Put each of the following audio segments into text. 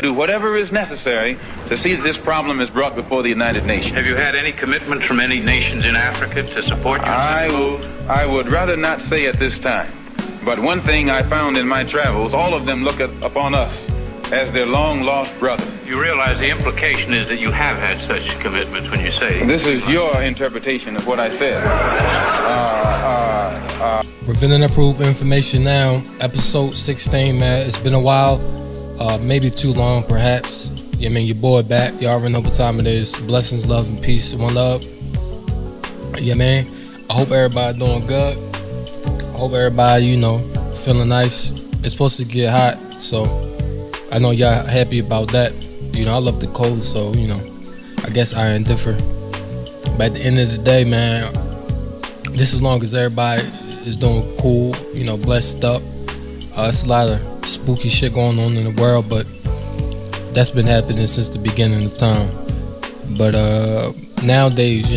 do whatever is necessary to see that this problem is brought before the United Nations. Have you had any commitment from any nations in Africa to support you in this move? I would rather not say at this time. But one thing I found in my travels, all of them look upon us as their long-lost brother. You realize the implication is that you have had such commitments when you say... This is your interpretation of what I said. Revealing Approved Information Now, episode 16, man. It's been a while, maybe too long, perhaps. Yeah, I mean, your boy back. Y'all already know what time it is. Blessings, love, and peace. One love. Yeah, man. I hope everybody doing good. I hope everybody, feeling nice. It's supposed to get hot, so I know y'all happy about that. I love the cold, so, I guess I differ. But at the end of the day, man, just as long as everybody is doing cool, blessed up. It's a lot of spooky shit going on in the world, but that's been happening since the beginning of time. But nowadays,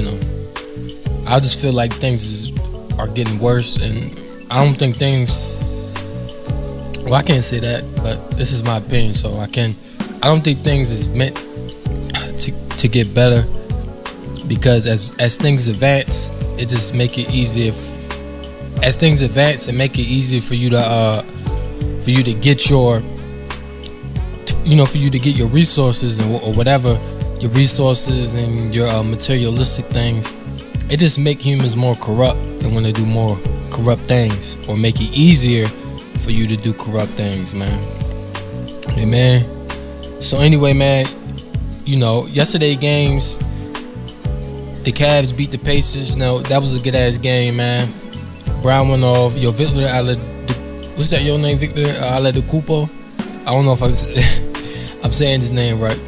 I just feel like things are getting worse, and I don't think things... Well, I can't say that, but this is my opinion, so I don't think things is meant to get better, because as things advance, it just make it easier. As things advance, it make it easier for you to get your, for you to get your resources or whatever, your resources and your materialistic things. It just make humans more corrupt and want to do more corrupt things, or make it easier for you to do corrupt things, man. Hey, man. So anyway, man, yesterday games, the Cavs beat the Pacers. That was a good ass game, man. Brown went off. Yo, Victor what's that your name, Victor Oladipo? I don't know if I'm saying his name right.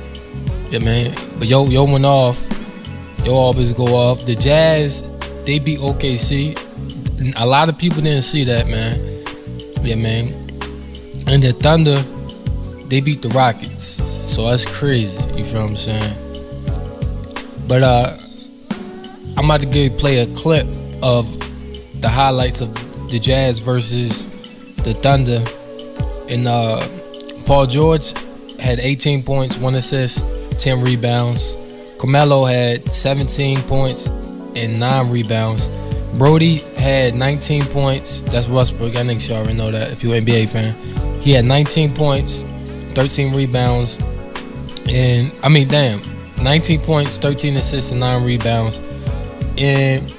Yeah, man. But yo went off. Yo always go off. The Jazz, they beat OKC. A lot of people didn't see that, man. Yeah, man. And the Thunder, they beat the Rockets. So that's crazy. You feel what I'm saying? But I'm about to play a clip of the highlights of the Jazz versus the Thunder. And Paul George had 18 points, 1 assist, 10 rebounds. Carmelo had 17 points and 9 rebounds. Brody had 19 points. That's Westbrook. I think you already know that if you're an NBA fan. He had 19 points, 13 rebounds, 19 points, 13 assists, and 9 rebounds. And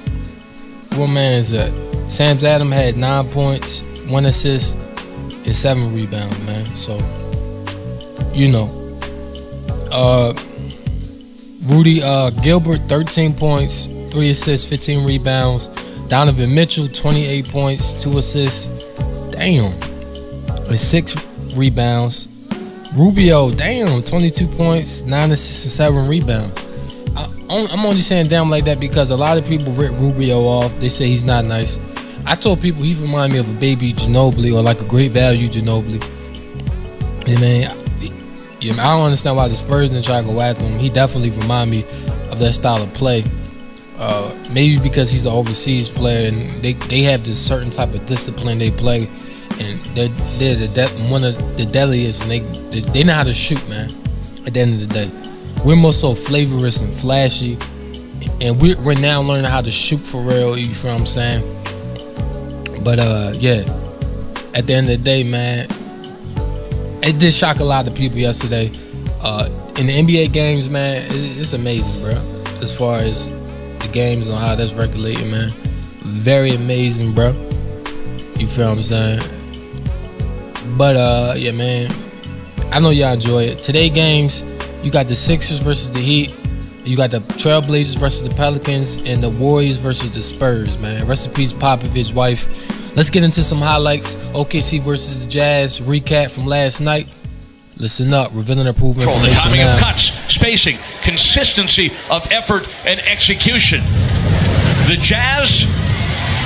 what man is that? Sam Adams had 9 points, 1 assist, and 7 rebounds, man. So, Rudy Gilbert, 13 points, 3 assists, 15 rebounds. Donovan Mitchell, 28 points, 2 assists, and 6 rebounds. Rubio, 22 points, 9 assists, and 7 rebounds. I'm only saying damn like that because a lot of people rip Rubio off. They say he's not nice. I told people he reminds me of a baby Ginobili, or like a great value Ginobili. And man, I don't understand why the Spurs didn't try to go after him. He definitely remind me of that style of play. Maybe because he's an overseas player and they have this certain type of discipline they play, and they're one of the deadliest, and they know how to shoot, man. At the end of the day, we're more so flavorous and flashy, and we're now learning how to shoot for real. You feel what I'm saying? But yeah, at the end of the day, man, it did shock a lot of people yesterday. In the NBA games, man, it's amazing, bro. As far as the games and how that's regulated, man, very amazing, bro. You feel what I'm saying? But yeah, man, I know y'all enjoy it. Today games, you got the Sixers versus the Heat. You got the Trailblazers versus the Pelicans, and the Warriors versus the Spurs, man. Rest in peace, Popovich's wife. Let's get into some highlights. OKC versus the Jazz recap from last night. Listen up, revealing and proven information the timing now. of cuts, spacing, consistency of effort and execution. The Jazz,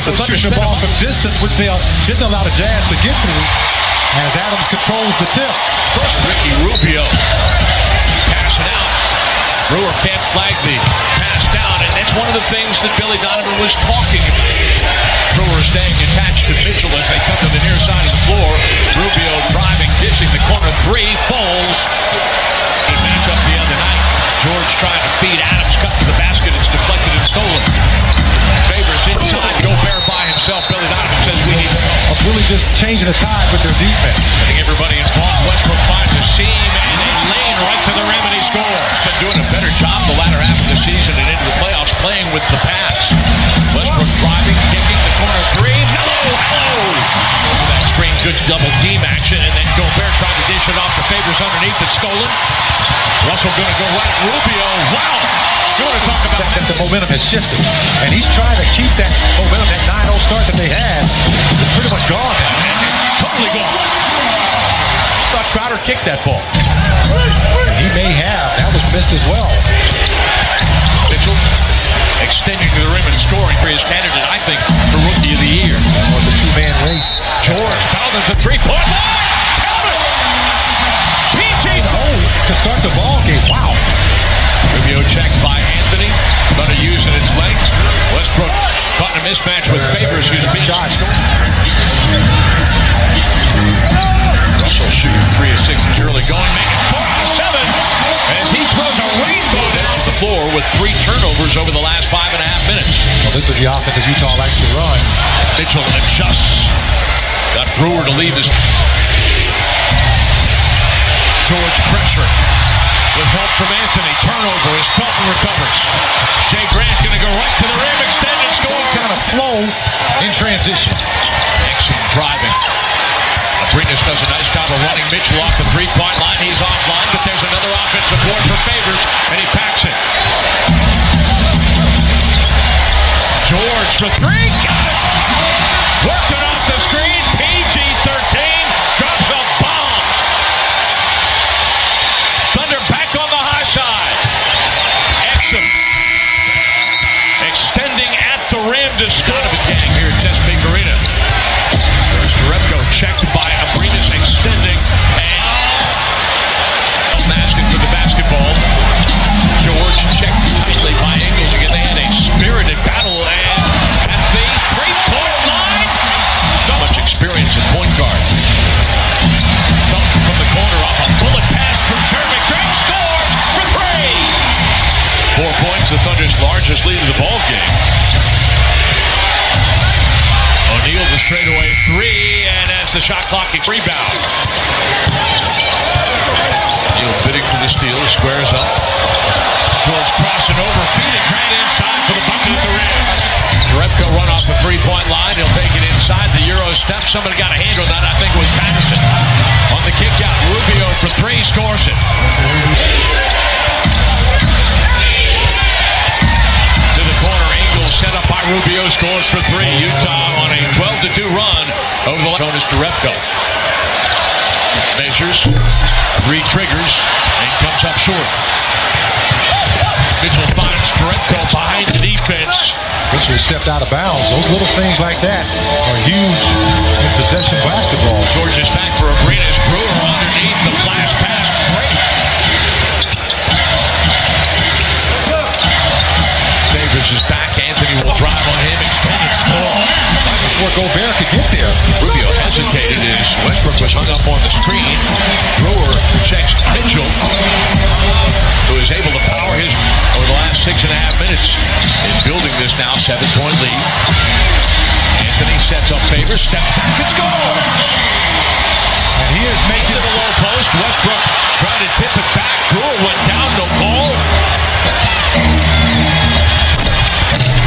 the Thunder shooting the ball from distance, which they didn't allow the Jazz to get through, as Adams controls the tip. First, Ricky Rubio passing out. Brewer can't flag the pass down, and that's one of the things that Billy Donovan was talking about. Brewer staying attached to Mitchell as they come to the near side of the floor. Rubio driving, dishing the corner three, falls. the tide with their defense. I think everybody involved. Westbrook finds a seam and a lane right to the rim, and he scores. Been doing a better job the latter half of the season and into the playoffs playing with the pass. Westbrook driving, kicking the corner three. No! That screen, good double team action, and then Gobert tried to dish it off to Favors underneath. It's stolen. Russell going to go right. Rubio, wow! You want to talk about that the momentum has shifted, and he's trying to keep that momentum. That 9-0 start that they had is pretty much gone now. Totally gone. I thought Crowder kicked that ball. He may have. That was missed as well. Mitchell extending to the rim and scoring for his candidate, I think, for Rookie of the Year. Well, it's a two-man race. George fouled at the three-point line. Count it! PG. To start the ball game. Wow. Rubio checked by Anthony. Going to use it its length. Westbrook caught in a mismatch with Favors, who's been shot. Russell shooting 3 of 6 in the early going, making 4 out of 7 as he throws a rainbow down the floor with 3 turnovers over the last 5.5 minutes. Well, this is the offense that Utah likes to run. Mitchell adjusts. Got Brewer to lead this. George pressure with help from Anthony. Turnover as Felton recovers. Jay Grant going to go right to the rim, extend and score. Kind of flow in transition. Nixon driving. Abrinas does a nice job of running Mitchell off the three-point line. He's offline, but there's another offensive board for Favors, and he packs it. George for 3. Got it! Working off the screen. PG-13 drops a bomb. Thunder back on the high side. Exum extending at the rim to score. A gang here at Chesapeake Arena. There's Repko checked by Abrinas, extending and masking for the basketball. George checked tightly by Ingles again. They had a spirited battle and at the three-point line. Not much experience at point guard. Dunk from the corner off a bullet pass from Jeremy Grant. Scores for 3. 4 points, the Thunder's largest lead of the ball game. O'Neal the straightaway 3, and as the shot clock rebound. O'Neal bidding for the steal, squares up. George crossing over, feeding Grant inside for the bucket at the rim. Repko run off the three-point line. He'll take it inside the Euro step. Somebody got a hand on that. I think it was Patterson. On the kick out, Rubio for 3, scores it. To the corner, Ingles set up by Rubio, scores for 3. Utah on a 12-2 run over the bonus to Repko. Measures, 3 triggers, and comes up short. Mitchell finds Repko behind the defense. Mitchell stepped out of bounds. Those little things like that are huge in possession basketball. George is back for Abrinas. Brewer underneath the flash pass. Great. Favors is back. Anthony will drive on him. Extended score. Right before Gobert could get there. Rubio hesitated as Westbrook was hung up on the screen. Brewer checks Mitchell, who is able to power his over the last 6.5 minutes in building this now 7-point lead. Anthony sets up Favors, steps back and scores. And he is making to the low post. Westbrook trying to tip it back. Brewer went down, no call.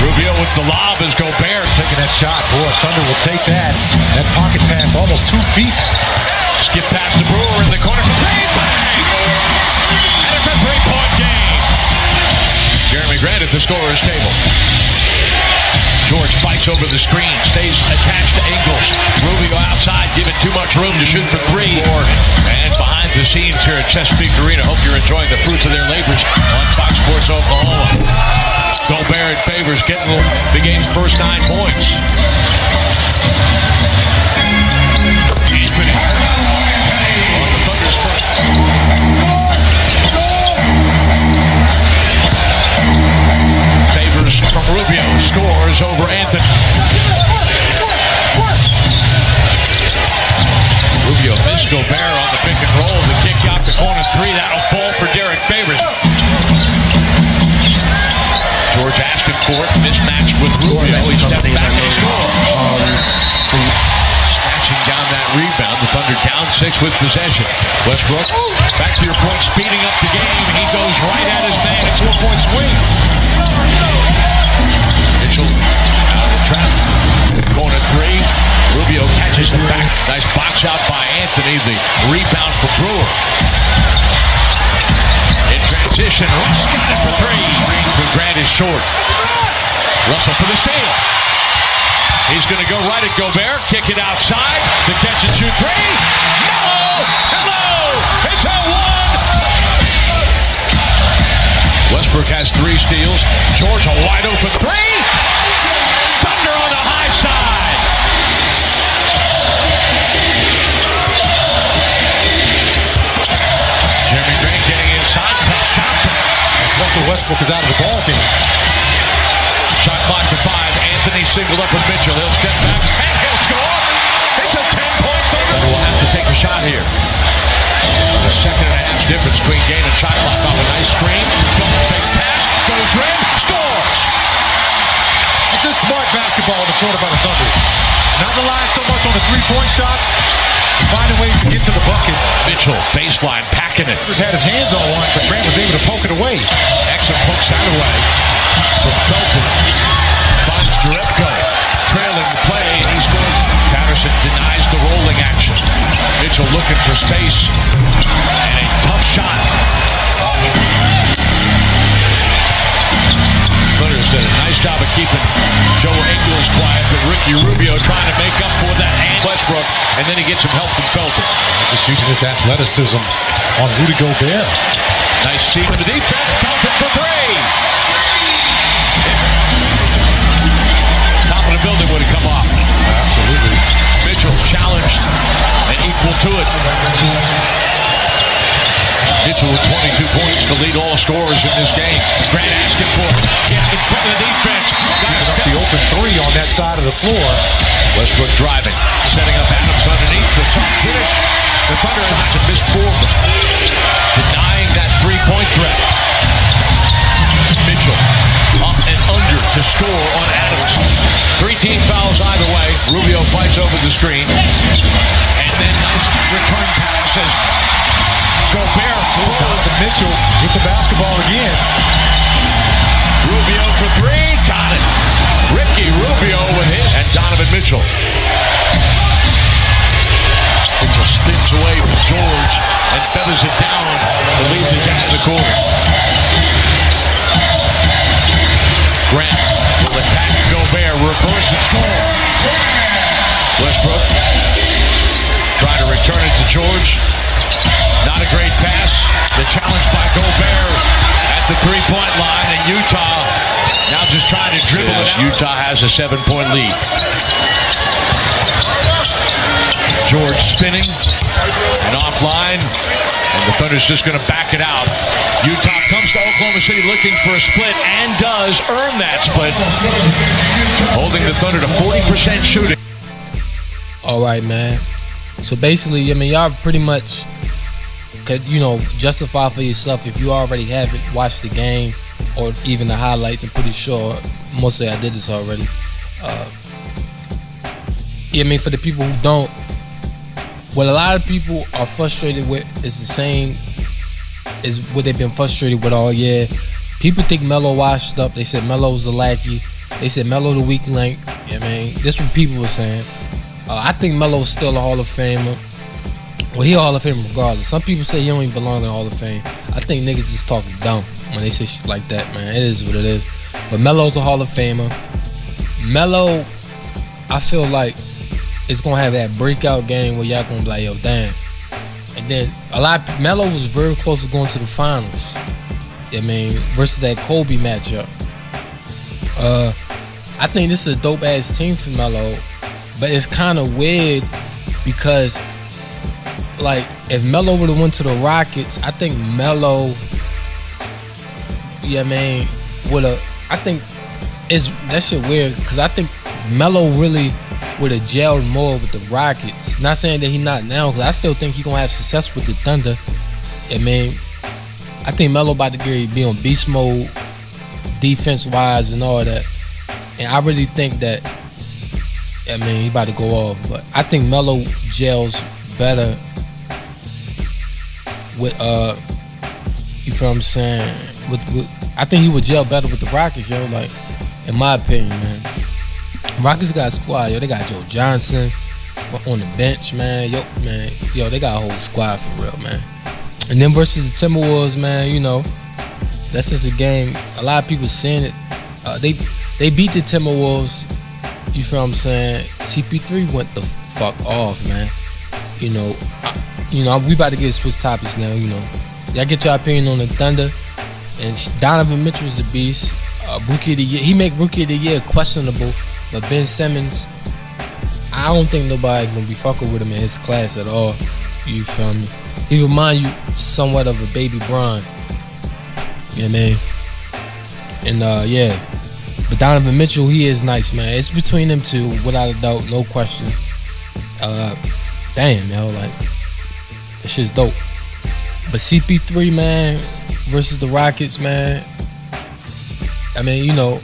Rubio with the lob as Gobert taking that shot. Boy, Thunder will take that. That pocket pass almost 2 feet. Skip past the Brewer in the corner for 3. Bang! And it's a 3-point game. Jeremy Grant at the scorer's table. George fights over the screen, stays attached to Ingles. Rubio outside, giving too much room to shoot for 3. And behind the scenes here at Chesapeake Arena, hope you're enjoying the fruits of their labors on Fox Sports Oklahoma. Gobert and Favors getting the game's first 9 points. Anthony on the Thunder's front. Favors from Rubio scores over Anthony. Rubio missed Gobert on the pick and roll. The kick out the corner 3. That'll fall for Derek Favors. George asking for it. Mismatch with Rubio. He stepped back and scored. Celtics with possession. Westbrook, back to your point, speeding up the game. He goes right at his man. It's a 4-point swing. Mitchell out of the trap. Corner three. Rubio catches the back. Nice box out by Anthony. The rebound for Brewer. In transition, Russ got it for three. Screen for Grant is short. Russell for the steal. He's going to go right at Gobert. Kick it outside. The catch and shoot three. Hello! It's a one! Westbrook has 3 steals. George a wide open three. Thunder on the high side. Jeremy Grant getting inside. Tough shot. Russell Westbrook is out of the ball game. Shot clock to 5. Anthony singled up with Mitchell. He'll step back and he'll score. It's a 10-point Thunder. Will have to take a shot here. A second and a half difference between game and shot clock. Off a nice screen. Golden takes pass. Goes rim. Scores. It's just smart basketball in the quarter by the Thunder. Not relying so much on the three-point shot, finding ways to get to the bucket. Mitchell, baseline, packing it. He had his hands on one, but Grant was able to poke it away. Exum pokes that away from Felton. Finds Jerebko, trailing the play, and he scores. Patterson denies the rolling action. Mitchell looking for space, and a tough shot. Thunder's done a nice job of keeping Joe Ingles quiet, but Ricky Rubio trying to make up for that and Westbrook, and then he gets some help from Felton. Just using his athleticism on Rudy Gobert. Nice seam in the defense. Felton for three. Top of the building would have come off. Absolutely. Mitchell challenged and equal to it. Mitchell with 22 points to lead all scorers in this game. Grant asking for it. Gets in front of the defense. The open three on that side of the floor. Westbrook driving. Setting up Adams underneath. The top finish. The Thunder has to miss 4 of them. Denying that three-point threat. Mitchell up and under to score on Adams. 3 team fouls either way. Rubio fights over the screen. And then nice return pass as Gobert throws to Mitchell with the basketball again. Rubio for 3. Got it. Ricky Rubio with his. And Donovan Mitchell. Mitchell spins away from George and feathers it down to leave the catch in the corner. Grant will attack Gobert. Reverse and score. Westbrook trying to return it to George. Not a great pass. The challenge by Gobert at the three-point line, and Utah now just trying to dribble it out. Utah has a 7-point lead. George spinning and offline, and the Thunder's just going to back it out. Utah comes to Oklahoma City looking for a split and does earn that split, holding the Thunder to 40% shooting. All right, man. So basically, I mean, y'all pretty much could, justify for yourself if you already haven't watched the game or even the highlights. I'm pretty sure mostly I did this already. I mean, for the people who don't, what a lot of people are frustrated with is the same as what they've been frustrated with all year. People think Melo washed up. They said Melo's a lackey. They said Melo the weak link. I mean, this is what people were saying. I think Melo's still a Hall of Famer. Well, he a Hall of Famer regardless. Some people say he don't even belong in the Hall of Fame. I think niggas is talking dumb when they say shit like that, man. It is what it is. But Melo's a Hall of Famer. Melo, I feel like it's gonna have that breakout game where y'all gonna be like, yo, damn. And then Melo was very close to going to the finals. I mean, versus that Kobe matchup. I think this is a dope ass team for Melo, but it's kind of weird because, like, if Melo would have went to the Rockets, I think Melo, would have. I think that shit weird because I think Melo really would have gelled more with the Rockets. Not saying that he not now, because I still think he gonna have success with the Thunder. I mean, I think Melo about to be on beast mode, defense wise and all that. And I really think that, he about to go off. But I think Melo gels better with you feel what I'm saying? I think he would gel better with the Rockets, yo. Like, in my opinion, man. Rockets got a squad, yo. They got Joe Johnson on the bench, man. Yo, they got a whole squad for real, man. And then versus the Timberwolves, man, you know, that's just a game. A lot of people saying it. They beat the Timberwolves. You feel what I'm saying? CP3 went the fuck off, man. You know, we about to get switch topics now. You know, y'all get your opinion on the Thunder. And Donovan Mitchell's a beast. Rookie of the year. He make Rookie of the Year questionable. But Ben Simmons, I don't think nobody gonna be fucking with him in his class at all. You feel me? He remind you somewhat of a baby Bron. You know what I mean? And yeah. But Donovan Mitchell, he is nice, man. It's between them two, without a doubt, no question. Damn, yo, like, that shit's dope. But CP3, man, versus the Rockets, man. I mean, you know,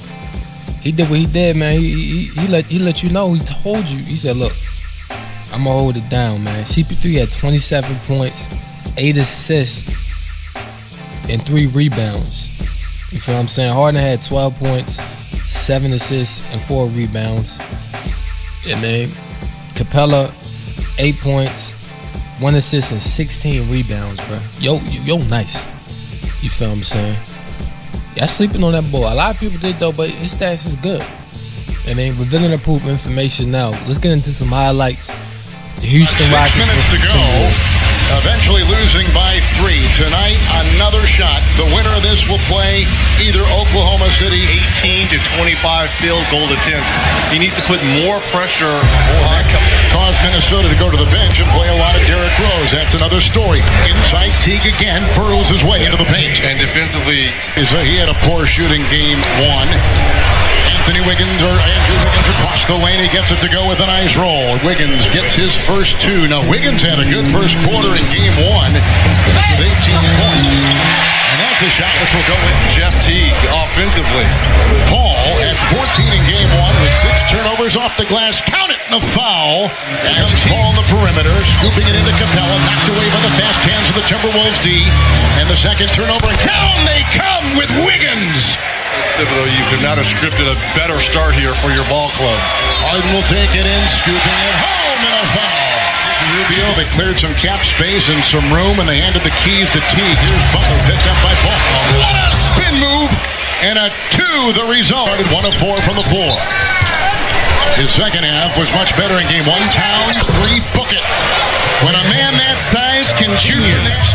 he did what he did, man. He let you know. He told you. He said, look, I'm gonna hold it down, man. CP3 had 27 points, 8 assists, and 3 rebounds. You feel what I'm saying? Harden had 12 points, 7 assists, and 4 rebounds. Yeah, man. Capella, 8 points, 1 assist, and 16 rebounds, bro. Yo, nice. You feel what I'm saying? Y'all sleeping on that boy. A lot of people did, though, but his stats is good. I mean, revealing approved information now. Let's get into some highlights. The Houston Rockets. 6 minutes to go. Eventually losing by 3. Tonight, another shot. The winner of this will play either Oklahoma City. 18 to 25 field goal attempts. He needs to put more pressure on. Caused Minnesota to go to the bench and play a lot of Derrick Rose. That's another story. Inside Teague again, burrows his way into the paint. And defensively, he had a poor shooting game 1. Andrew Wiggins across the lane. He gets it to go with a nice roll. Wiggins gets his first 2. Now, Wiggins had a good first quarter in game 1. With 18 points. And that's a shot which will go in. Jeff Teague offensively. Paul at 14 in game 1 with 6 turnovers off the glass. Count it, and a foul. As Paul on the perimeter, scooping it into Capella, knocked away by the fast hands of the Timberwolves D. And the second turnover, and down they come with Wiggins. Thibodeau, you could not have scripted a better start here for your ball club. Harden will take it in, scooping it home, and a foul. Rubio, they cleared some cap space and some room, and they handed the keys to Teague. Here's Butler, picked up by Paul. What a spin move! And a 2, the result. Started 1 of 4 from the floor. His second half was much better in game 1. Towns, 3, book it. When a man that size can shoot your next.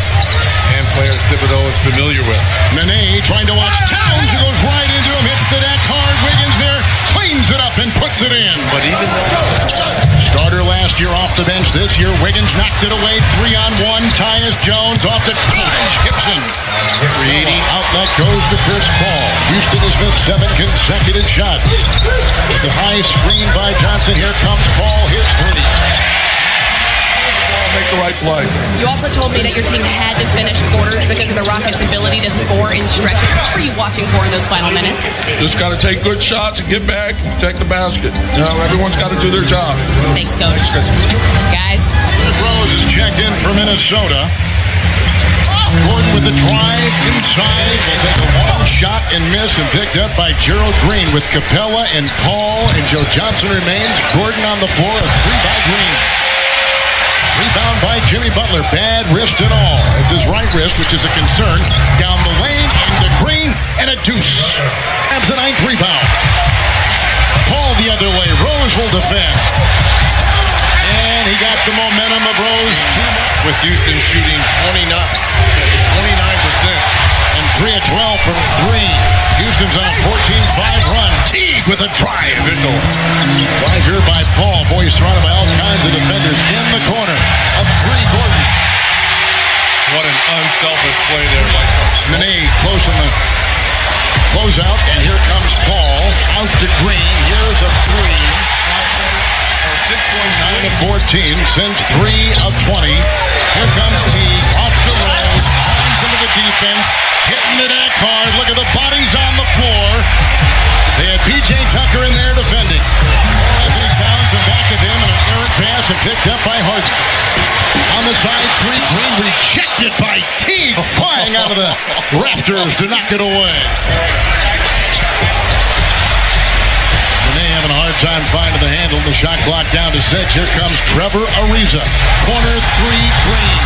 And players Thibodeau is familiar with. Nene trying to watch Towns, who goes right into him, hits the deck hard. Wiggins there, cleans it up and puts it in. But even though starter last year off the bench, this year Wiggins knocked it away. 3-on-1. Tyus Jones off to Taj Gibson. Creating outlet goes to Chris Paul. Houston has missed 7 consecutive shots. The high screen by Johnson. Here comes Paul, his 3. make the right play. You also told me that your team had to finish quarters because of the Rockets' ability to score in stretches. What were you watching for in those final minutes? Just got to take good shots and get back and protect the basket. You know, everyone's got to do their job. Thanks, Coach. Guys. Rose is checked in for Minnesota. Gordon with the drive inside. Will take a long shot and miss, and picked up by Gerald Green with Capella and Paul, and Joe Johnson remains. Gordon on the floor, a 3 by Green. Rebound by Jimmy Butler. Bad wrist and all. It's his right wrist, which is a concern. Down the lane, into Green, and a deuce. Grabs a 9th rebound. Paul the other way. Rose will defend. And he got the momentum of Rose. With Houston shooting 29%. And 3 of 12 from 3. Houston's on a 14-5 run. Teague with a drive. Drive here by Paul. Boy, he's surrounded by all kinds of defenders in the corner. A 3, Gordon. What an unselfish play there by Nene close on the closeout. And here comes Paul. Out to Green. Here's a 3. 9 of 14 since 3 of 20. Here comes Teague. Off to Rose. Climbs into the defense. Hitting the deck hard. Look at the bodies on the floor. They had P.J. Tucker in there defending. Anthony Townsend back at him, and an errant pass and picked up by Harden. On the side, three. Green rejected by Teague, flying out of the rafters to knock it away. And they having a hard time finding the handle. The shot clock down to 6. Here comes Trevor Ariza. Corner three, Green.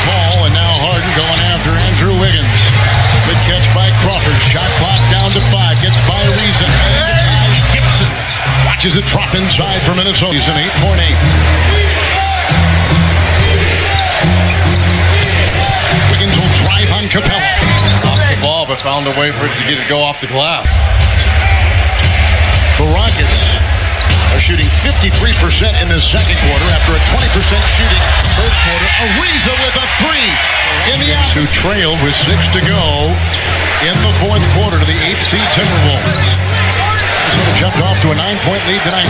Ball, and now Harden going after Andrew Wiggins. Good catch by Crawford. Shot clock down to 5. Gets by Ariza. Gibson watches it drop inside for Minnesota. He's an 8.8. Wiggins will drive on Capella. Lost the ball, but found a way for it to go off the glass. The Rockets are shooting 53% in the second quarter after a 20% shooting first quarter. Ariza with a 3 in the out. Who trailed with 6 to go in the fourth quarter to the 8th seed Timberwolves. Minnesota jumped off to a 9-point lead tonight.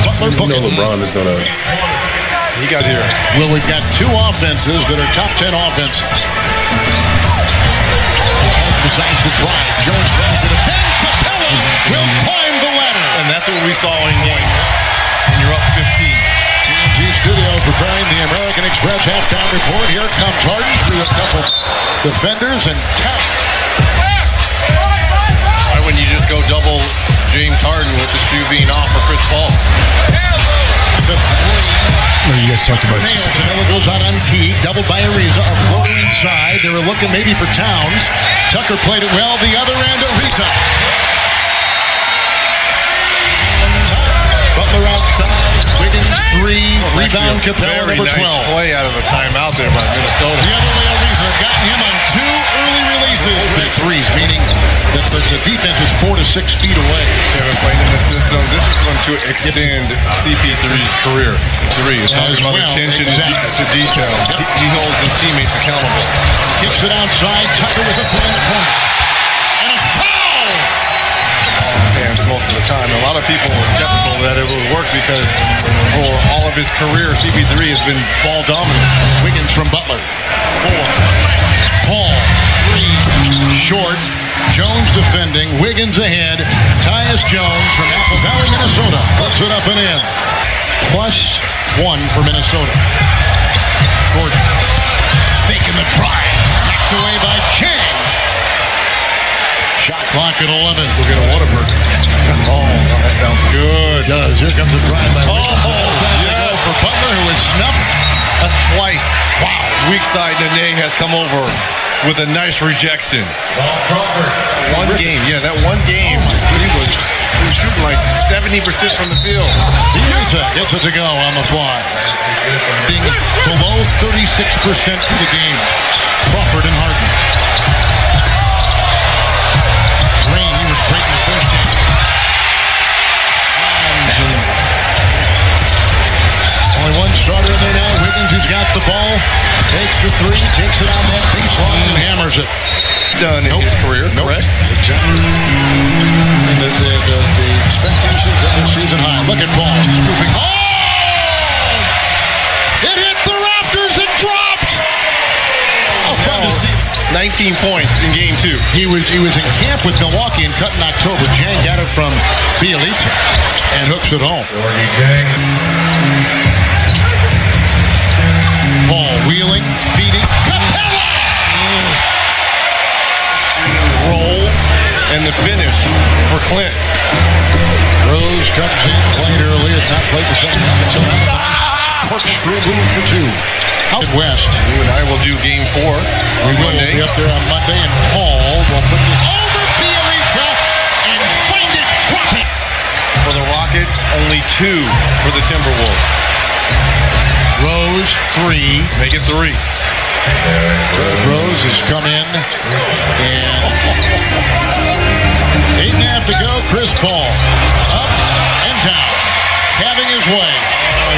Butler booking. LeBron is gonna. He got here. Well, we've got 2 offenses that are top 10 offenses. Decides to drive. Jones tries to defend. Capella will climb the ladder. And that's what we saw in games. When you're up 15. TNT Studios preparing the American Express halftime report. Here comes Harden through a couple defenders and tap. Why wouldn't you just go double James Harden with the shoe being off for Chris Paul? That's a 3. You guys talked about Nails, and Miller goes on Teague, doubled by Ariza. A floater inside. They were looking maybe for Towns. Tucker played it well. The other end, Ariza. Butler outside. Wiggins 3. Rebound Capella, number 12. Nice play out of a timeout there by Minnesota. The other way, Ariza got him on 2 early releases with 3s, meaning that the defense is 4 to 6 feet away. Kevin playing in the system. This is going to extend CP3's career. Talking about attention to detail. He holds his teammates accountable. Kicks it outside. Tucker with a foot in the corner. And a foul! His hands most of the time. A lot of people were skeptical that it would work because for all of his career, CP3 has been ball dominant. Wiggins from Butler. 4. Paul. 3. Short. Jones defending. Wiggins ahead. Tyus Jones from Apple Valley, Minnesota. Puts it up and in. +1 for Minnesota. Gordon. Faking the drive. Knocked away by King. Shot clock at 11. We'll get a Whataburger. Oh, that sounds good. It does. Here comes a drive by yes. For Butler, who was snuffed. That's twice. Wow. Weak side Nene has come over with a nice rejection. One game. Yeah, that one game. He was shooting like 70% from the field. Bielitsa gets it to go on the fly. Being below 36% for the game. Crawford and Harden. Green, he was great in the first game. Only one starter in there now. Wiggins, who's got the ball, takes the 3, takes it on that baseline and hammers it. Done in his career, correct? Exactly. The expectations of this season high. Look at Paul scooping. Oh! It hit the rafters and dropped. Oh, fun to see. 19 points in game 2. He was in camp with Milwaukee and cut in October. Jang got it from Bielitsa and hooks it home. Paul wheeling, feeding. Capella! Roll and the finish for Clint. Rose comes in, played early, has not played the second half until now. Nice corkscrew move for 2. Out west. You and I will do game 4 on Monday. We'll be up there on Monday, and Paul will put this over Bielitsa and find it, drop it. For the Rockets, only 2 for the Timberwolves. Rose, 3. Make it 3. Rose has come in, and 8.5 to go. Chris Paul up and down, having his way.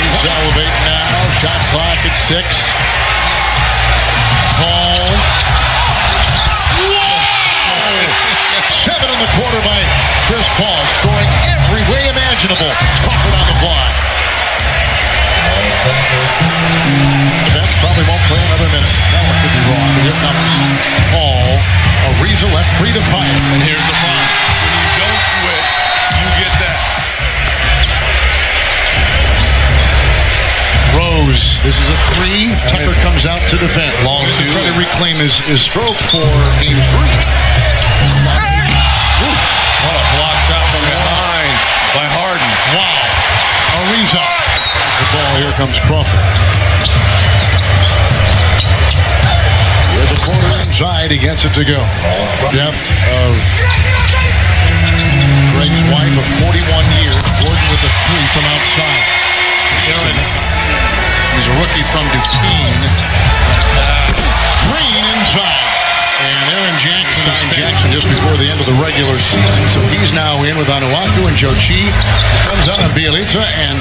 He's salivating now. Shot clock at 6. Paul. Whoa! 7 in the quarter by Chris Paul, scoring every way imaginable. Crawford on the fly. The bench probably won't play another minute. That one could be wrong, but here comes Paul. Ariza left free to fire. And here's comes out to defend. Long two. Trying to reclaim his stroke for game 3. What a block shot from behind by Harden. Wow. Ariza. The ball. Here comes Crawford. With the floater inside, he gets it to go. Death of Greg's wife of 41 years. Gordon with the 3 from outside. Aaron, he's a rookie from Duquesne. Green inside. And Aaron Jackson just before the end of the regular season. So he's now in with Anuaku and Joe Chi. Comes out on Bielitsa and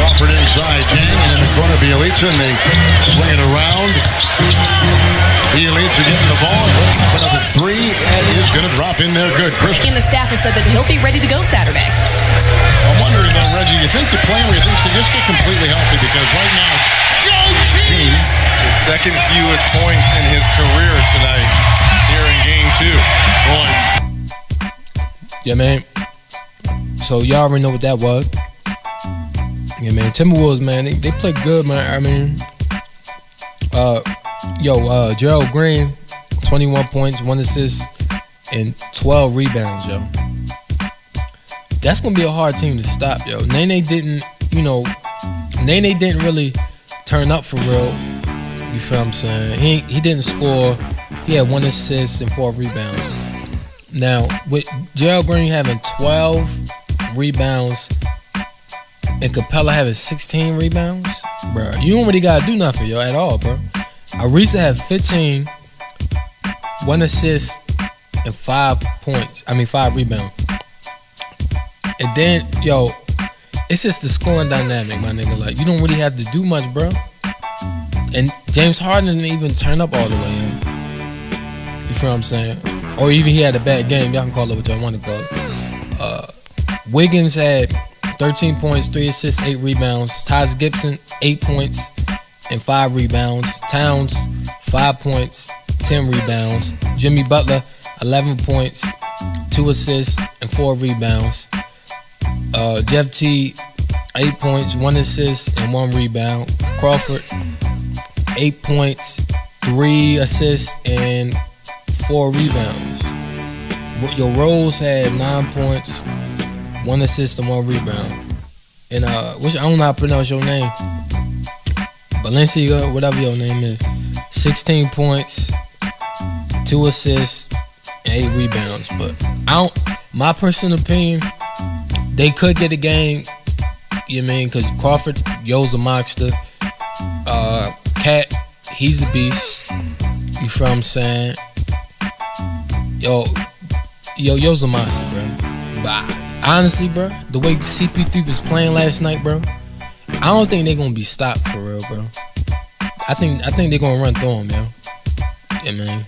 Crawford inside, Gang, and in the corner Bielitsa, and they swing it around. Bielitsa getting the ball, putting up another 3, and he's going to drop in there good. Christian. And the staff has said that he'll be ready to go Saturday. I'm wondering though, Reggie, you think the plan where you think they just get completely healthy because right now it's Joe Chi. The second fewest points in his career tonight here in game 2. Boy. Yeah, man. So y'all already know what that was. Yeah, man. Timberwolves, man, they play good, man. I mean, Gerald Green, 21 points, 1 assist, and 12 rebounds, yo. That's gonna be a hard team to stop, yo. Nene didn't really turn up for real. You feel what I'm saying? He didn't score. He had 1 assist and 4 rebounds. Now, with Gerald Green having 12 rebounds and Capella having 16 rebounds, bro, you don't really gotta do nothing, yo, at all, bro. Ariza had 15, 1 assist, and 5 rebounds. And then, yo, it's just the scoring dynamic, my nigga. Like, you don't really have to do much, bro. And James Harden didn't even turn up all the way, yo. You feel what I'm saying? Or even he had a bad game. Y'all can call it what y'all want to call it. Wiggins had 13 points, 3 assists, 8 rebounds. Taj Gibson, 8 points and 5 rebounds. Towns, 5 points, 10 rebounds. Jimmy Butler, 11 points, 2 assists, and 4 rebounds. Jeff T, 8 points, 1 assist, and 1 rebound. Crawford, 8 points, 3 assists, and 4 rebounds. Your Rose had 9 points, 1 assist, and 1 rebound. And I don't know how to pronounce your name. Valencia, whatever your name is. 16 points, 2 assists, and 8 rebounds. But my personal opinion, they could get a game, you know what I mean? Because Crawford, yo's a monster. Cat, he's a beast. You feel what I'm saying? Yo's a monster, bro. But honestly, bro, the way CP3 was playing last night, bro, I don't think they're gonna be stopped for real, bro. I think they're gonna run through them, yo. Yeah, man.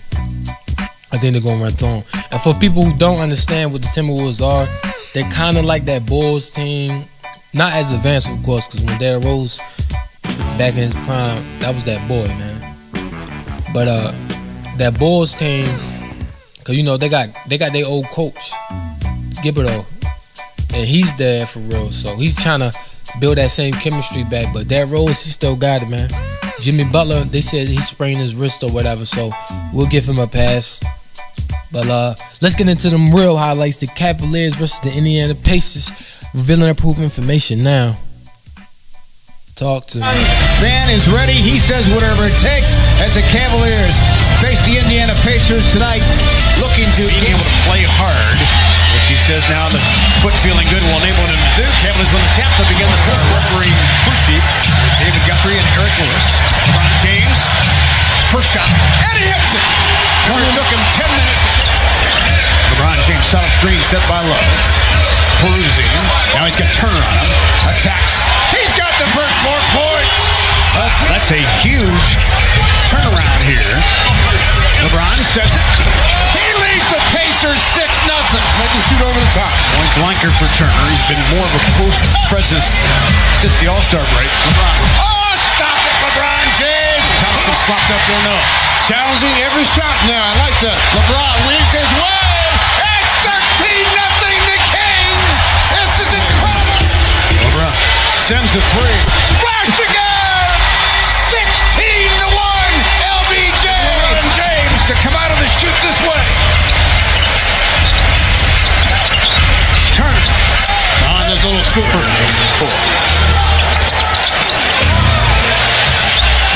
I think they're gonna run through them. And for people who don't understand what the Timberwolves are, they're kind of like that Bulls team. Not as advanced, of course, because when Derrick Rose back in his prime, that was that boy, man. But that Bulls team, cause you know they got their old coach, Gibberto, and he's there for real. So he's trying to build that same chemistry back. But Derrick Rose, he still got it, man. Jimmy Butler, they said he sprained his wrist or whatever, so we'll give him a pass. But let's get into them real highlights. The Cavaliers versus the Indiana Pacers, revealing approved information now. Talk to me. Van is ready. He says whatever it takes as the Cavaliers face the Indiana Pacers tonight, looking to be able to play hard, which he says now the foot feeling good will enable him to do. Cavaliers going to tap to begin the fourth. Referee crew chief David Guthrie and Eric Lewis. LeBron James, first shot, and he hits it. It took him 10 minutes. LeBron James set a screen set by Love. Perusing. Now he's got Turner on him. Attacks. He's got the first 4 points. That's a huge turnaround here. LeBron says it. He leads the Pacers 6-0. Make him shoot over the top. Point blanker for Turner. He's been more of a post presence since the All-Star break. LeBron. Oh, stop it, LeBron James. Thompson slopped up there, no. Challenging every shot now. I like that. LeBron weaves his way. It's 13-0 the Kings. This is incredible. LeBron sends a three. Splash again! 16-1! LBJ! And James to come out of the chute this way. Turner on this little scooper.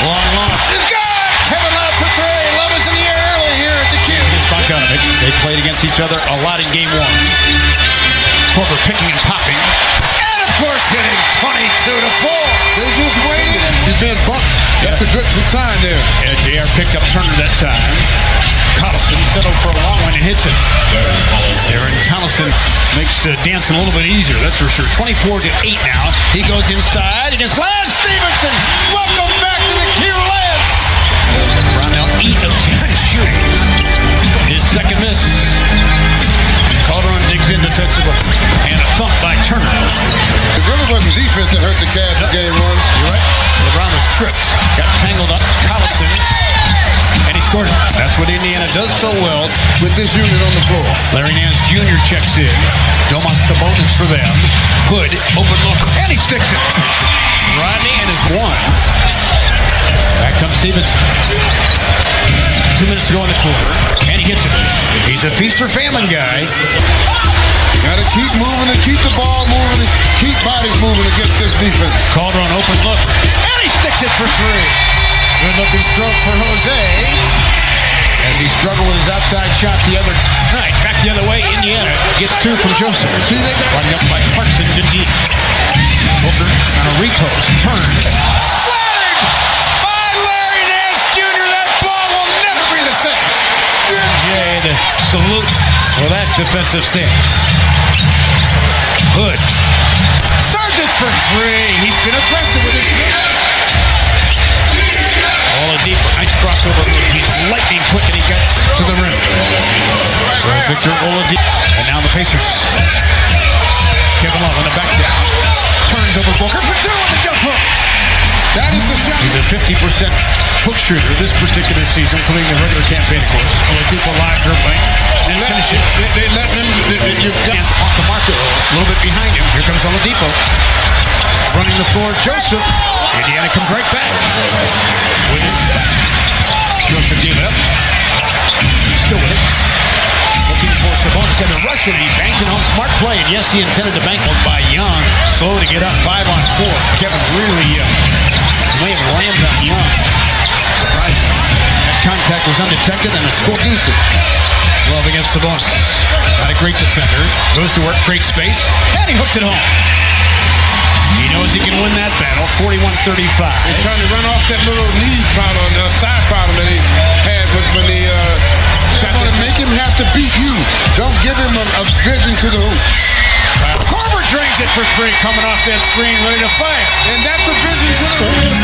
Long launch. He's good! Kevin Love for three. Love is in the air early here at the Q. Here's Bogdanovich. They played against each other a lot in game one. Corver picking and popping. And of course hitting 22-4. They just waited. He's been bumped. That's a good sign there. And JR picked up Turner that time. Collison settled for a long one and hits it. Aaron Collison makes dancing a little bit easier, that's for sure. 24-8 now. He goes inside. It is Lance Stevenson. Welcome back to the Q Lance. Around now 8 of 10 shooting. His second miss. Calderon digs in defensively. And a thump by Turner. It really wasn't defense that hurt the Cavs in game one. You're right. LeBron was tripped. Got tangled up. Collison. And he scored it. That's what Indiana does so well With this unit on the floor. Larry Nance Jr. checks in. Domas Sabonis for them. Hood, open look, and he sticks it. Rodney and his one. Back comes Stevenson. 2 minutes to go in the quarter, and he hits it. He's a feast or famine guy. Got to keep moving and keep the ball moving and keep bodies moving against this defense. Calderon open look, and he sticks it for three. Good looking stroke for Jose. As he struggled with his outside shot the other night. Back the other way, Indiana gets two from Joseph. See, they got Running up by Clarkson, Dundee. Booker on a repost, turns. Splattered by Larry Nance Jr. That ball will never be the same. Jay, the salute for that defensive stance. Hood. Surges for three. He's been aggressive with his Oladipo, nice crossover move. He's lightning quick and he gets to the rim. So Victor Oladipo. And now the Pacers. Kevin Love on the back down. Turns over Booker for two on the jump hook. That is the shot. He's a 50% hook shooter this particular season, including the regular campaign, of course. Oladipo live dribbling. And finish it. They let them. You've got Off the marker, a little bit behind him. Here comes Oladipo. Running the floor, Joseph. Indiana comes right back. With it. Joseph gave it up. Still with it. Looking for Sabonis and a rush, and he banked it home. Smart play, and yes, he intended to bank it by Young. Slow to get up, 5 on 4. Kevin really may have landed on Young. Surprising. That contact was undetected, and the score decent. Love against Sabonis. Not a great defender. Goes to work, great space, and he hooked it home. He knows he can win that battle, 41-35. They're trying to run off that little knee problem, the thigh problem that he had when he shot. To make him have to beat you. Don't give him a vision to the hoop. Corver drains it for three, coming off that screen, ready to fire. And that's a vision to the hoop.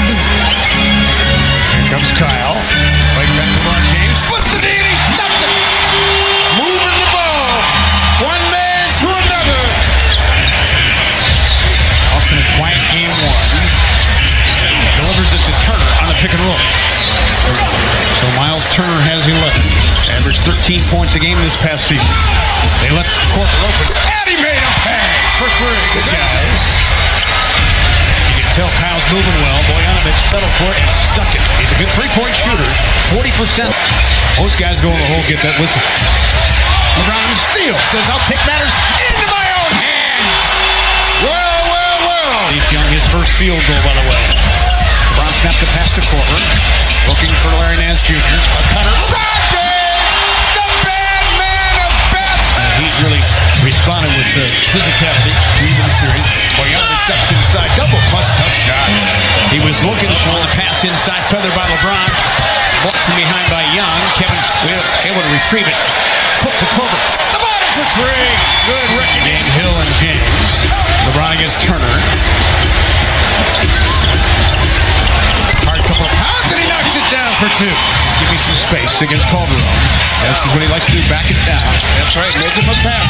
Here comes Kyle. Right back to LeBron James. Puts it in, he stuffed it. Moving the ball. One man to another. Austin a quiet game one. Delivers it to Turner on the pick and roll. So Miles Turner has 11. Averaged 13 points a game this past season. They left Corver open. And he made him pay for three. Good guys. You can tell Kyle's moving well. Bogdanovich settled for it and stuck it. He's a good three-point shooter. 40%. Most guys go in the hole get that whistle. LeBron steals. Says, I'll take matters into my own hands. Well. He's Young, his first field goal, by the way. LeBron snapped the pass to Corver. Looking for Larry Nance Jr. A cutter. LeBron James, the bad man of Beth. He really responded with physicality to even the series. Bogdanovich steps inside. Double plus tough shot. He was looking for the pass inside, feathered by LeBron. Blocked from behind by Young. Kevin able to retrieve it. Flip to Corver. The bottom for three. Good reckoning. Hill and James. LeBron against Turner. Hard couple of pounds, and he knocks it down for two. Give me some space against Calderon. This is what he likes to do, back it down. That's right, make him a pass.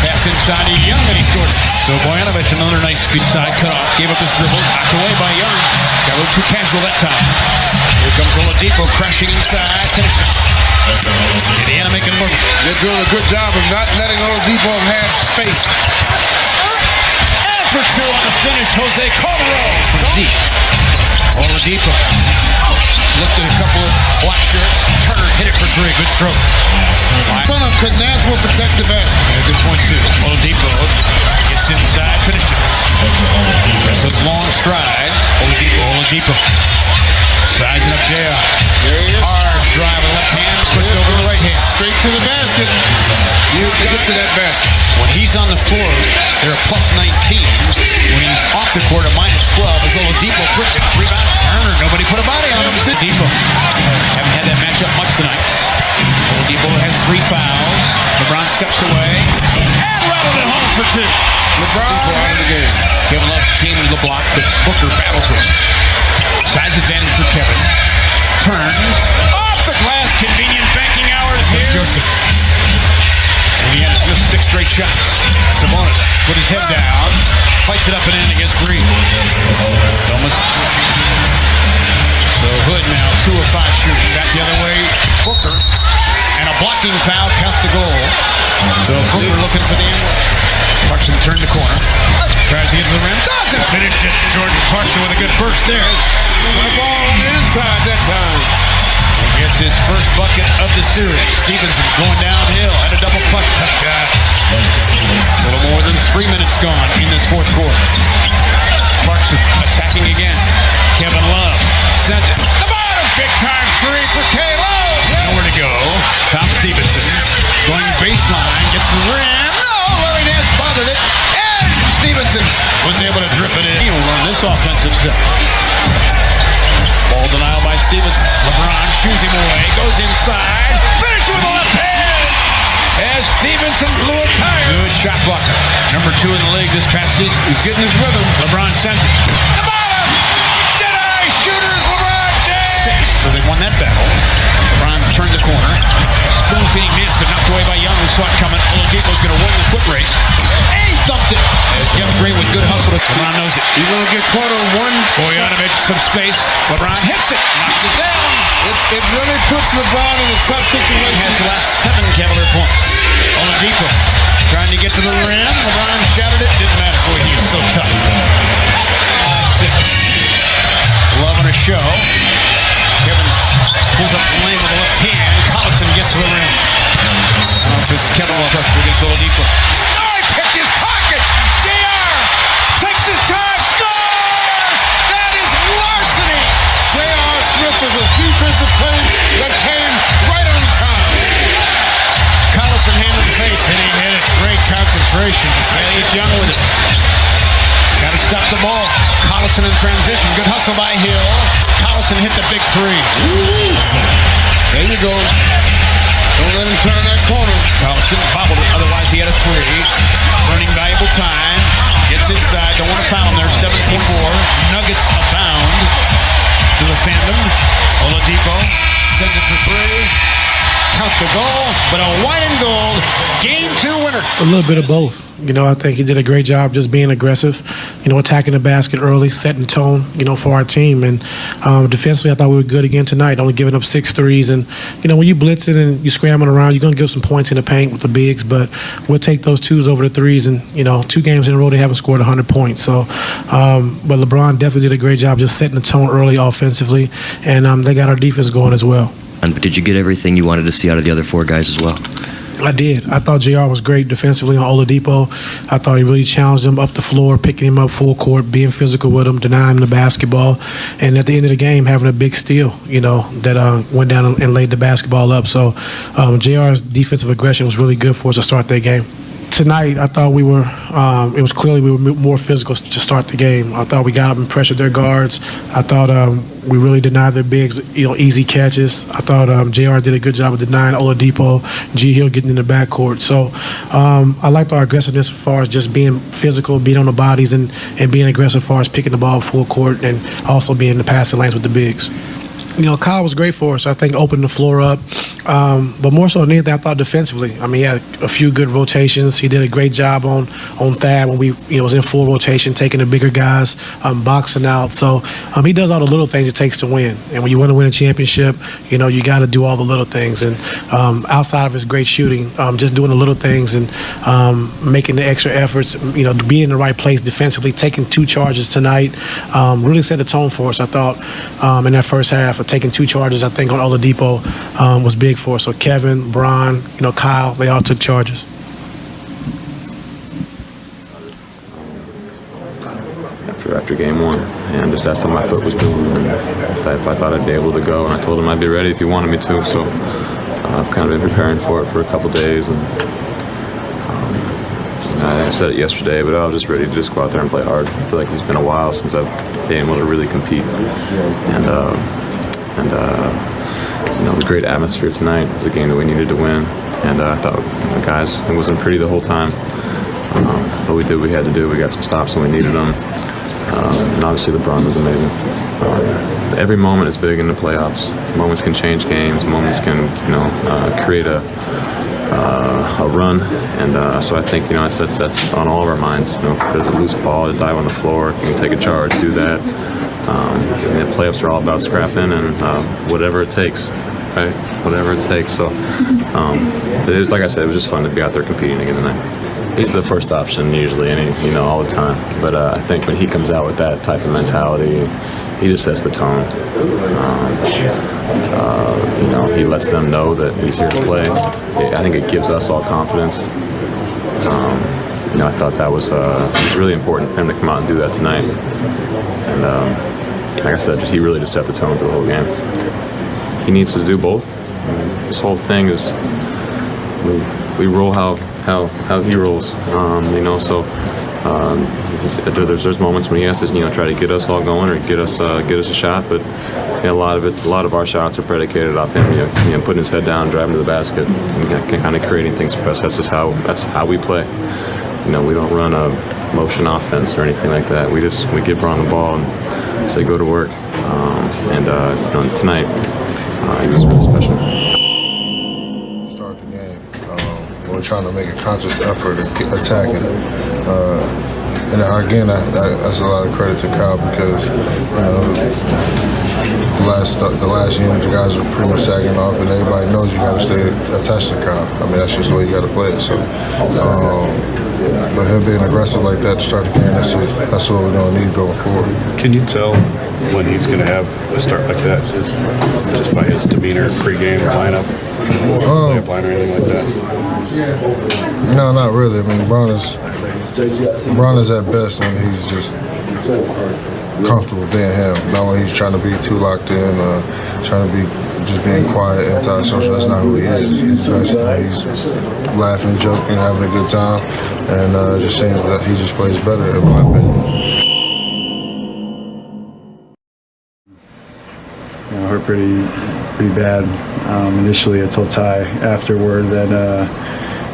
Pass inside to Young, and he scored. So Bogdanovich, another nice feed side cut off. Gave up his dribble, knocked away by Young. Got a little too casual that time. Here comes Oladipo crashing inside, finishing. Indiana making a move. They're doing a good job of not letting Oladipo have space. And for two on the finish. J.cole from deep. Oladipo looked at a couple of black shirts. Turner hit it for three. Good stroke. Fulham could Nashville protect the basket. Yeah, good point, too. Oladipo gets inside, finishes it. So it's long strides. Oladipo. Sizing up JR. Hard drive with left hand. Switches over to the right hand. Straight to the basket. You get to that basket. When he's on the floor, they're a plus 19. When he's off the court, a minus 12. As Oladipo quick rebound. Turner. Nobody put a body on him. Oladipo. Haven't had that matchup much tonight. Oladipo has 3 fouls. LeBron steps away. And rattled it home for 2. LeBron out of the game. Kevin Love came into the block, but Booker battles him. Size advantage for Kevin. Turns. Off the glass. Convenient banking hours here. Indiana just 6 straight shots. Sabonis put his head down. Fights it up and in against Green. So Hood now 2 of 5 shooting. Back the other way. Booker. And a blocking foul counts the goal. So Booker looking for the end. Clarkson turned the corner. Tries to get to the rim. Doesn't finish it. Jordan Clarkson with a good burst there. The ball on the inside that time. He gets his first bucket of the series. Stevenson going downhill. Had a double clutch. Tough shot. A little more than 3 minutes gone in this fourth quarter. Clarkson attacking again. Kevin Love sent it. The bottom. Big time 3 for K.O. Nowhere to go. Tom Stevenson going baseline. Gets the rim. Larry Nance bothered it, and Stevenson was able to drip it in. He'll run this offensive set. Ball denial by Stevenson. LeBron shoos him away, goes inside, finish with the left hand, as Stevenson blew a tire. Good shot blocker. Number 2 in the league this past season. He's getting his rhythm. LeBron sent it. The bottom! Deny! Shooters, LeBron James! So they won that battle. LeBron turned the corner. Spoon feeding Nance, but knocked away by Young, who saw it coming. Oladipo's going to win the foot race. And he thumped it. As Jeff Green with good hustle. LeBron knows it. He's going to get caught on one. Bogdanovic, some space. LeBron hits it. Knocks it down. It really puts LeBron in a tough situation. He has the last 7 Cavalier points. Oladipo trying to get to the rim. LeBron shattered it. Didn't matter. Boy, he is so tough. 6. Love on a show. Kevin pulls up the lane with the left hand. Collison gets to the rim. It's Kevin Love against Oladipo. Oh, he picked his pocket. JR takes his time, scores! That is larceny. J.R. Smith is a defensive play that came right on time. Collison hand in the face. Hit it. Great concentration. He's Young with it. Got to stop the ball. Collison in transition. Good hustle by Hill. Collison hit the big 3. There you go. Don't let him turn that corner. Collison bobbled it. Otherwise, he had a 3. Burning valuable time. Gets inside. Don't want to foul him there. 7-4. Nuggets abound to the fandom. Oladipo sends it for 3. Count the goal, but a white and gold game 2 winner. A little bit of both. I think he did a great job just being aggressive, attacking the basket early, setting tone, for our team. And defensively, I thought we were good again tonight, only giving up 6 threes. And, when you blitzing and you scrambling around, you're going to give some points in the paint with the bigs, but we'll take those 2s over the 3s. And, 2 games in a row, they haven't scored 100 points. So, but LeBron definitely did a great job just setting the tone early offensively. And they got our defense going as well. But did you get everything you wanted to see out of the other 4 guys as well? I did. I thought JR was great defensively on Oladipo. I thought he really challenged him up the floor, picking him up full court, being physical with him, denying him the basketball. And at the end of the game, having a big steal, that went down and laid the basketball up. So JR's defensive aggression was really good for us to start that game. Tonight, I thought we were, it was clearly we were more physical to start the game. I thought we got up and pressured their guards. I thought we really denied their bigs, easy catches. I thought JR did a good job of denying Oladipo, G. Hill getting in the backcourt. So I liked our aggressiveness as far as just being physical, being on the bodies, and being aggressive as far as picking the ball full court and also being in the passing lanes with the bigs. Kyle was great for us. I think opened the floor up. But more so than anything, I thought defensively. I mean, he had a few good rotations. He did a great job on Thad when we was in full rotation, taking the bigger guys, boxing out. So he does all the little things it takes to win. And when you want to win a championship, you got to do all the little things. And outside of his great shooting, just doing the little things and making the extra efforts, being in the right place defensively, taking 2 charges tonight, really set the tone for us, I thought, in that first half. Taking 2 charges, I think, on Oladipo was big for us. So Kevin, Bron, Kyle, they all took charges. After game 1, and just asked how my foot was doing, and if I thought I'd be able to go, and I told him I'd be ready if he wanted me to. So I've kind of been preparing for it for a couple days, and I said it yesterday, but I was just ready to just go out there and play hard. I feel like it's been a while since I've been able to really compete, and it was a great atmosphere tonight. It was a game that we needed to win, and I thought, guys, it wasn't pretty the whole time, but we did what we had to do. We got some stops when we needed them, and obviously LeBron was amazing. Every moment is big in the playoffs. Moments can change games. Moments can, create a run, and so I think that's on all of our minds. If there's a loose ball, to dive on the floor, you can take a charge, do that. The playoffs are all about scrapping and whatever it takes, right? Whatever it takes. So it was, like I said, it was just fun to be out there competing again tonight. He's the first option usually, and all the time. But I think when he comes out with that type of mentality, he just sets the tone. He lets them know that he's here to play. I think it gives us all confidence. I thought that was really important for him to come out and do that tonight. And like I said, he really just set the tone for the whole game. He needs to do both. This whole thing is we roll how he rolls. So there's moments when he has to try to get us all going or get us a shot, but a lot of our shots are predicated off him putting his head down, driving to the basket, and kind of creating things for us. That's how we play. We don't run a motion offense or anything like that. We get Bron the ball and say go to work. Tonight he was really special. Start the game. We're trying to make a conscious effort at attacking. And again, that's a lot of credit to Kyle because the last unit, the guys were pretty much sagging off, and everybody knows you got to stay attached to Kyle. I mean, that's just the way you got to play it. So, but him being aggressive like that to start the game, that's what we're going to need going forward. Can you tell when he's going to have a start like that, just by his demeanor, pregame lineup, layup line or anything like that? No, not really. I mean, Bron is at best when he's just comfortable being him. Not when he's trying to be too locked in, trying to be just being quiet, antisocial. That's not who he is. He's best when he's laughing, joking, having a good time, and just saying that he just plays better, in my opinion. Hurt pretty bad. Initially, I told Ty afterward that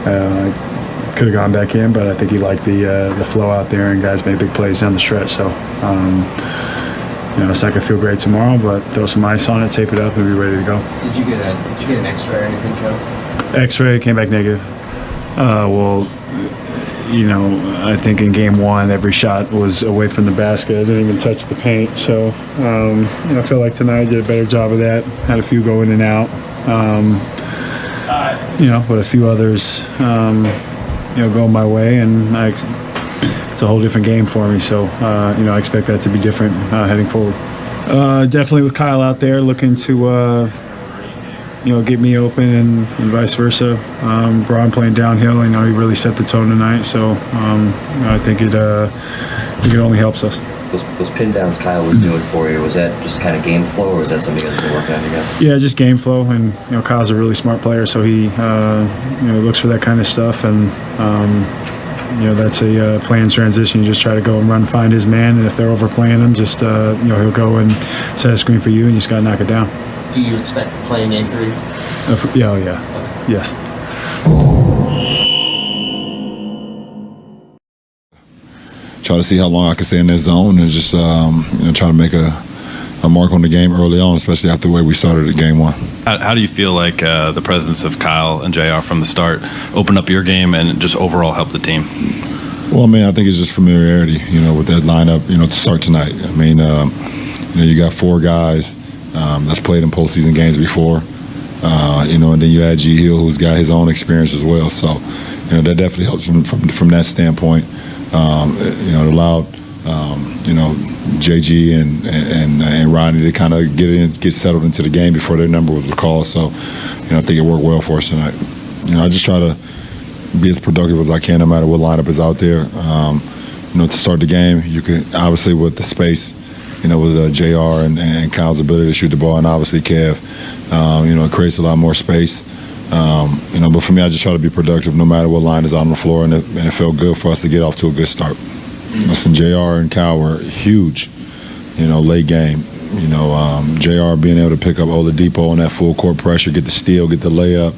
I could have gone back in, but I think he liked the flow out there, and guys made big plays down the stretch. So, it's not gonna feel great tomorrow, but throw some ice on it, tape it up, and be ready to go. Did you get an X-ray or anything, Joe? X-ray came back negative. I think in game 1, every shot was away from the basket. I didn't even touch the paint. So, I feel like tonight I did a better job of that. Had a few go in and out. But a few others, go my way, and it's a whole different game for me. So, I expect that to be different heading forward. Definitely with Kyle out there looking to, get me open and vice versa. Bron playing downhill, he really set the tone tonight. So I think it only helps us. Those pin downs Kyle was doing for you, was that just kind of game flow, or was that something that's been working on together? Yeah, just game flow, and Kyle's a really smart player, so he looks for that kind of stuff, and that's a play in transition. You just try to go and run, find his man, and if they're overplaying him, just he'll go and set a screen for you, and you just got to knock it down. Do you expect to play in game 3? Yeah, okay. Yes. Try to see how long I can stay in that zone and just try to make a mark on the game early on, especially after the way we started at game one. How do you feel like the presence of Kyle and JR from the start opened up your game and just overall helped the team? Well, I mean, I think it's just familiarity, with that lineup, to start tonight. I mean, you got 4 guys that's played in postseason games before, and then you add G. Hill, who's got his own experience as well. So, that definitely helps from that standpoint. It allowed, JG and Ronnie to kind of get settled into the game before their number was called. So, I think it worked well for us tonight. I just try to be as productive as I can no matter what lineup is out there. To start the game, you could obviously with the space, with JR and Kyle's ability to shoot the ball, and obviously Kev, it creates a lot more space. But for me, I just try to be productive no matter what line is out on the floor, and it felt good for us to get off to a good start. Listen, JR and Kyle were huge, late game. JR being able to pick up Oladipo on that full court pressure, get the steal, get the layup.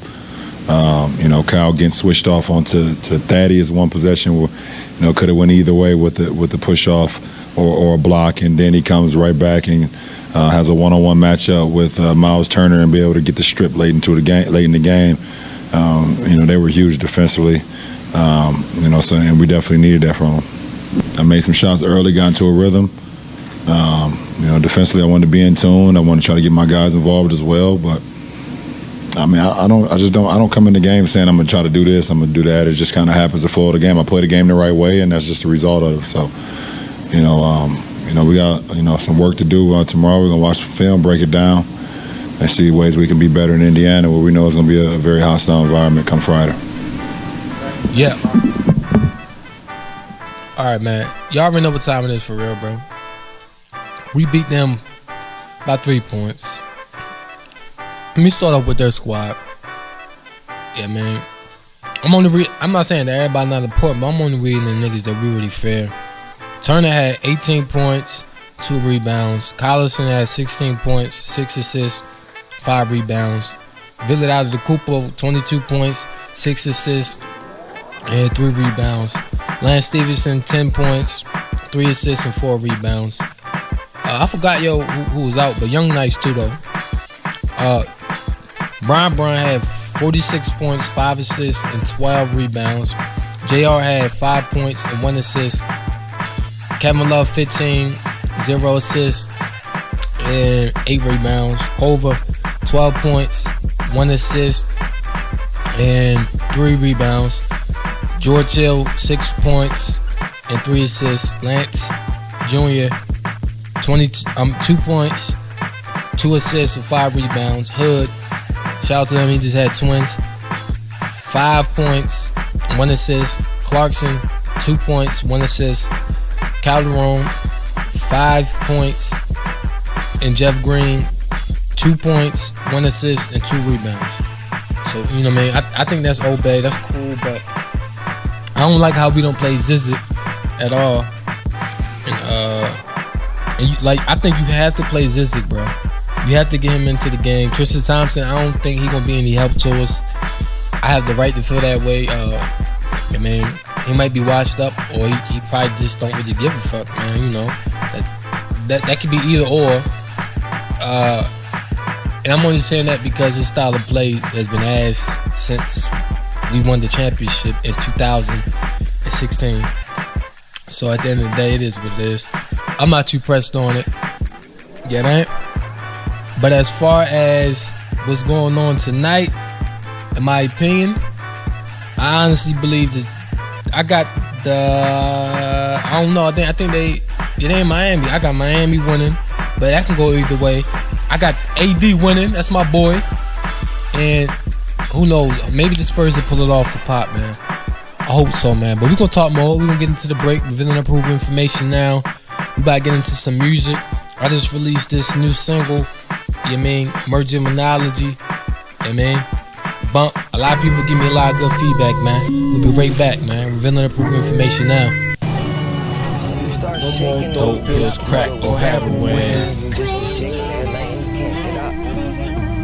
Kyle getting switched off onto Thaddeus one possession where, could have went either way with the push off or a block, and then he comes right back and has a one-on-one matchup with Miles Turner and be able to get the strip late in the game. They were huge defensively. And we definitely needed that from them. I made some shots early, got into a rhythm. Defensively, I wanted to be in tune. I wanted to try to get my guys involved as well, but. I mean, I don't come in the game saying I'm going to try to do this, I'm going to do that. It just kind of happens to flow of the game. I play the game the right way, and that's just the result of it. So, we got, some work to do tomorrow. We're going to watch the film, break it down, and see ways we can be better in Indiana, where we know it's going to be a very hostile environment come Friday. Yeah. All right, man. Y'all already know what time it is for real, bro. We beat them by 3 points. Let me start off with their squad. Yeah, man. I'm not saying that everybody not important, but I'm only reading the niggas that we really fair. Turner had 18 points, 2 rebounds. Collison had 16 points, 6 assists, 5 rebounds. Villadaz-Cupo, 22 points, 6 assists, and 3 rebounds. Lance Stevenson, 10 points, 3 assists, and 4 rebounds. I forgot who was out, but Young Nice too though. Brian had 46 points, 5 assists, and 12 rebounds. JR had 5 points and 1 assist. Kevin Love 15, 0 assists, and 8 rebounds. Kova 12 points, 1 assist, and 3 rebounds. George Hill 6 points and 3 assists. Lance Jr. 2 points, 2 assists, and 5 rebounds. Hood, shout out to him, he just had twins. 5 points, 1 assist. Clarkson, 2 points, 1 assist. Calderon, 5 points. And Jeff Green, 2 points, 1 assist, and 2 rebounds. So, you know what I mean? I think that's Obey, that's cool, but I don't like how we don't play Zizic at all. I think you have to play Zizic, bro. You have to get him into the game. Tristan Thompson, I don't think he's gonna be any help to us. I have the right to feel that way. He might be washed up, or he probably just don't really give a fuck, man. You know, that could be either or. And I'm only saying that because his style of play has been ass since we won the championship in 2016. So at the end of the day, it is what it is. I'm not too pressed on it. Get it? But as far as what's going on tonight, in my opinion, I honestly believe this. I got I don't know. I think it ain't Miami. I got Miami winning, but that can go either way. I got AD winning. That's my boy. And who knows? Maybe the Spurs will pull it off for Pop, man. I hope so, man. But we're going to talk more. We're going to get into the break. Revealing approved information now. We about to get into some music. I just released this new single. Merging Monology. Bump. A lot of people give me a lot of good feedback, man. We'll be right back, man. Revealing approved information now. No more dope pills, crack, or heroin.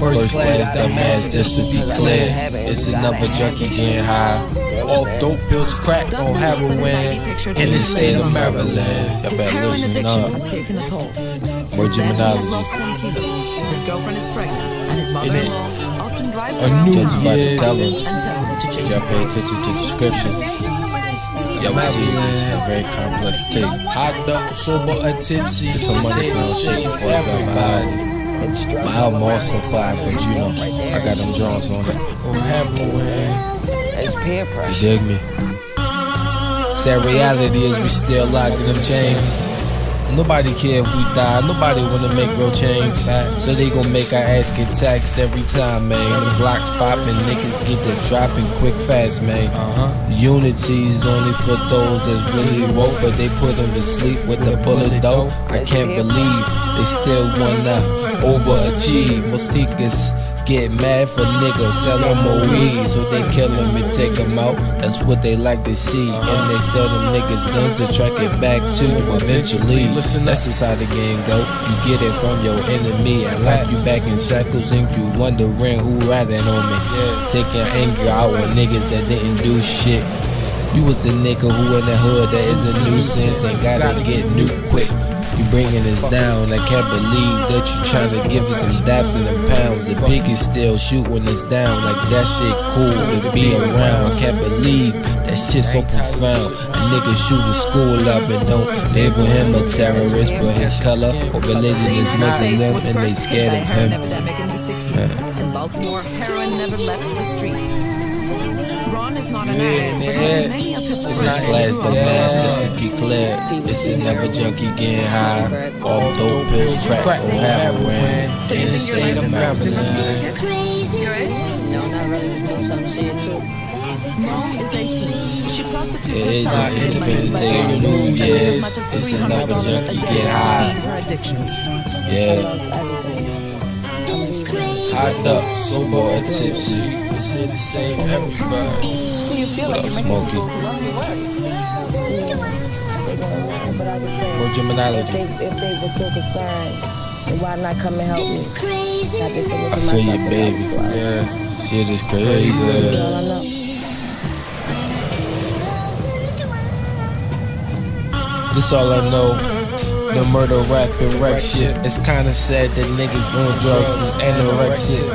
First class dumbass, just to be clear. It's another junkie getting high. Off dope pills, crack, or heroin. In the state of Maryland. Y'all better listen up. More Geminology. His girlfriend is pregnant, and his mother-in-law often drives A around new town year. and tell him to If change y'all pay attention to the description, y'all will see this is a very complex tape. Hot up, sober, and tipsy. It's some money clown shit before I drop my album. My album also fire, but you know, I got them drums on it. Or heroin. It's peer You pressure. dig me? Sad reality is we still locked in them chains. Nobody care if we die, nobody wanna make real change. So they gon' make our ass get taxed every time, man. Them blocks poppin', niggas get the dropping quick fast, man. Unity is only for those that's really woke, but they put them to sleep with the bullet though. I can't believe they still wanna overachieve. Most niggas get mad for niggas, sell them more weed, so they kill them and take them out. That's what they like to see, and they sell them niggas guns to track it back to eventually. That's just how the game go. You get it from your enemy, and like you back in shackles, and you wondering who riding on me. Take your anger out on niggas that didn't do shit. You was a nigga who in the hood that is a nuisance and gotta get nuked quick. You bringing us down, I can't believe that you tryna give us some daps and them pounds. The biggest still shooting us down, like that shit cool to be around. I can't believe that shit so profound. A nigga shoot a school up and don't label him a terrorist, but his color or religion is Muslim and they scared of him. In Baltimore, heroin never left the streets. Ron is not an addict, but many of his First class, the mask, just to be clear. It's another junkie getting high. Off dope pills, crack, or heroin. In the state of Maryland. No, not really. Do some shit too. Mom is 18. She prostitutes It is herself an to independent money, day but of New spends Year's. as much as It's another $300 junkie a get day to high. feed her addictions. Yeah. Hot up, sober, or tipsy. It's here to save everybody. What up, Smokey? More Geminology. If they were so concerned, then why not come and help me? I feel you, baby. Yeah, shit is crazy. This all I know. The murder, rap, and wreck shit. It's kinda sad that niggas doing drugs is anorexic.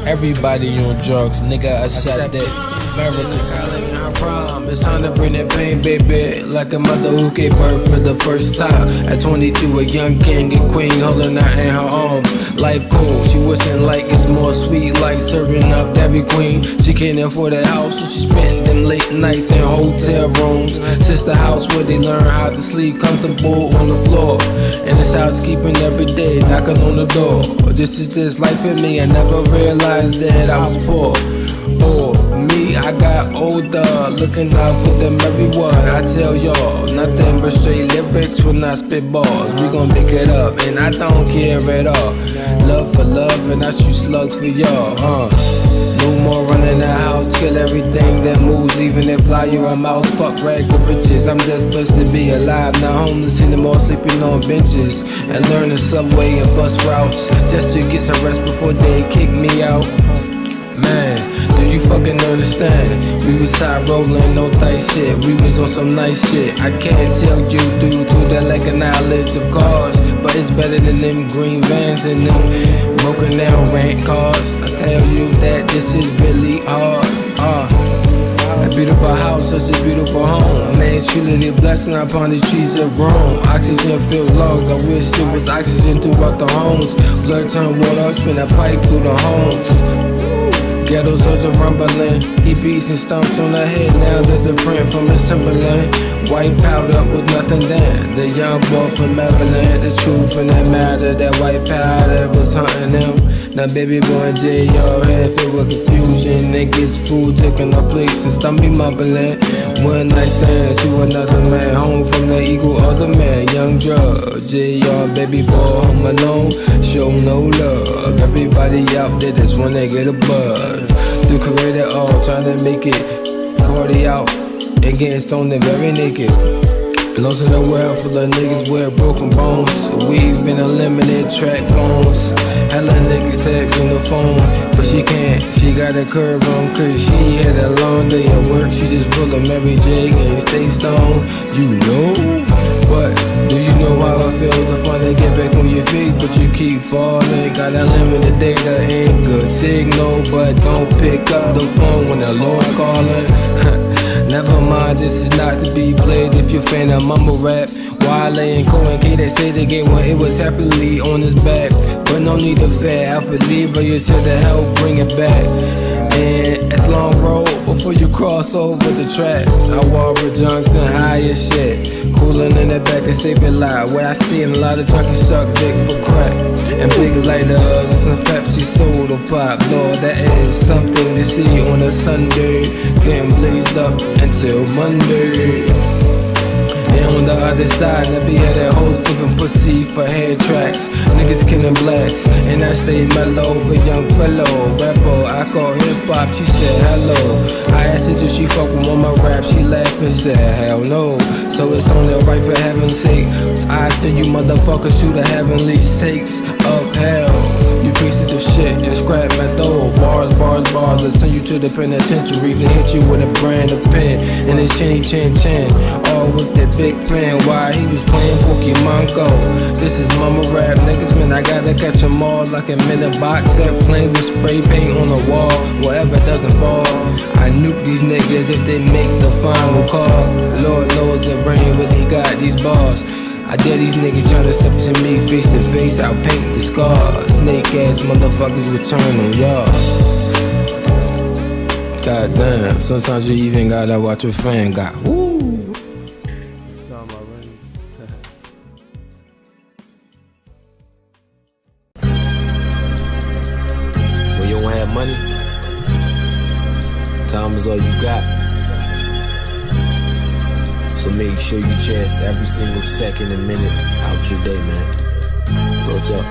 Everybody on drugs, nigga, accept it. America's in her prime. It's time to bring that pain, baby. Like a mother who gave birth for the first time. At 22, a young king and queen holding her in her arms. Life cool, she wishing like it's more sweet, like serving up Dairy Queen. She can't afford a house, so she spent them late nights in hotel rooms. Sister house where they learn how to sleep comfortable on the floor. And it's housekeeping every day, knocking on the door. This life in me. I never realized that I was poor. Or me, I got older, looking out for them everyone. I tell y'all, nothing but straight lyrics when I spit bars. We gon' make it up, and I don't care at all. Love for love, and I shoot slugs for y'all, No more running the house, kill everything that moves, even if fly your mouth. Fuck rags or riches, I'm just blessed to be alive. Not homeless anymore, sleeping on benches. And learn the subway and bus routes, just to get some rest before they kick me out. Man, do you fucking understand? We was high rolling, no dice shit. We was on some nice shit. I can't tell you due to the lack of knowledge of cars, but it's better than them green vans and them broken down rent cars. I tell you that this is really hard. A beautiful house, such a beautiful home. Man, it's truly a blessing upon these trees have grown. Oxygen filled lungs, I wish it was oxygen throughout the homes. Blood turned water, spin a pipe through the homes. Ghetto soldier rumbling, he beats and stomps on the head. Now there's a print from his Timberland. White powder was nothing then. The young boy from Maryland, the truth in that matter. That white powder was hunting him. Now baby boy and J.R. head filled with confusion. They gets food taking a place and stomach mumbling. One night stand to another man, home from the eagle other man. Young drug, J.R. baby boy home alone. Show no love. Everybody out there just wanna get a buzz. The creator all trying to make it. Party out and getting stoned and very naked. Lost in a world full of niggas with broken bones. Weave in unlimited track phones. Hella niggas texting the phone, but she can't. She got a curve on, cause she had a long day at work. She just pull a Mary J and stay stoned. You know, But do you know how I feel? The fun to get back on your feet, but you keep falling. Got unlimited data, ain't good signal, but don't pick up the phone when the Lord's calling. Never mind, this is not to be played if you're fan of mumble rap. Wale and Cole and K, they say the game when it was happily on his back. But no need to fear, Alpha Libra, you said to help bring it back. And it's long road before you cross over the tracks. I Walbridge Junction, high as shit. Coolin' in the back and save a lot. Where I seen a lot of junkies suck dick for crack. And big lighters and some Pepsi soda pop. Lord, that is something to see on a Sunday. Getting blazed up until Monday. And on the other side, I be had that hoes flipping pussy for hair tracks. Niggas killing blacks, and I stay mellow for young fellow rapper. I call hip hop, she said hello. I asked her, do she fuck with one of my rap? She laughed and said hell no. So it's only right for heaven's sake. I said you motherfuckers shoot the heavenly sakes of hell. You pieces of shit and scrap my dough. Bars, bars, bars, I send you to the penitentiary. Then hit you with a brand of pen and it's chinny chin chin. All with that big pen while he was playing Pokemon Go. This is mama rap niggas, man, I gotta catch them all like I'm in a box that flames and spray paint on the wall. Whatever doesn't fall, I nuke these niggas if they make the final call. Lord knows the rain really got these bars. I dare these niggas tryna step to me face to face, I'll paint the scars. Snake ass motherfuckers return on y'all. Goddamn, sometimes you even gotta watch a fan got woo. When you don't have money, time is all you got. So make sure you chance every single second and minute out your day, man. Real talk.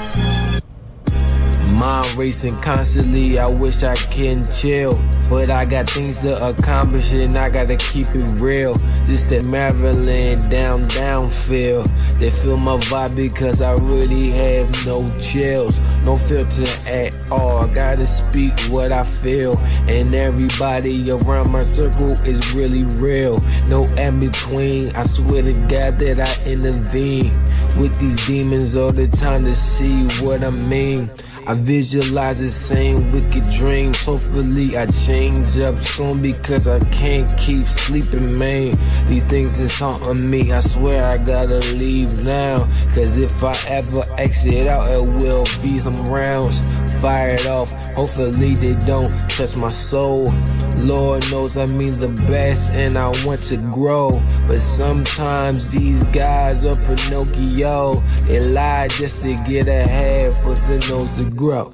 Mind racing constantly, I wish I can chill, but I got things to accomplish and I gotta keep it real. Just that Maryland down feel. They feel my vibe because I really have no chills, no filter at all. I gotta speak what I feel, and everybody around my circle is really real. No in between, I swear to God that I intervene with these demons all the time to see what I mean. I visualize the same wicked dreams. Hopefully I change up soon because I can't keep sleeping, man. These things is haunting me, I swear I gotta leave now. Cause if I ever exit out, it will be some rounds fired off. Hopefully they don't touch my soul. Lord knows I mean the best and I want to grow. But sometimes these guys are Pinocchio. They lie just to get ahead for the nose to grow.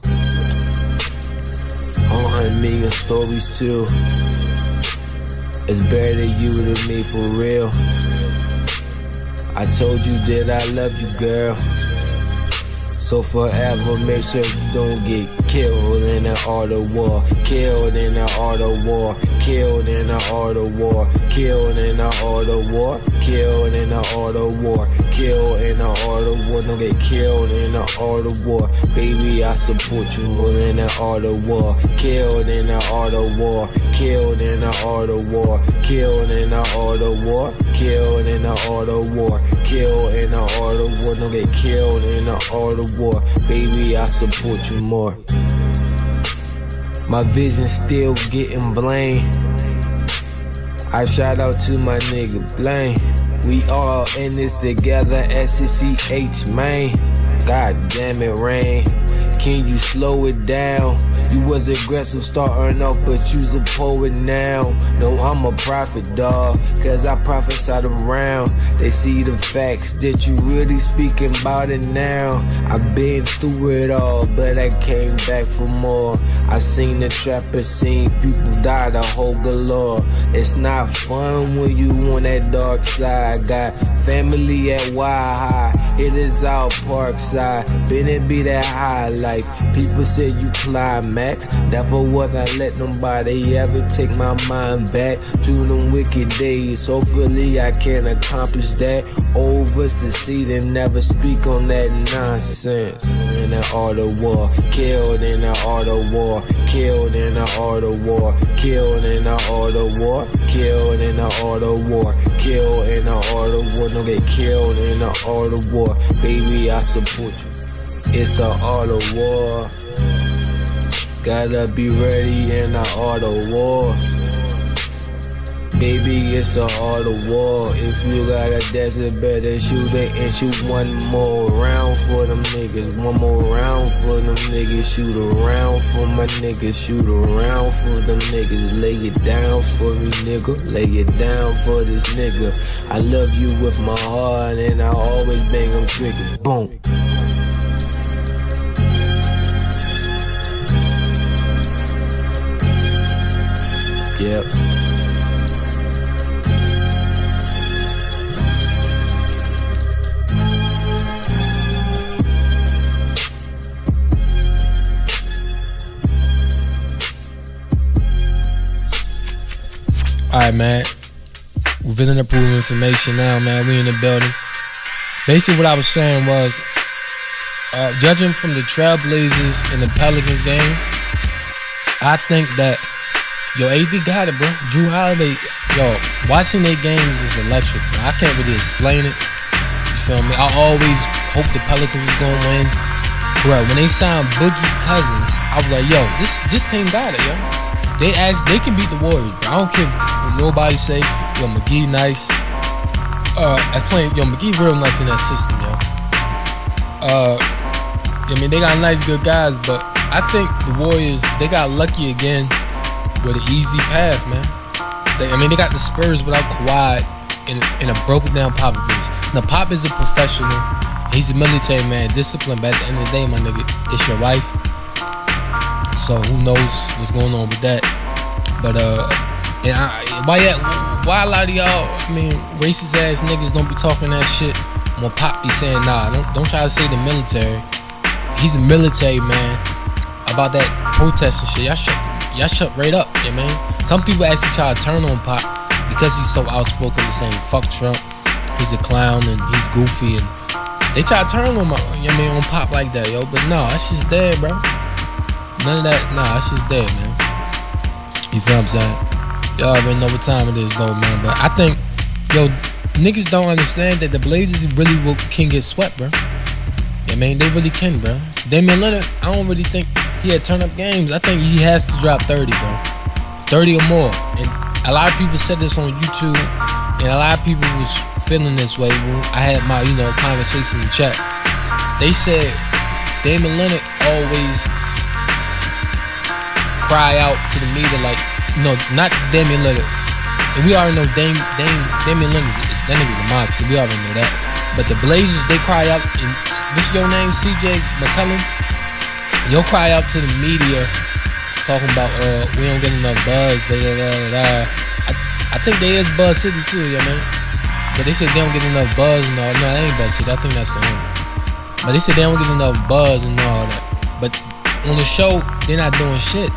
100 million stories too. It's better than you than me for real. I told you that I love you, girl. So forever, make sure you don't get killed in the art of war. Killed in the art of war. Killed in the art of war. Killed in the art of war. Killed in the art of war. Killed in the art of war. Don't get killed in the art of war. Baby, I support you more in the art of war. Killed in the art of war. Killed in the art of war. Killed in the art of war. Killed in the art of war. Killed in the art of war. Don't get killed in the art of war. Baby, I support you more. My vision still getting blamed. I shout out to my nigga Blaine. We all in this together, SCCH, man. God damn it, Rain. Can you slow it down? You was aggressive starting off, but you's a poet now. No, I'm a prophet, dawg, cause I prophesied around. They see the facts that you really speaking about it now. I've been through it all, but I came back for more. I seen the trapper, seen people die the whole galore. It's not fun when you on that dark side. Got family at Y-High, it is out Parkside. Been it be that high life. People said you climax. Never was I let nobody ever take my mind back to them wicked days. Hopefully I can accomplish that. Over succeed and never speak on that nonsense. In the art of war, killed in the art of war, killed in the art of war, killed in the art of war, killed in the art of war. Killed in the art of war. Don't get killed in the art of war. Baby, I support you. It's the art of war. Gotta be ready in the art of war. Baby, it's the art of war. If you got a desert, better shoot it and shoot one more round for them niggas. One more round for them niggas. Shoot around for my niggas. Shoot around for them niggas. Lay it down for me, nigga. Lay it down for this nigga. I love you with my heart and I always bang them triggers. Boom. Yep. Alright, man. We're villain approved information now, man. We in the building. Basically, what I was saying was, judging from the Trailblazers and the Pelicans game, I think that, yo, AD got it, bro. Drew Holiday, yo, watching their games is electric, bro. I can't really explain it. You feel me? I always hoped the Pelicans was gonna win. Bro, when they signed Boogie Cousins, I was like, yo, this team got it, yo. They can beat the Warriors, bro. I don't care what nobody say. Yo, McGee nice. McGee real nice in that system, yo. I mean, they got nice, good guys, but I think the Warriors, they got lucky again with an easy path, man. They got the Spurs without Kawhi in a broken down Popovich. Now, Pop is a professional. He's a military man, disciplined. But at the end of the day, my nigga, it's your wife. So who knows what's going on with that? But why a lot of y'all, racist ass niggas don't be talking that shit when Pop be saying, nah, don't try to say the military. He's a military man. About that protest and shit, y'all shut right up, you know what I mean? Some people actually try to turn on Pop because he's so outspoken to saying fuck Trump, he's a clown and he's goofy, and they try to turn on on Pop like that, yo. But no, that's just dead, bro. None of that, nah, that's just dead, man. You feel what I'm saying? Y'all already know what time it is, though, man. But I think, yo, niggas don't understand that the Blazers really can get swept, bro. Yeah, man, they really can, bro. Damian Lillard, I don't really think he had turn up games. I think he has to drop 30, bro. 30 or more. And a lot of people said this on YouTube, and a lot of people was feeling this way when I had my, conversation in the chat. They said Damian Lillard always cry out to the media like, no, not Damian Lillard. And we already know Damian Lillard, that nigga's a monster. We already know that. But the Blazers, they cry out, and this is your name, CJ McCollum? You'll cry out to the media talking about, we don't get enough buzz, da-da-da-da-da. I think there is Buzz City too, yeah, man. But they said they don't get enough buzz and all. No, that ain't Buzz City. I think that's the one. But they said they don't get enough buzz and all that. But on the show, they're not doing shit.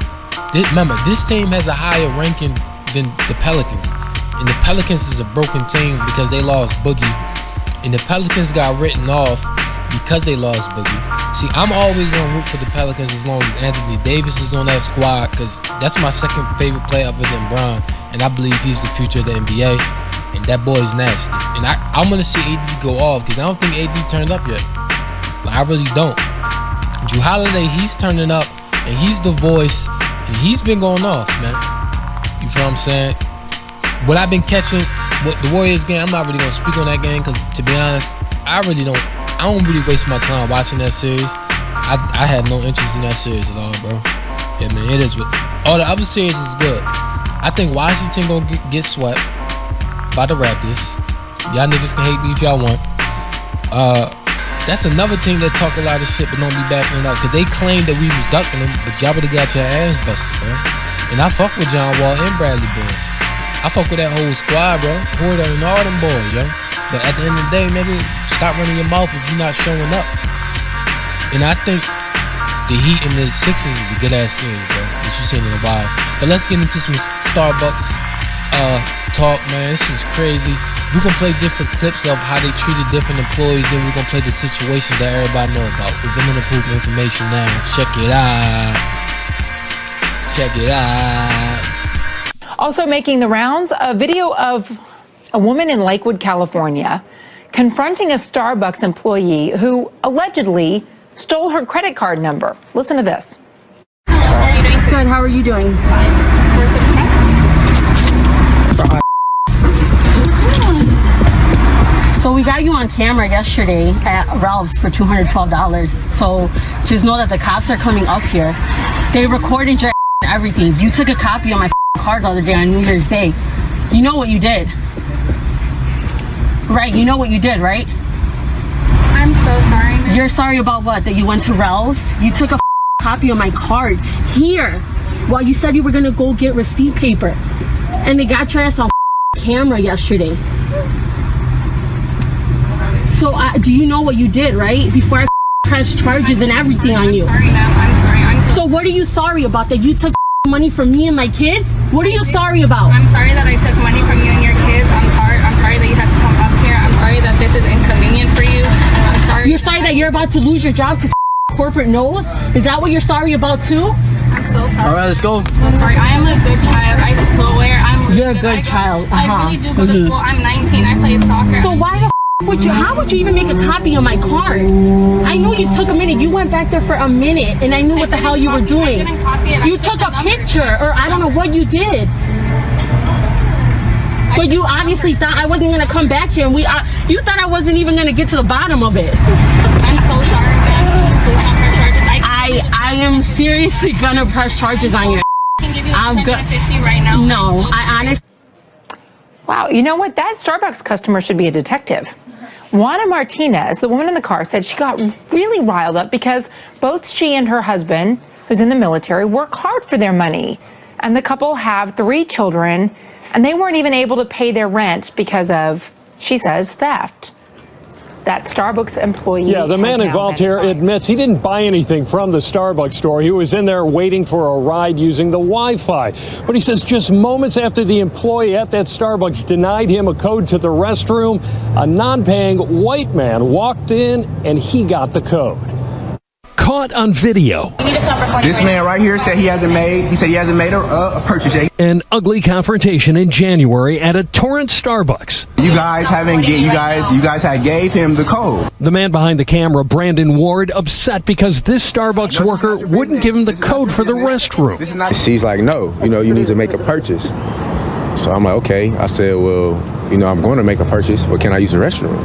Remember, this team has a higher ranking than the Pelicans. And the Pelicans is a broken team because they lost Boogie. And the Pelicans got written off because they lost Boogie. See, I'm always going to root for the Pelicans as long as Anthony Davis is on that squad, because that's my second favorite player other than Bron. And I believe he's the future of the NBA. And that boy is nasty. And I'm going to see AD go off because I don't think AD turned up yet. Like, I really don't. Drew Holiday, he's turning up, and he's the voice, and he's been going off, man. You feel what I'm saying? What I've been catching, what the Warriors game, I'm not really going to speak on that game because, to be honest, I don't really waste my time watching that series. I had no interest in that series at all, bro. Yeah, man, it is. All the other series is good. I think Washington gonna get swept by the Raptors. Y'all niggas can hate me if y'all want. That's another team that talk a lot of shit but don't be backing it up, because they claimed that we was ducking them, but y'all would've got your ass busted, bro. And I fuck with John Wall and Bradley Beal. I fuck with that whole squad, bro. Porter and all them boys, yo. But at the end of the day, nigga, stop running your mouth if you're not showing up. And I think the Heat and the Sixers is a good ass series, bro. That you seen in a while. But let's get into some Starbucks talk, man. This is crazy. We gonna play different clips of how they treated different employees, then we gonna play the situation that everybody know about. We're villain approved information now. Check it out. Check it out. Also making the rounds, a video of a woman in Lakewood, California, confronting a Starbucks employee who allegedly stole her credit card number. Listen to this. How are you doing today? Good, how are you doing? Fine. Where's the So we got you on camera yesterday at Ralph's for $212. So just know that the cops are coming up here. They recorded your everything. You took a copy of my card the other day on New Year's Day. You know what you did. Right, you know what you did, right? I'm so sorry. You're sorry about what? That you went to Ralph's? You took a copy of my card here while you said you were gonna go get receipt paper. And they got your ass on camera yesterday. So do you know what you did, right? Before I pressed charges and everything on you. I'm sorry now. I'm sorry. So what are you sorry about? That you took money from me and my kids? What are you sorry about? I'm sorry that I took money from you and your kids. I'm sorry that you had to come up here. I'm sorry that this is inconvenient for you. I'm sorry. You're sorry that you're about to lose your job because corporate knows? Is that what you're sorry about too? I'm so sorry. All right, let's go. So sorry. I am a good child. I swear. You're a good child. I really do go to school. I'm 19. I play soccer. So why the would you? How would you even make a copy of my card? I knew you took a minute. You went back there for a minute, and I knew what the hell you were doing. You took a picture, or I don't know what you did. But you obviously thought I wasn't gonna come back here, and you thought I wasn't even gonna get to the bottom of it. I'm so sorry. Please don't press charges. I am seriously gonna press charges on you. I can give you $250 right now. No, I honestly. Wow, you know what? That Starbucks customer should be a detective. Juana Martinez, the woman in the car, said she got really riled up because both she and her husband, who's in the military, work hard for their money. And the couple have 3 children, and they weren't even able to pay their rent because of, she says, theft. That Starbucks employee. Yeah, the man involved here admits he didn't buy anything from the Starbucks store. He was in there waiting for a ride using the Wi-Fi. But he says just moments after the employee at that Starbucks denied him a code to the restroom, a non-paying white man walked in and he got the code. Caught on video. You need to stop recording. This man right here said he hasn't made a purchase yet. An ugly confrontation in January at a Torrance Starbucks. You guys had gave him the code. The man behind the camera, Brandon Ward, upset because this Starbucks worker wouldn't give him the code for the restroom. She's like, no, you need to make a purchase. So I'm like, okay. I said, well, I'm going to make a purchase, but can I use the restroom?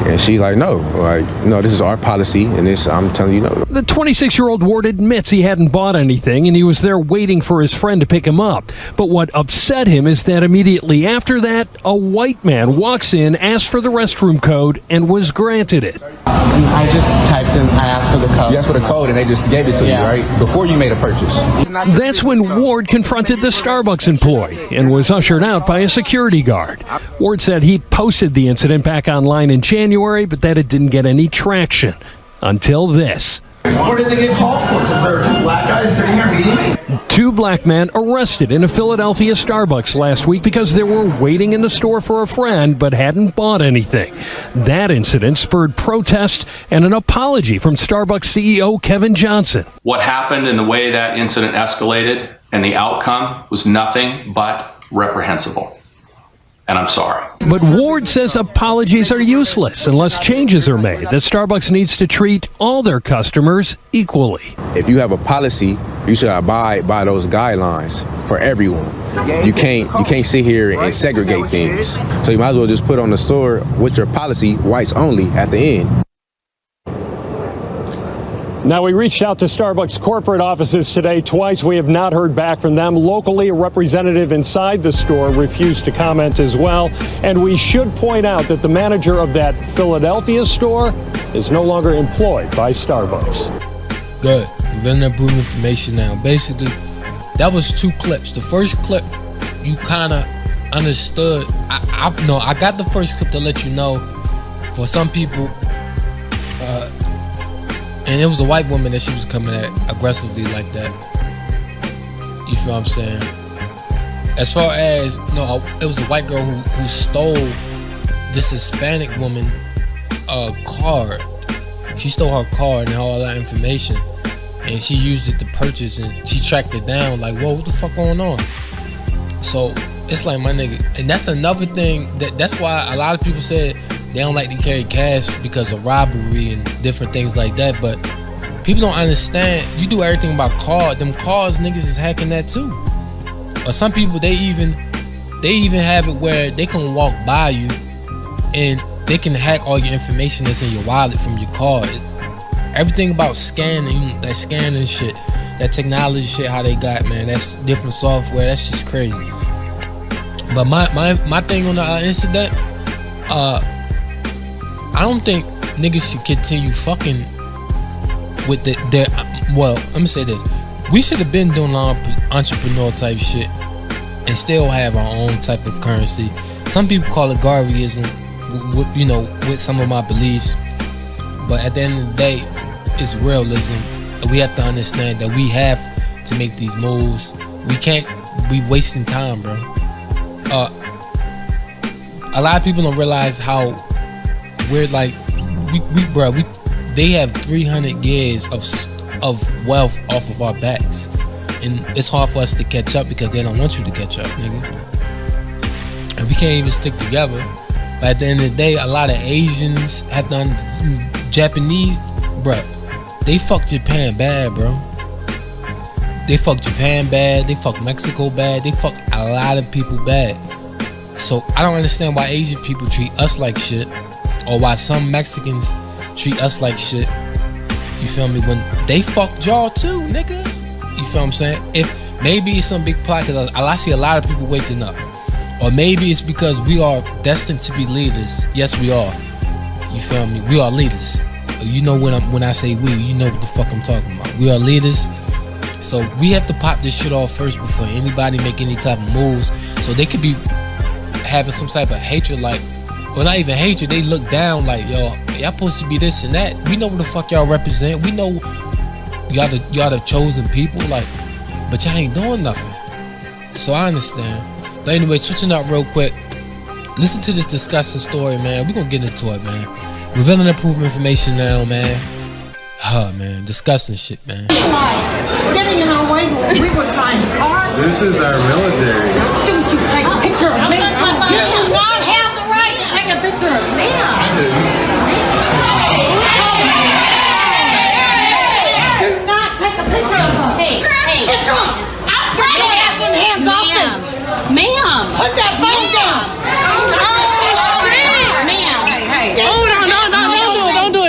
And she's like, no. Like, no, this is our policy, and I'm telling you no. The 26-year-old Ward admits he hadn't bought anything, and he was there waiting for his friend to pick him up. But what upset him is that immediately after that, a white man walks in, asks for the restroom code, and was granted it. I just typed in, I asked for the code. You asked for the code, and they just gave it to you, right? Before you made a purchase. That's when Ward confronted the Starbucks employee and was ushered out by a security guard. Ward said he posted the incident back online in January, but that it didn't get any traction until this. What did they get called for? Because there are 2 black guys sitting here meeting me? 2 black men arrested in a Philadelphia Starbucks last week because they were waiting in the store for a friend but hadn't bought anything. That incident spurred protest and an apology from Starbucks CEO Kevin Johnson. What happened and the way that incident escalated and the outcome was nothing but reprehensible. And I'm sorry. But Ward says apologies are useless unless changes are made, that Starbucks needs to treat all their customers equally. If you have a policy, you should abide by those guidelines for everyone. You can't sit here and segregate things. So you might as well just put on the store with your policy, whites only, at the end. Now, we reached out to Starbucks corporate offices today twice. We have not heard back from them. Locally, a representative inside the store refused to comment as well. And we should point out that the manager of that Philadelphia store is no longer employed by Starbucks. Good. Vendor approved information now. Basically, that was 2 clips. The first clip, you kind of understood. I got the first clip to let you know. For some people, and it was a white woman that she was coming at aggressively like that. You feel what I'm saying? As far as, it was a white girl who stole this Hispanic woman card. She stole her card and all that information, and she used it to purchase, and she tracked it down like, whoa, what the fuck going on? So it's like, my nigga, and that's another thing that's why a lot of people said they don't like to carry cash because of robbery and different things like that. But people don't understand. You do everything about card. Them cards, niggas is hacking that too. Or some people they even have it where they can walk by you and they can hack all your information that's in your wallet from your card. Everything about scanning, that scanning shit, that technology shit, how they got, man, that's different software. That's just crazy. But my thing on the incident, I don't think niggas should continue fucking with their. Well, let me say this: we should have been doing entrepreneur type shit and still have our own type of currency. Some people call it Garveyism, with some of my beliefs. But at the end of the day, it's realism. We have to understand that we have to make these moves. We can't be wasting time, bro. A lot of people don't realize how we're like, they have 300 years of wealth off of our backs, and it's hard for us to catch up because they don't want you to catch up, nigga. And we can't even stick together. But at the end of the day, a lot of Asians have done, Japanese, bro. They fuck Japan bad, bro. They fuck Japan bad. They fuck Mexico bad. They fuck a lot of people bad. So I don't understand why Asian people treat us like shit, or why some Mexicans treat us like shit. You feel me? When they fucked y'all too, nigga. You feel what I'm saying? If maybe it's some big plot, cause I see a lot of people waking up, or maybe it's because we are destined to be leaders. Yes, we are. You feel me? We are leaders. You know when I say we, you know what the fuck I'm talking about. We are leaders. So we have to pop this shit off first before anybody make any type of moves. So they could be having some type of hatred, like, or not even hatred, they look down like, yo, y'all supposed to be this and that. We know what the fuck y'all represent. We know y'all the chosen people, like, but y'all ain't doing nothing. So I understand. But anyway, switching up real quick. Listen to this disgusting story, man. We gonna get into it, man. Revealing approved information now, man. Man, disgusting shit, man. Getting in our way, we were trying hard. This is our military. Don't you take a picture of me? You do not have the right to take a picture of me. Do not take a picture of her. Hey. I'm trying to have them hands off him. Ma'am. Put that phone down.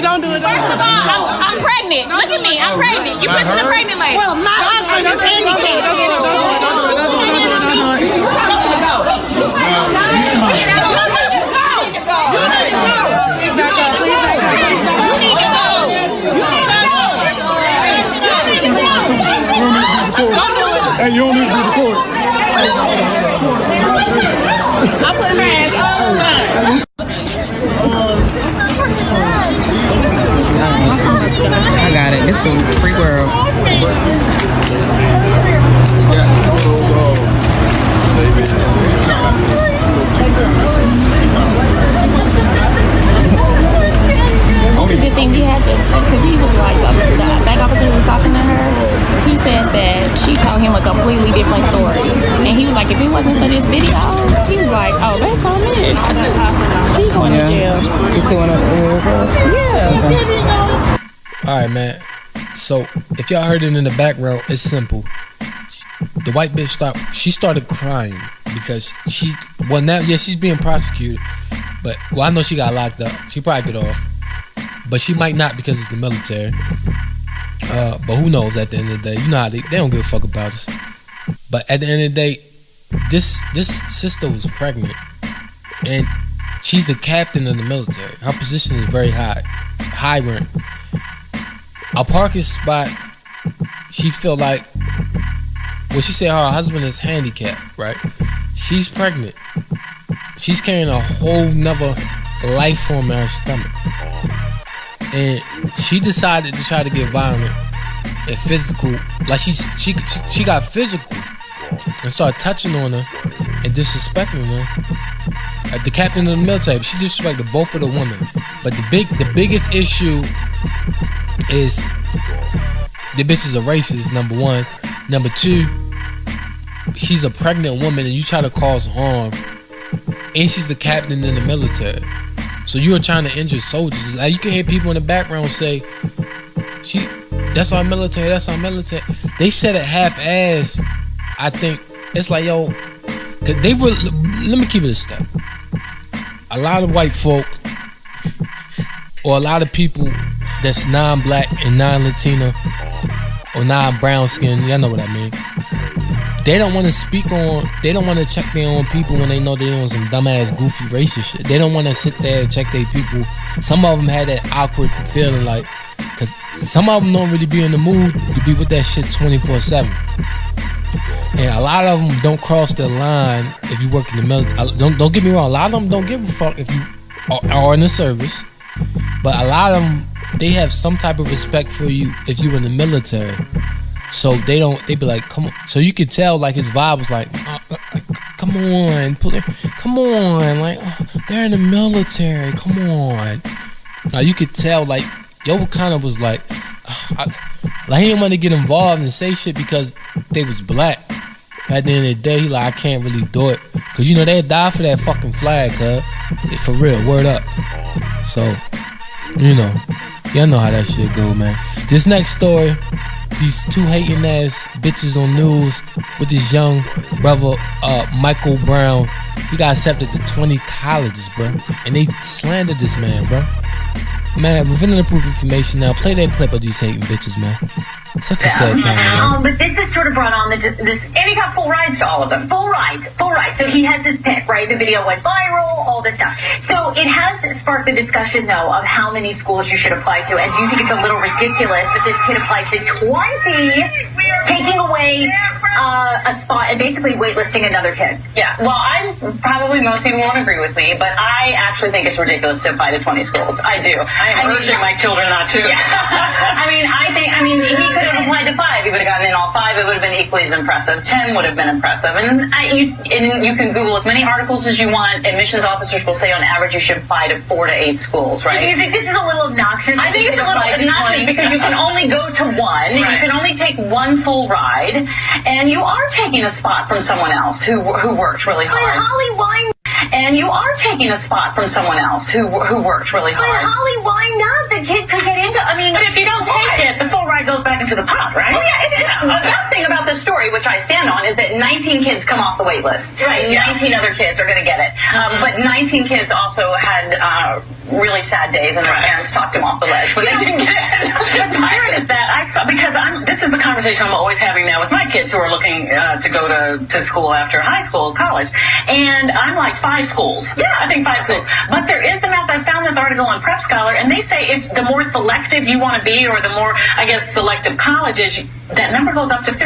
Don't do it. I'm pregnant. Look at me. I'm pregnant. You're pushing the pregnant lady. Well, my husband is handicapped. Hey, you don't need to record. I'm putting her ass all over. I got it. This is free world. Good thing we had to, because he was like, that officer was talking to her. He said that she told him a completely different story. And he was like, if it wasn't for this video, he was like, oh, that's on this. She's going to jail. She's going up there. Yeah. Alright, man. So if y'all heard it in the background, it's simple. The white bitch she started crying because she's being prosecuted. But I know she got locked up. She probably get off. But she might not because it's the military. But who knows at the end of the day. You know how they don't give a fuck about us. But at the end of the day, this sister was pregnant. And she's the captain of the military. Her position is very high rank. A parking spot, she feel like, well, she said her husband is handicapped, right? She's pregnant. She's carrying a whole nother life form in her stomach. And she decided to try to get violent and physical. Like she got physical and started touching on her and disrespecting her. Like the captain of the military, she disrespected both of the women. But the biggest issue is the bitch is a racist, number one. Number two, she's a pregnant woman and you try to cause harm, and she's the captain in the military. So you are trying to injure soldiers. Like, you can hear people in the background say, that's our military, that's our military. They said it half-ass. I think it's like, yo, let me keep it a step. A lot of white folk, or a lot of people that's non-black and non-Latino or non-brown skin, y'all know what I mean. They don't want to speak on, they don't want to check their own people when they know they're on some dumbass, goofy, racist shit. They don't want to sit there and check their people. Some of them had that awkward feeling like, because some of them don't really be in the mood to be with that shit 24/7. And a lot of them don't cross the line if you work in the military. Don't get me wrong, a lot of them don't give a fuck if you are in the service. But a lot of them, they have some type of respect for you if you in the military. So they be like, come on. So you could tell, like, his vibe was like, come on, come on, like, they're in the military, come on. Now you could tell, like, yo kind of was like he didn't want to get involved and say shit because they was black. At the end of the day, he like, I can't really do it. Cause you know, they'd die for that fucking flag, cuz. For real, word up. So, you know, y'all know how that shit go, man. This next story, these two hating ass bitches on news with this young brother, Michael Brown. He got accepted to 20 colleges, bro. And they slandered this man, bro. Man, revealing approved information now. Play that clip of these hating bitches, man. Such a sad time, man. But this has sort of brought on this, and he got full rides to all of them. Full rides. So he has this pick, right? The video went viral, all this stuff. So it has sparked the discussion, though, of how many schools you should apply to. And do you think it's a little ridiculous that this kid applied to 20, taking away a spot and basically waitlisting another kid? Yeah, well, probably most people won't agree with me, but I actually think it's ridiculous to apply to 20 schools. I do. I am urging my children not to. Yeah. I mean, he could have applied to 5. He would have gotten in all 5. It would have been equally as impressive. 10 would have been impressive. And you can Google as many articles as you want. Admissions officers will say on average you should apply to 4 to 8 schools, right? So do you think this is a little obnoxious? I think it's a little obnoxious because you can only go to 1. Right. You can only take 1 full ride, and you are taking a spot from someone else who worked really hard. But Holly, why? And you are taking a spot from someone else who worked really hard. But Holly, why not? The kid could get into. But if you don't take it, the full ride goes back into the pot, right? Oh yeah. The best thing about this story, which I stand on, is that 19 kids come off the wait list. Right. 19 other kids are going to get it. But 19 kids also had really sad days, and their parents talked them off the ledge when they didn't get it. The irony is that this is the conversation I'm always having now with my kids who are looking to go to school after high school, college, and I'm like 5 schools. Yeah, I think 5 schools. But there is I found this article on Prep Scholar, and they say it's the more selective you want to be, or the more, I guess, selective colleges, that number goes up to 15.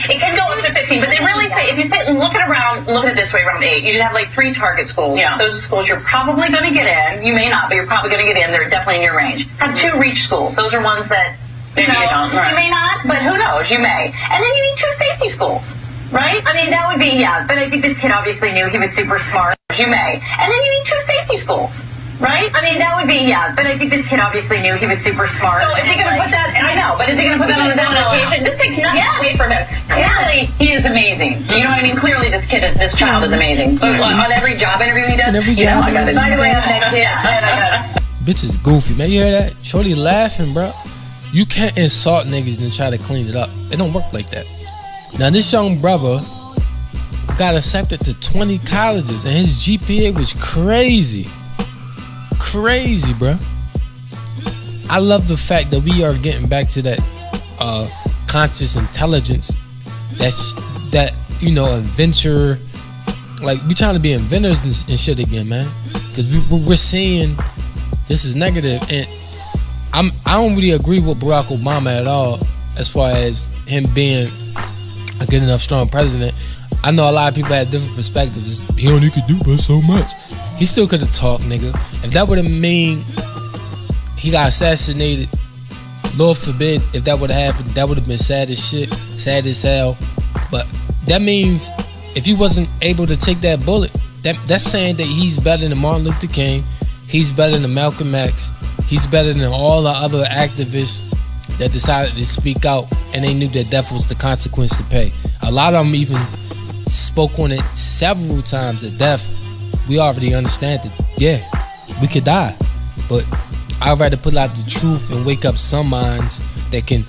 It can go up to 15, but they really say, if you look at it this way, around 8, you should have like 3 target schools. Yeah. Those schools you're probably going to get in. You may not, but you're probably going to get in. They're definitely in your range. Have 2 reach schools. Those are ones that, you may not, but who knows, you may. And then you need 2 safety schools. Right? I mean, that would be, but I think this kid obviously knew he was super smart. You may. And then you need 2 safety schools. Right? I mean, that would be, but I think this kid obviously knew he was super smart. So is he going to put that, I know, but is he going to put that on his application? This takes nothing away from him. Clearly, he is amazing. You know what I mean? Clearly, this child is amazing. On every job interview he does, I got it. By the way, I'm next, I got it. Bitch is goofy, man. You hear that? Shorty laughing, bro. You can't insult niggas and try to clean it up. It don't work like that. Now, this young brother got accepted to 20 colleges, and his GPA was crazy. Crazy, bro. I love the fact that we are getting back to that conscious intelligence. Adventure. Like, we trying to be inventors and shit again, man. Because we're seeing this is negative, and I don't really agree with Barack Obama at all as far as him being a good enough strong president. I know a lot of people had different perspectives. He only could do but so much. He still could have talked, nigga. If that would have mean he got assassinated, Lord forbid, if that would have happened, that would have been sad as shit, sad as hell. But that means if he wasn't able to take that bullet, that's saying that he's better than Martin Luther King, he's better than Malcolm X, he's better than all the other activists that decided to speak out, and they knew that death was the consequence to pay. A lot of them even spoke on it several times at death, we already understand that, yeah, we could die. But I'd rather put out the truth and wake up some minds that can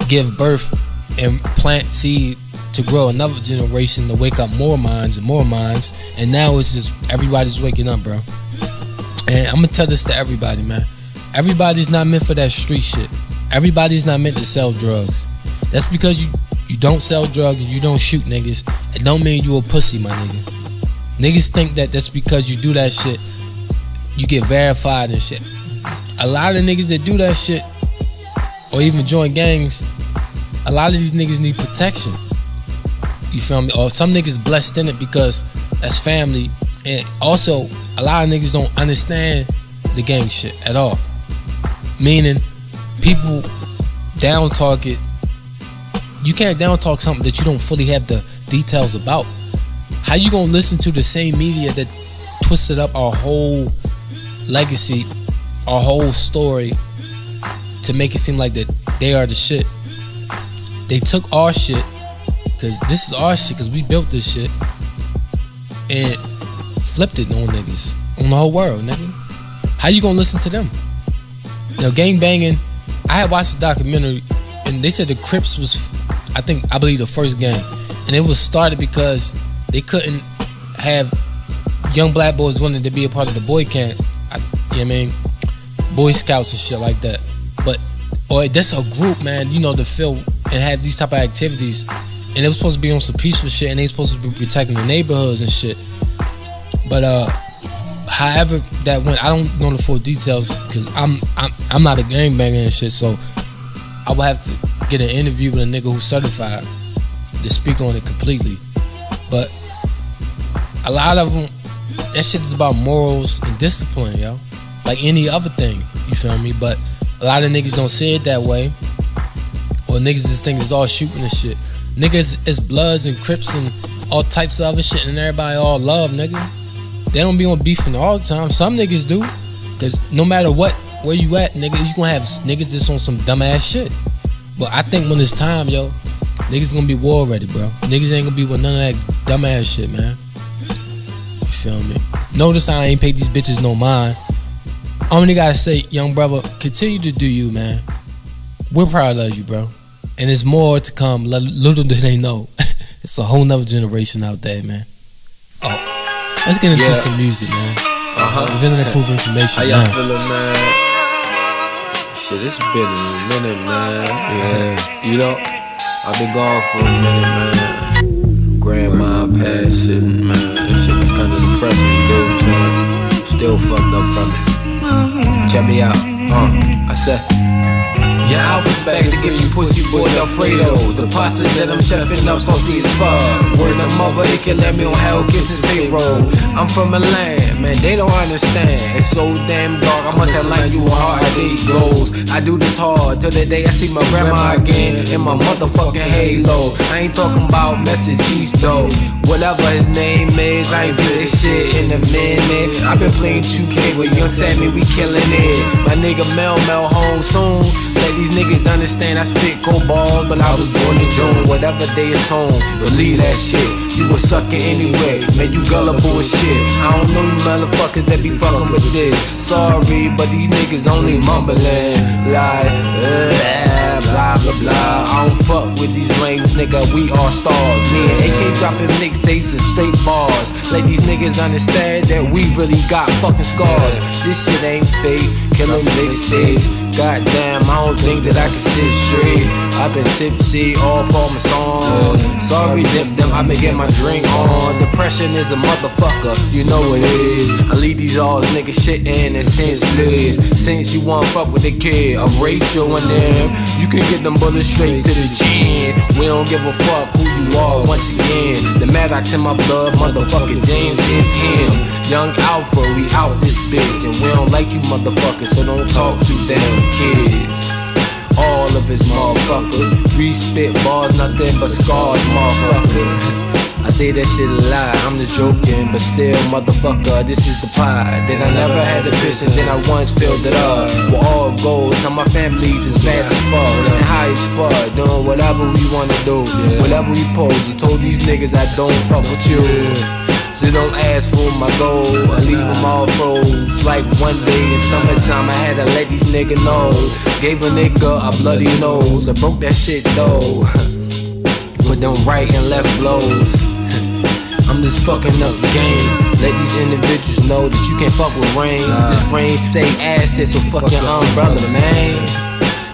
give birth and plant seed to grow another generation, to wake up more minds and more minds. And now it's just everybody's waking up, bro. And I'm gonna tell this to everybody, man. Everybody's not meant for that street shit. Everybody's not meant to sell drugs. That's because you don't sell drugs and you don't shoot niggas. It don't mean you a pussy, my nigga. Niggas think that that's because you do that shit, you get verified and shit. A lot of niggas that do that shit, or even join gangs, a lot of these niggas need protection. You feel me? Or some niggas blessed in it because that's family. And also, a lot of niggas don't understand the gang shit at all. Meaning, people down talk it. You can't down talk something that you don't fully have the details about. How you gonna listen to the same media that twisted up our whole legacy, our whole story, to make it seem like that they are the shit? They took our shit, cause this is our shit, cause we built this shit, and flipped it on niggas, on the whole world, nigga. How you gonna listen to them? You know, gang banging. I had watched the documentary, and they said the Crips was, I believe the first gang, and it was started because they couldn't have young black boys wanting to be a part of the boy camp. You know what I mean? Boy Scouts and shit like that. But, or that's a group, man, you know, to feel and have these type of activities. And it was supposed to be on some peaceful shit, and they supposed to be protecting the neighborhoods and shit. But however that went, I don't know the full details because I'm not a gangbanger and shit. So I would have to get an interview with a nigga who's certified to speak on it completely. But a lot of them, that shit is about morals and discipline, yo. Like any other thing, you feel me? But a lot of niggas don't see it that way, or niggas just think it's all shooting and shit. Niggas is Bloods and Crips and all types of other shit, and everybody all love, nigga. They don't be on beefing all the time. Some niggas do, cause no matter what, where you at, nigga, you gonna have niggas just on some dumbass shit. But I think when it's time, yo, niggas gonna be war ready, bro. Niggas ain't gonna be with none of that dumbass shit, man. You feel me? Notice I ain't paid these bitches no mind. I only gotta say, young brother, continue to do you, man. We're proud of you, bro. And there's more to come. Little do they know. It's a whole nother generation out there, man. Oh, let's get into some music, man. Preventing and proof information. How y'all feeling, man? Shit, it's been a minute, man. Yeah, you know, I've been gone for a minute, man. Grandma passed shit, man. This shit was kind of depressing, you know what I'm saying? Still fucked up from it. Check me out. I said, your outfit's back to give you pussy boy Alfredo. The pasta that I'm chefing up saucy as fuck. Word of mother, it can let me on Hell Kitchen's payroll. I'm from a land, man, they don't understand. It's so damn dark, I must have like you a heart how they goes. I do this hard till the day I see my grandma again in my motherfucking halo. I ain't talking about message cheese though. Whatever his name is, I ain't do this shit in a minute. I've been playing 2K with Young Sammy, we killing it. My nigga Mel home soon. Let these niggas understand I spit cold balls, but I was born in June. Whatever day it's home, believe that shit. You was sucking anyway, man, you gullible as shit. I don't know you motherfuckers that be fucking with this. Sorry, but these niggas only mumbling like blah blah blah. I don't fuck with these lames, nigga, we are stars. Me and AK dropping mixtapes and straight bars. Let these niggas understand that we really got fucking scars. This shit ain't fake, killer mixtapes. Goddamn, I don't think that I can sit straight. I've been tipsy all for my song. Sorry, them, I've been getting my drink on. Depression is a motherfucker, you know it is. I leave these all niggas shitting and senseless. Since you wanna fuck with the kid of Rachel and them, you can get them bullets straight to the chin. We don't give a fuck who you are once again. The Maddox in my blood, motherfucker James is him. Young Alpha, we out this bitch. And we don't like you motherfuckers, so don't talk too damn kids. All of his motherfuckers. We spit bars, nothing but scars, motherfucker. I say that shit a lie, I'm just joking, but still, motherfucker, this is the pie that I never had a bitch and then I once filled it up. With all goals, how my family's is fat as fuck and high as fuck, doing whatever we wanna do, whatever we pose. You told these niggas I don't fuck with you, so don't ask for my goal, I leave them all froze. Like one day in summertime, I had to let these niggas know. Gave a nigga a bloody nose, I broke that shit though. But them right and left blows. I'm just fucking up the game. Let these individuals know that you can't fuck with rain. This rain stay acid, so fuck your umbrella, man.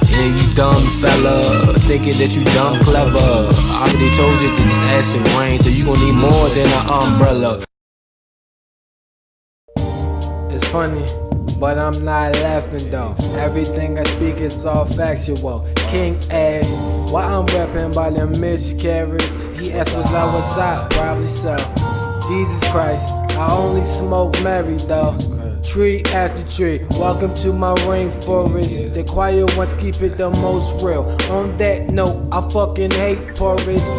Yeah, you dumb fella, thinking that you dumb clever. I already told you that this acid rain, so you gon' need more than an umbrella. It's funny, but I'm not laughing though. Everything I speak is all factual. King asked why I'm rapping by them miscarriages. He asked was I was out, probably so. Jesus Christ, I only smoke Mary though. Tree after tree, welcome to my rainforest. The quiet ones keep it the most real. On that note, I fucking hate forests.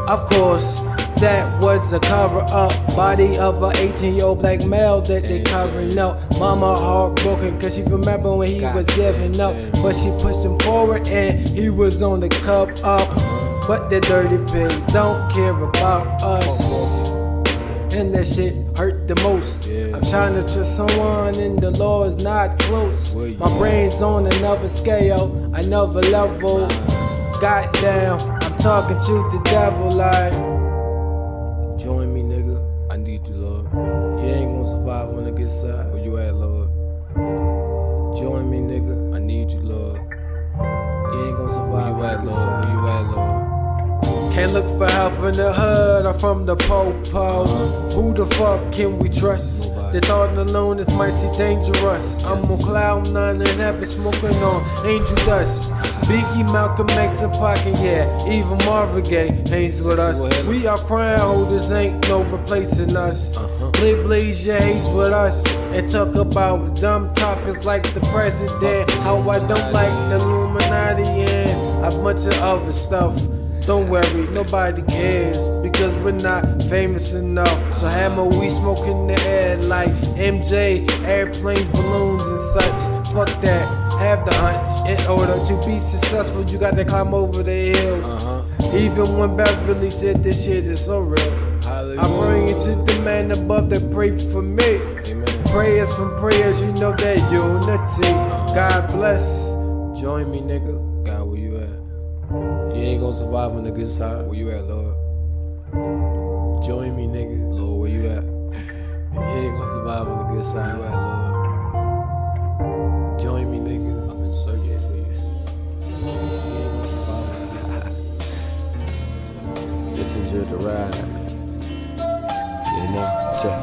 Of course, that was a cover up. Body of a 18-year-old black male that they covering up. Mama heartbroken cause she remember when he was giving up. But she pushed him forward and he was on the cup up. But the dirty pigs don't care about us. And that shit hurt the most. I'm trying to trust someone and the law is not close. My brain's on another scale, another level. Goddamn, I'm talking to the devil like, join me, nigga. I need you, Lord. You ain't gonna survive on the good side. Where you at, Lord? Join me, nigga. I need you, Lord. You ain't gonna survive on the good side. Where you at, Lord? Can't look for help in the hood or from the po-po. Who the fuck can we trust? The thought alone is mighty dangerous. I'm on cloud nine and heaven smoking on angel dust. Biggie, Malcolm X, and Pocket, yeah. Even Marvin Gaye hangs with us. We are crown holders, ain't no replacing us. Blaze your haze with us and talk about dumb topics like the president. How I don't like the Illuminati and a bunch of other stuff. Don't worry, nobody cares because we're not famous enough. So hammer, we smoke in the air like MJ, airplanes, balloons, and such. Fuck that, have the hunch. In order to be successful, you got to climb over the hills. Even when Beverly said this shit is so real. I bring it to the man above that pray for me. Prayers from prayers, you know that unity. God bless. Join me, nigga. God, where you at? You ain't gonna survive on the good side. Where you at, Lord? Join me, nigga. Lord, where you at? You ain't gonna survive on the good side. Where you at, Lord? Join me, nigga. I'm in circuit for you. You ain't gonna survive on the good side. Just enjoy the ride. You know, check.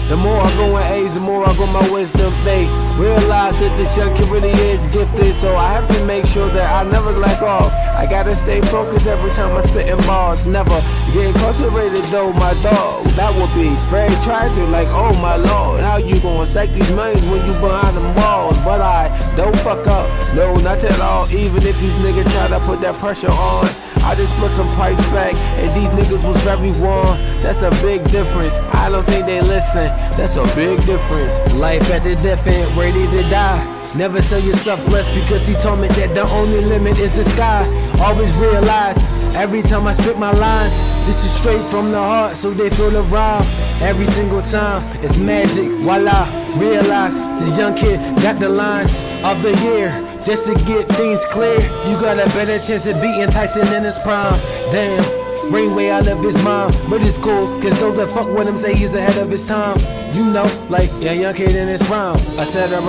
The more I go in age, the more I go my wisdom fade. Realize that this young kid really is gifted, so I have to make sure that I never let go. I gotta stay focused every time I spit in bars. Never get incarcerated though, my dog. That would be very tragic, like oh my lord. How you gonna stack these monies when you behind them walls? But I don't fuck up, no, not at all. Even if these niggas try to put that pressure on, I just put some price back, and these niggas was very warm. That's a big difference. I don't think they listen. That's a big difference. Life at the death end, ready to die. Never sell yourself less because he told me that the only limit is the sky. Always realize every time I spit my lines, this is straight from the heart, so they feel the rhyme. Every single time, it's magic. Voila, realize this young kid got the lines of the year. Just to get things clear, you got a better chance of beating Tyson in his prime. Damn, Rain way out of his mind, but it's cool, cause those that fuck with him say he's ahead of his time. You know, like, yeah, young kid in his prime, etc.,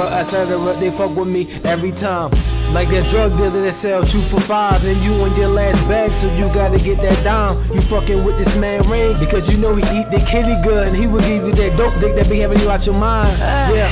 they fuck with me every time. Like that drug dealer that sell 2 for $5, and you on your last bag, so you gotta get that down. You fucking with this man Rain, because you know he eat the kitty good, and he will give you that dope dick that be having you out your mind. Yeah,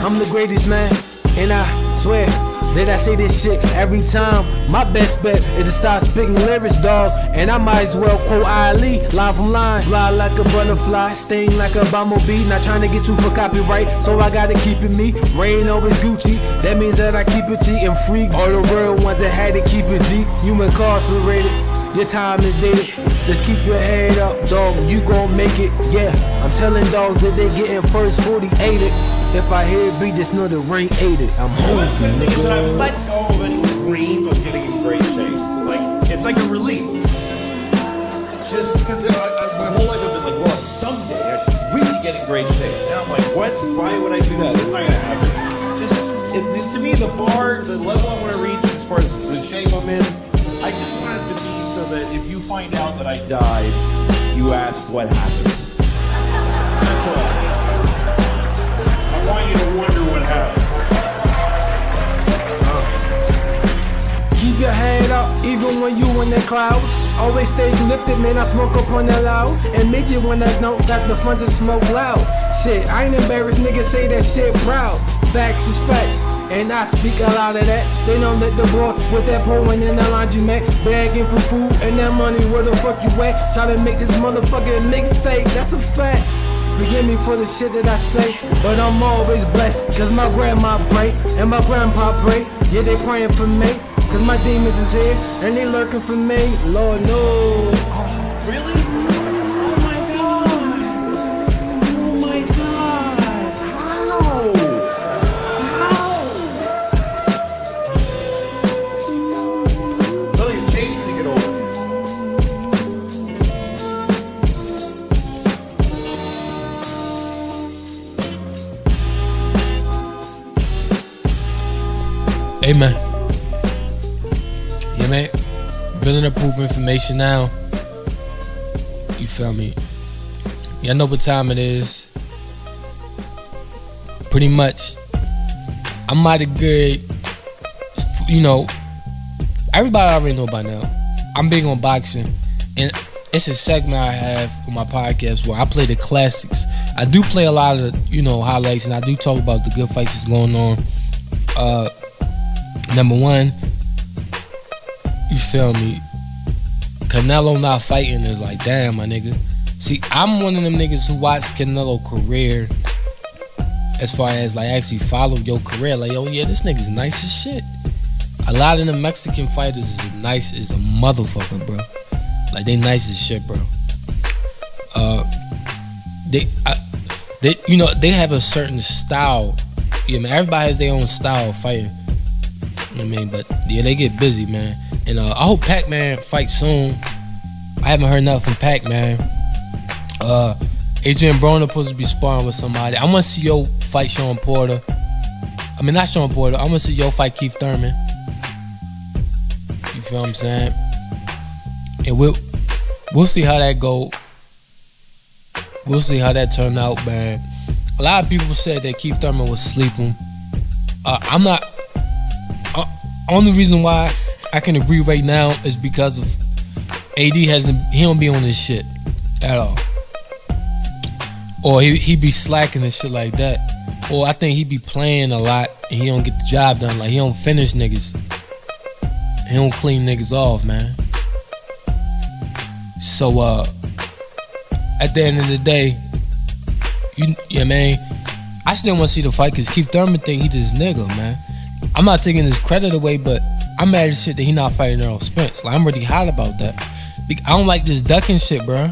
I'm the greatest, man, and I swear that I say this shit every time. My best bet is to stop spitting lyrics, dog. And I might as well quote Ali, line from line. Fly like a butterfly, sting like a bumblebee. Not trying to get sued for copyright, so I gotta keep it me. Rain always Gucci, that means that I keep it G and free. All the real ones that had to keep it G, you incarcerated. Your time is dated. Just keep your head up, dog. You gon' make it. Yeah, I'm telling dogs that they getting first 48 it. If I hear a beat, just know the rain ate it. I'm home, nigga. Let go of any dream of getting in great shape. Like, it's like a relief. Just because my whole life I've been like, well, someday I should really get in great shape. Now I'm like, what? Why would I do that? It's not gonna happen. Just to me, the bar, the level I want to reach as far as the shape I'm in, I just want it to be so that if you find out that I died, you ask what happened. That's all. I want you to wonder what happened. Keep your head up, even when you in the clouds. Always stay lifted, man, I smoke up on the loud. And midget when I don't got the fun to smoke loud. Shit, I ain't embarrassed, niggas say that shit proud. Facts is facts, and I speak a lot of that. They know that the boy was that pouring in the laundromat, begging for food and that money, where the fuck you at? Try to make this motherfucking mixtape, that's a fact. Forgive me for the shit that I say, but I'm always blessed, cause my grandma pray, and my grandpa pray. Yeah, they praying for me, cause my demons is here, and they lurking for me. Lord knows. Really? Oh my God. Oh my God. How? Something's changed to get older. Amen. Yeah, man. Billing approved information now. You feel me? Y'all know what time it is. Pretty much, I'm mighty good. You know, everybody already know by now. I'm big on boxing, and it's a segment I have on my podcast where I play the classics. I do play a lot of highlights, and I do talk about the good fights that's going on. Number one, you feel me? Canelo not fighting is like, damn, my nigga. See, I'm one of them niggas who watched Canelo career as far as like actually follow your career. Like, oh yeah, this nigga's nice as shit. A lot of the Mexican fighters is nice as a motherfucker, bro. Like, they nice as shit, bro. They have a certain style. Yeah, man. Everybody has their own style of fighting. You know what I mean? But yeah, they get busy, man. And I hope Pac-Man fights soon. I haven't heard nothing from Pac-Man. Adrian Broner supposed to be sparring with somebody. I want to see yo fight Sean Porter. I mean, not Sean Porter. I want to see yo fight Keith Thurman. You feel what I'm saying? And we'll see how that go. We'll see how that turned out, man. A lot of people said that Keith Thurman was sleeping. I'm not. Only reason why I can agree right now is because of AD he don't be on this shit at all. Or he be slacking and shit like that. Or I think he be playing a lot and he don't get the job done. Like, he don't finish niggas. He don't clean niggas off, man. So at the end of the day, man, I still want to see the fight because Keith Thurman think he this nigga, man. I'm not taking his credit away, but I'm mad as shit that he not fighting Errol Spence. Like, I'm really hot about that. I don't like this ducking shit, bro.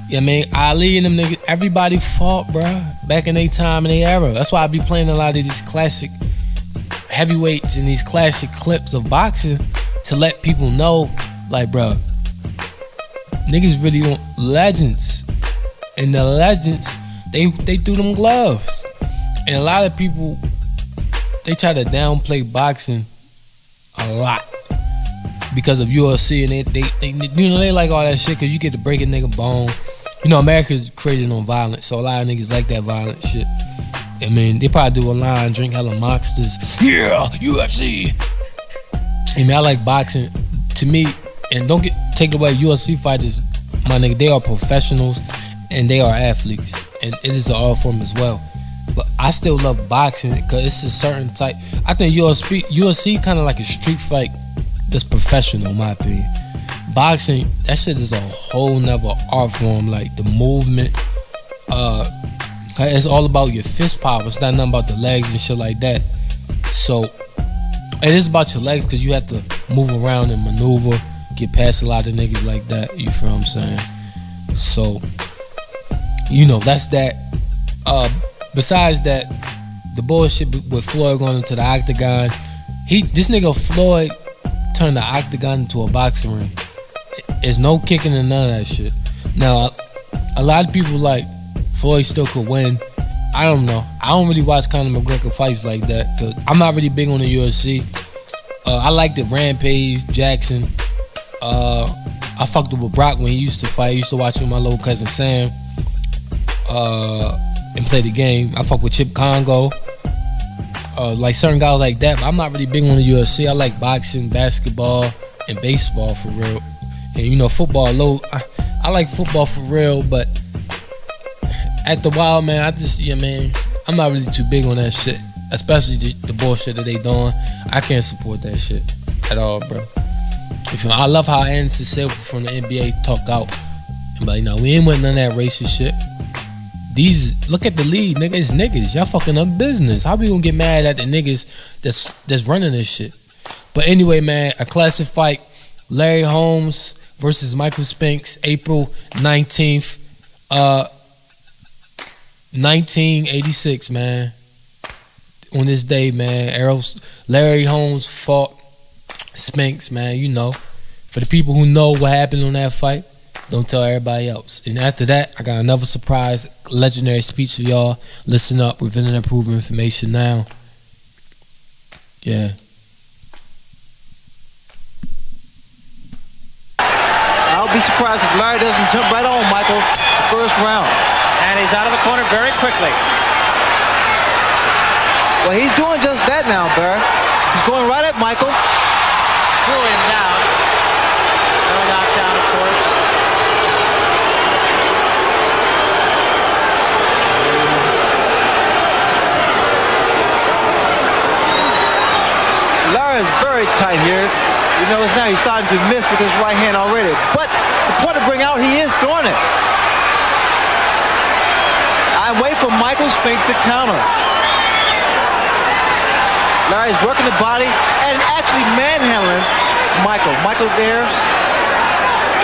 Yeah, man, Ali and them niggas, everybody fought, bro, back in their time and their era. That's why I be playing a lot of these classic heavyweights and these classic clips of boxing to let people know, like, bro, niggas really want legends. And the legends, they threw them gloves. And a lot of people, they try to downplay boxing a lot because of UFC, and they like all that shit because you get to break a nigga bone. You know, America's created on violence, so a lot of niggas like that violent shit. I mean, they probably do a line, drink hella monsters. Yeah, UFC. I mean, I like boxing. To me, and don't take away UFC fighters, my nigga, they are professionals and they are athletes, and it is an art form as well. But I still love boxing because it's a certain type. I think UFC kind of like a street fight that's professional, in my opinion. Boxing, that shit is a whole nother art form. Like, the movement, it's all about your fist power. It's not nothing about the legs and shit like that. So it is about your legs because you have to move around and maneuver, get past a lot of niggas like that. You feel what I'm saying? So, you know, that's that. Besides that, the bullshit with Floyd going into the octagon, this nigga Floyd turned the octagon into a boxing ring. There's no kicking and none of that shit. Now, a lot of people like Floyd still could win. I don't know. I don't really watch Conor McGregor fights like that because I'm not really big on the UFC. I liked it Rampage, Jackson. I fucked up with Brock when he used to fight. I used to watch with my little cousin Sam and play the game. I fuck with Chip Congo. Like certain guys like that, but I'm not really big on the UFC. I like boxing, basketball, and baseball for real. And you know, football, I like football for real, but at the Wild, man, I'm not really too big on that shit. Especially the bullshit that they doing. I can't support that shit at all, bro. I love how Anderson Silva from the NBA talk out and be like, no, we ain't with none of that racist shit. Look at the league, nigga. It's niggas. Y'all fucking up business. How we gonna get mad at the niggas that's running this shit? But anyway, man, a classic fight. Larry Holmes versus Michael Spinks, April 19th, 1986, man. On this day, man, Larry Holmes fought Spinks, man. You know, for the people who know what happened on that fight, don't tell everybody else. And after that, I got another surprise, legendary speech for y'all. Listen up, we're going to approve information now. Yeah. I'll be surprised if Larry doesn't jump right on Michael the first round. And he's out of the corner very quickly. Well, he's doing just that now, Barry. He's going right at Michael. Threw him down. No knockdown, of course. Larry is very tight here. You notice now he's starting to miss with his right hand already. But the point to bring out, he is throwing it. I wait for Michael Spinks to counter. Larry's working the body and actually manhandling Michael. Michael there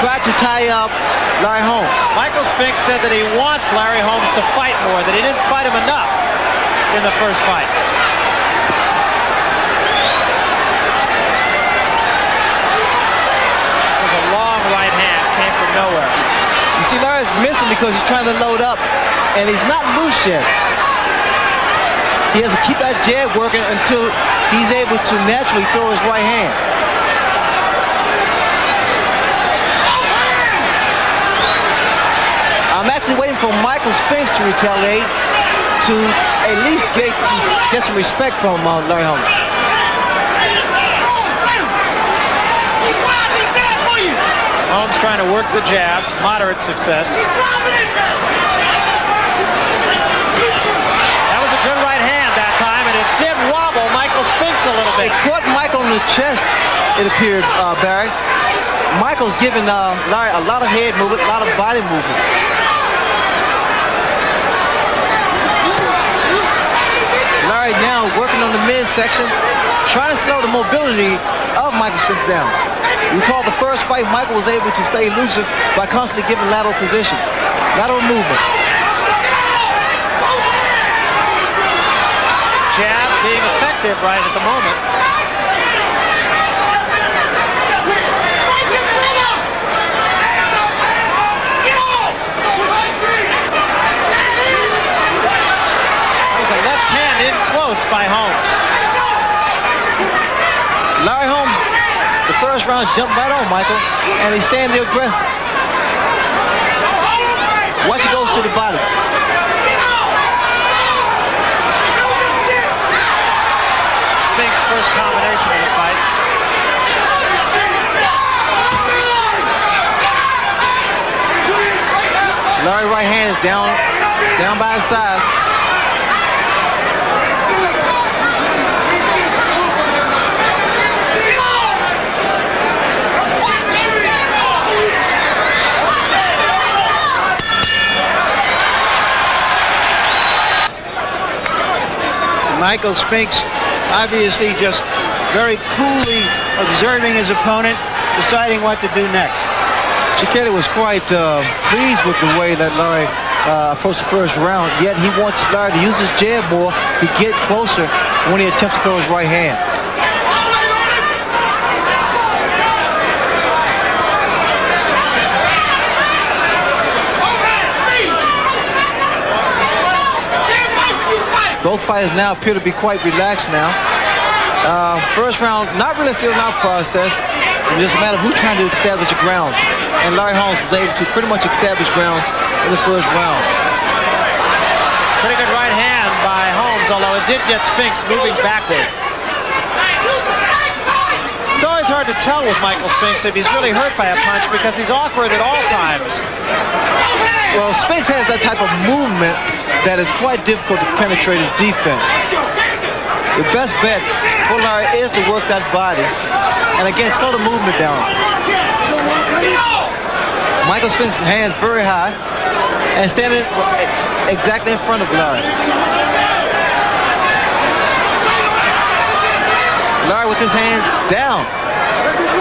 tried to tie up Larry Holmes. Michael Spinks said that he wants Larry Holmes to fight more, that he didn't fight him enough in the first fight. It was a long right hand, came from nowhere. You see, Larry's missing because he's trying to load up, and he's not loose yet. He has to keep that jab working until he's able to naturally throw his right hand. I'm actually waiting for Michael Spinks to retaliate to at least get some respect from Larry Holmes. Holmes trying to work the jab, moderate success. That was a good right hand that time, and it did wobble Michael Spinks a little bit. It caught Michael on the chest, it appeared, Barry. Michael's giving Larry a lot of head movement, a lot of body movement. Larry now working on the midsection, trying to slow the mobility of Michael Spinks down. Recall the first fight, Michael was able to stay elusive by constantly giving lateral position, lateral movement. Jab being effective right at the moment. That was a left hand in close by Holmes. Larry Holmes, the first round, jumped right on Michael, and he's staying there aggressive. Watch it goes to the body. Spinks' first combination in the fight. Larry right hand is down by his side. Michael Spinks obviously just very coolly observing his opponent, deciding what to do next. J.cole was quite pleased with the way that Larry approached the first round, yet he wants Larry to use his jab more to get closer when he attempts to throw his right hand. Both fighters now appear to be quite relaxed now. First round, not really feeling our process. It's just a matter of who trying to establish the ground. And Larry Holmes was able to pretty much establish ground in the first round. Pretty good right hand by Holmes, although it did get Spinks moving backward. It's always hard to tell with Michael Spinks if he's really hurt by a punch because he's awkward at all times. Well, Spinks has that type of movement that is quite difficult to penetrate his defense. The best bet for Larry is to work that body and again slow the movement down. Michael Spinks' hands very high and standing exactly in front of Larry. Larry with his hands down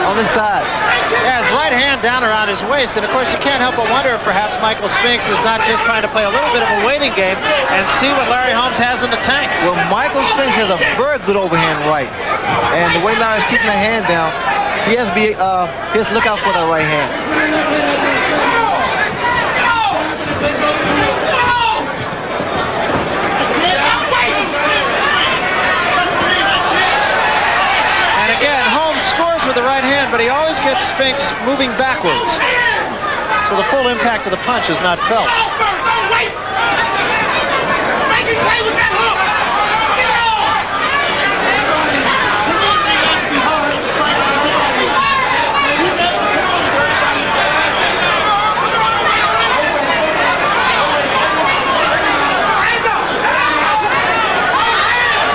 on the side. Yeah, his right hand down around his waist, and of course you can't help but wonder if perhaps Michael Spinks is not just trying to play a little bit of a waiting game and see what Larry Holmes has in the tank. Well, Michael Spinks has a very good overhand right, and the way Larry's keeping the hand down, he has to be, he has to look out for that right hand. Scores with the right hand, but he always gets Spinks moving backwards. So the full impact of the punch is not felt.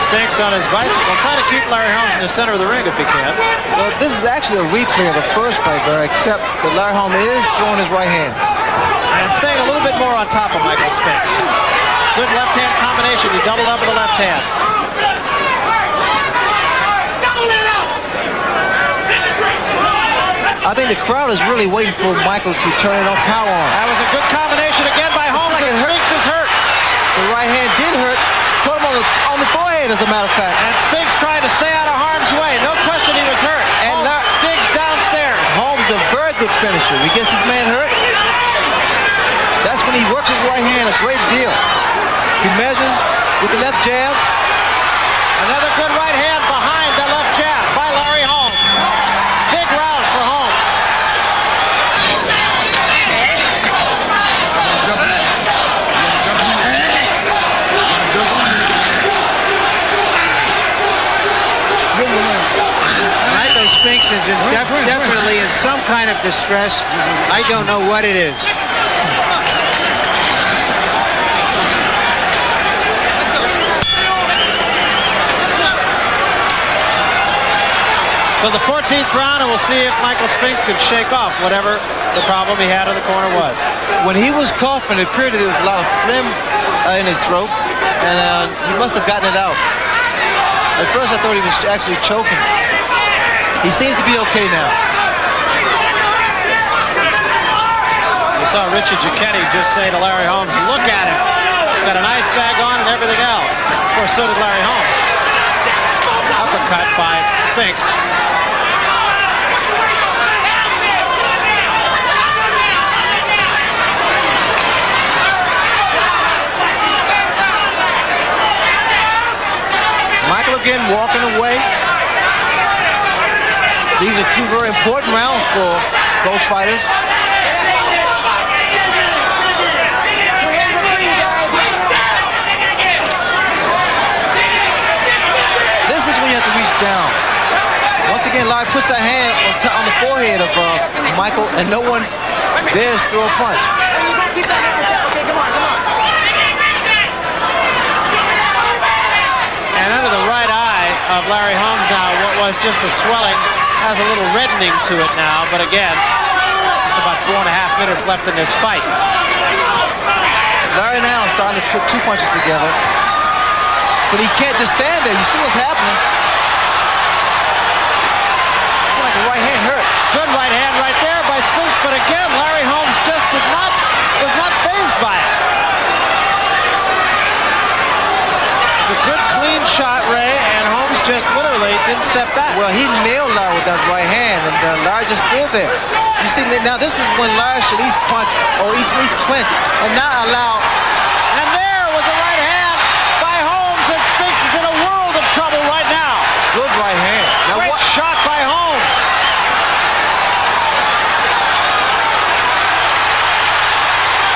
Spinks on his bicycle, trying to keep Larry Holmes in the center of the ring if he can. Well, this is actually a replay of the first fight, except that Larry Holmes is throwing his right hand. And staying a little bit more on top of Michael Spinks. Good left-hand combination. He doubled up with the left hand. I think the crowd is really waiting for Michael to turn it on power on. That was a good combination again by Holmes, and Spinks is hurt. The right hand did hurt. Put him on the forehead, as a matter of fact. And Spinks trying to stay out of harm's way. No question he was hurt. And Holmes digs downstairs. Holmes is a very good finisher. He gets his man hurt. That's when he works his right hand a great deal. He measures with the left jab. Another good right hand behind the left jab by Larry Holmes. Big round for Holmes. Michael Spinks is definitely in some kind of distress. I don't know what it is. So the 14th round, and we'll see if Michael Spinks can shake off whatever the problem he had in the corner was. When he was coughing, it appeared that there was a lot of phlegm in his throat, and he must have gotten it out. At first, I thought he was actually choking. He seems to be okay now. We saw Richard J.cole just say to Larry Holmes, "Look at him. He's got an ice bag on and everything else." Of course, so did Larry Holmes. Uppercut by Spinks. Michael again walking away. These are two very important rounds for both fighters. This is when you have to reach down. Once again, Larry puts that hand on the forehead of Michael, and no one dares throw a punch. And under the right eye of Larry Holmes now, what was just a swelling has a little reddening to it now, but again, just about 4.5 minutes left in this fight. Larry now is starting to put two punches together, but he can't just stand there. You see what's happening? It's like a right hand hurt. Good step back. Well, he nailed Larry with that right hand, and Larry just stood there. You see, now this is when Larry should at least punch or at least clinch and not allow. And there was a right hand by Holmes, and Spinks is in a world of trouble right now. Good right hand. Now Great shot by Holmes.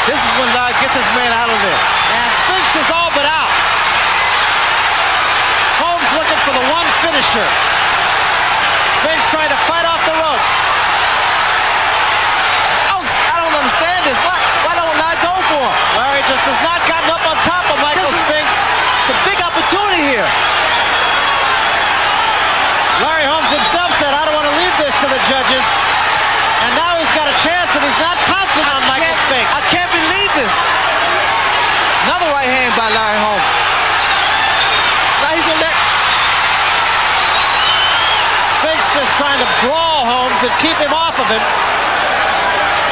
This is when Larry gets his man out of there. And Spinks is all but out. Holmes looking for the one finisher. Spinks trying to fight off the ropes. Oh, I don't understand this. Why don't Larry go for him? Larry just has not gotten up on top of Michael Spinks. It's a big opportunity here. Larry Holmes himself said, I don't want to leave this to the judges. And now he's got a chance, and he's not pouncing on Michael Spinks. I can't believe this. Another right hand by Larry Holmes. Now he's on that. Spinks just trying to brawl Holmes and keep him off of him.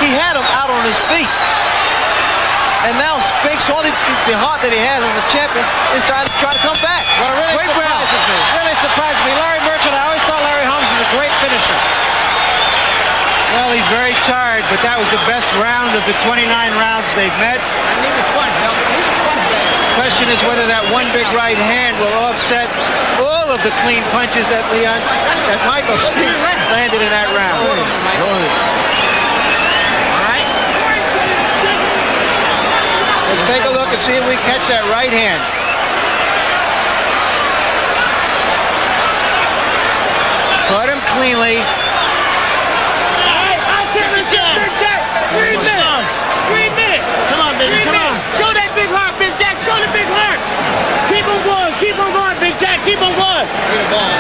He had him out on his feet. And now Spinks, showing the heart that he has as a champion, is trying to come back. What really surprises me, Larry Merchant, I always thought Larry Holmes was a great finisher. Well, he's very tired, but that was the best round of the 29 rounds they've met. And he was fun, Bill. The question is whether that one big right hand will offset all of the clean punches that Michael Spinks landed in that round. All right. Let's take a look and see if we catch that right hand. Caught him cleanly. Come on, baby, come on. Show that big heart, Big Jack. Show the big heart. Keep on going, Big Jack. Keep on going. Be the boss.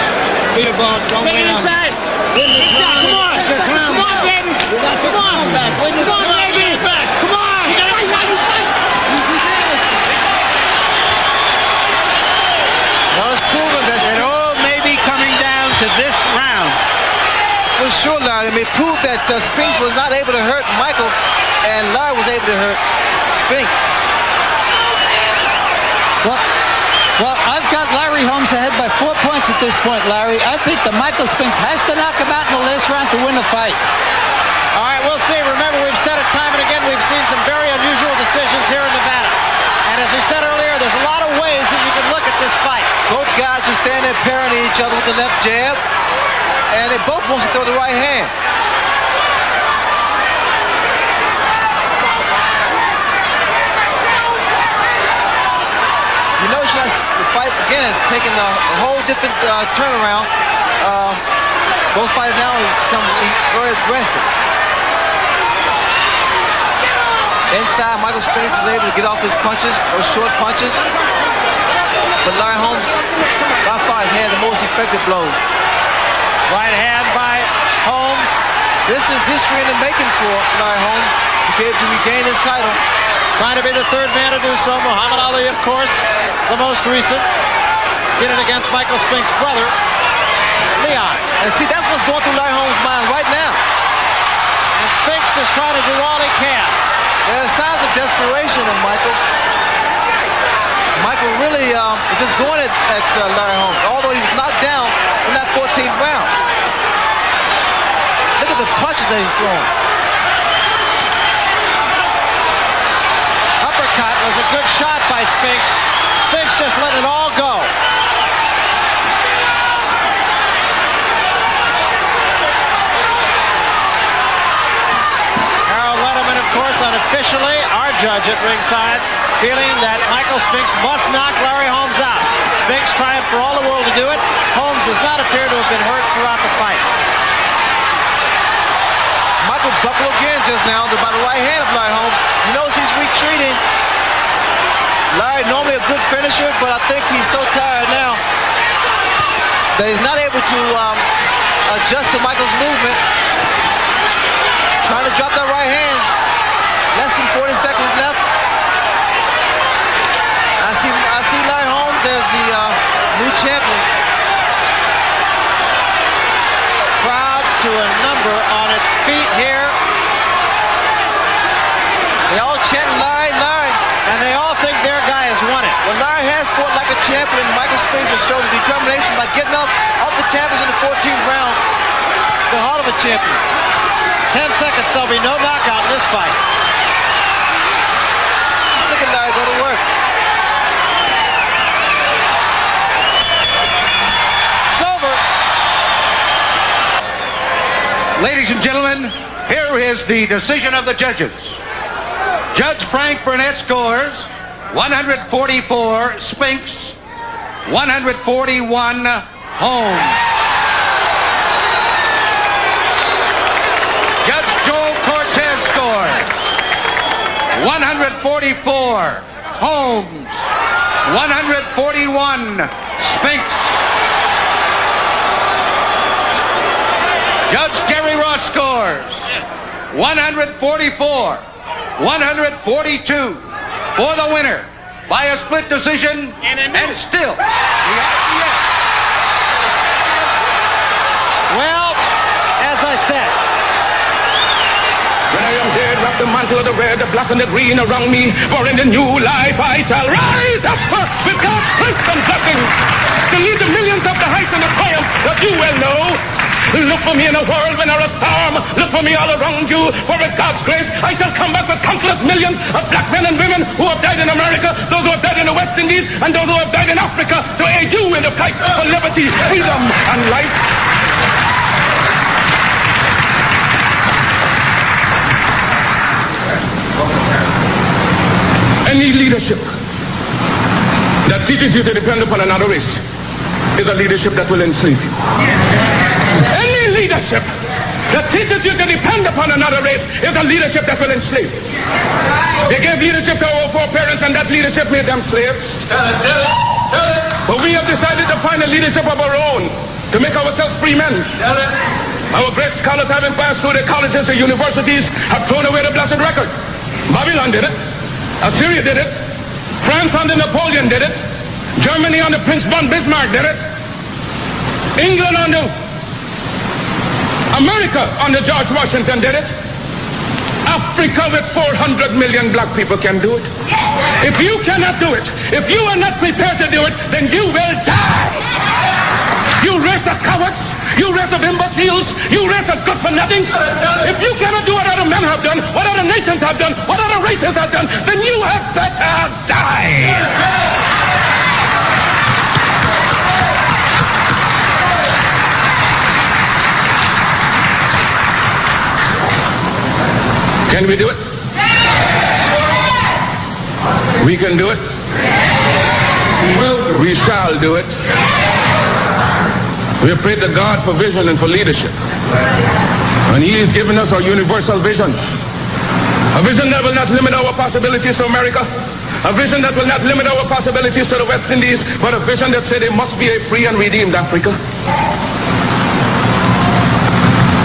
Be the boss. Don't Take wait it on. inside. Big Jack, come on. Come on, baby. Come on. Come on, baby. Come on. Well, it's proven that it all may be coming down to this round. For sure, Larry. I mean, it proved that Spinks was not able to hurt Michael, and Larry was able to hurt Spinks. Well, I've got Larry Holmes ahead by 4 points at this point, Larry. I think that Michael Spinks has to knock him out in the last round to win the fight. All right, we'll see. Remember, we've said it time and again, we've seen some very unusual decisions here in Nevada. And as we said earlier, there's a lot of ways that you can look at this fight. Both guys just stand there parrying each other with the left jab, and they both want to throw the right hand. You notice the fight again has taken a whole different turnaround. Both fighters now has become very aggressive. Inside, Michael Spinks is able to get off his punches, those short punches. But Larry Holmes, by far, has had the most effective blows. Right hand by Holmes. This is history in the making for Larry Holmes to be able to regain his title. Trying to be the third man to do so. Muhammad Ali, of course, the most recent. Did it against Michael Spinks' brother, Leon. And see, that's what's going through Larry Holmes' mind right now. And Spinks just trying to do all he can. There are signs of desperation in Michael. Michael really just going at Larry Holmes, although he was knocked down in that 14th round. Look at the punches that he's throwing. Uppercut was a good shot by Spinks. Spinks just let it all go. Unofficially, our judge at ringside feeling that Michael Spinks must knock Larry Holmes out. Spinks trying for all the world to do it. Holmes does not appear to have been hurt throughout the fight. Michael buckled again just now by the right hand of Larry Holmes. He knows he's retreating. Larry normally a good finisher, but I think he's so tired now that he's not able to adjust to Michael's movement. Trying to drop that right hand. Less than 40 seconds left. I see Larry Holmes as the new champion. Crowd to a number on its feet here. They all chant Larry, Larry. And they all think their guy has won it. When Larry has fought like a champion, Michael Spinks has shown the determination by getting off the canvas in the 14th round, the heart of a champion. 10 seconds, there'll be no knockout in this fight. Just look at Larry go to work. It's over. Ladies and gentlemen, here is the decision of the judges. Judge Frank Burnett scores 144 Spinks, 141 Holmes. Judge Joel Cortez scores 144 Holmes, 141 Spinks. Judge Jerry Ross scores 144, 142 for the winner by a split decision, and still the RPF. Well, as I said, when I am dead, wrap the mantle of the red, the black, and the green around me, for in the new life I shall rise up with God's strength and blessing to lead the millions up the heights and the triumph that you well know. Look for me in a world when there's a storm. Look for me all around you, for with God's grace I shall come back with countless millions of black men and women who have died in America, those who have died in the West Indies, and those who have died in Africa to aid you in the fight for liberty, freedom, and life. Any leadership that teaches you to depend upon another race is a leadership that will enslave you. Any leadership that teaches you to depend upon another race is a leadership that will enslave you. They gave leadership to our foreparents, and that leadership made them slaves. But we have decided to find a leadership of our own to make ourselves free men. Our great scholars, having passed through the colleges and universities, have thrown away the blessed record. Babylon did it. Assyria did it. France under Napoleon did it. Germany under Prince von Bismarck did it. England under America under George Washington did it. Africa with 400 million black people can do it. If you cannot do it, if you are not prepared to do it, then you will die. You race of cowards, you race of imbeciles, you race of good for nothing. If you cannot do what other men have done, what other nations have done, what other races have done, then you have better die. Can we do it? We can do it. We shall do it. We have prayed to God for vision and for leadership. And He has given us our universal vision. A vision that will not limit our possibilities to America. A vision that will not limit our possibilities to the West Indies, but a vision that said there must be a free and redeemed Africa.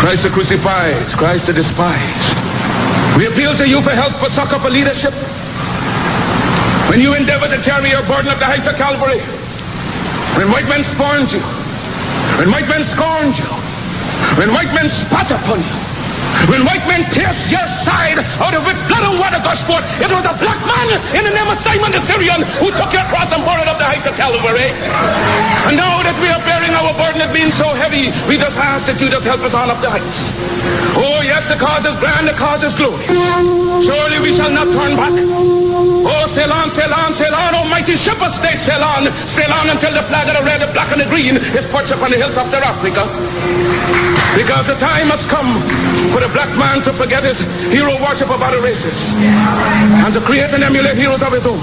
Christ the crucified, Christ the despised. We appeal to you for help, for succor, for leadership. When you endeavor to carry your burden up the heights of Calvary, when white men spurned you, when white men scorned you, when white men spat upon you, when white men pierced your side out of which blood and water gushed forth, it was a black man in the name of Simon the Syrian who took your cross and bore it up the heights of Calvary. And now that we are bearing our burden as being so heavy, we just ask that you just help us on up the heights. Oh yes, the cause is grand, the cause is glory. Surely we shall not turn back. Oh, sail on, sail on, sail on, almighty ship of state, sail on until the flag of the red, the black, and the green is perched upon the hills of Africa. Because the time has come for the black man to forget his hero worship of other races and to create and emulate heroes of his own.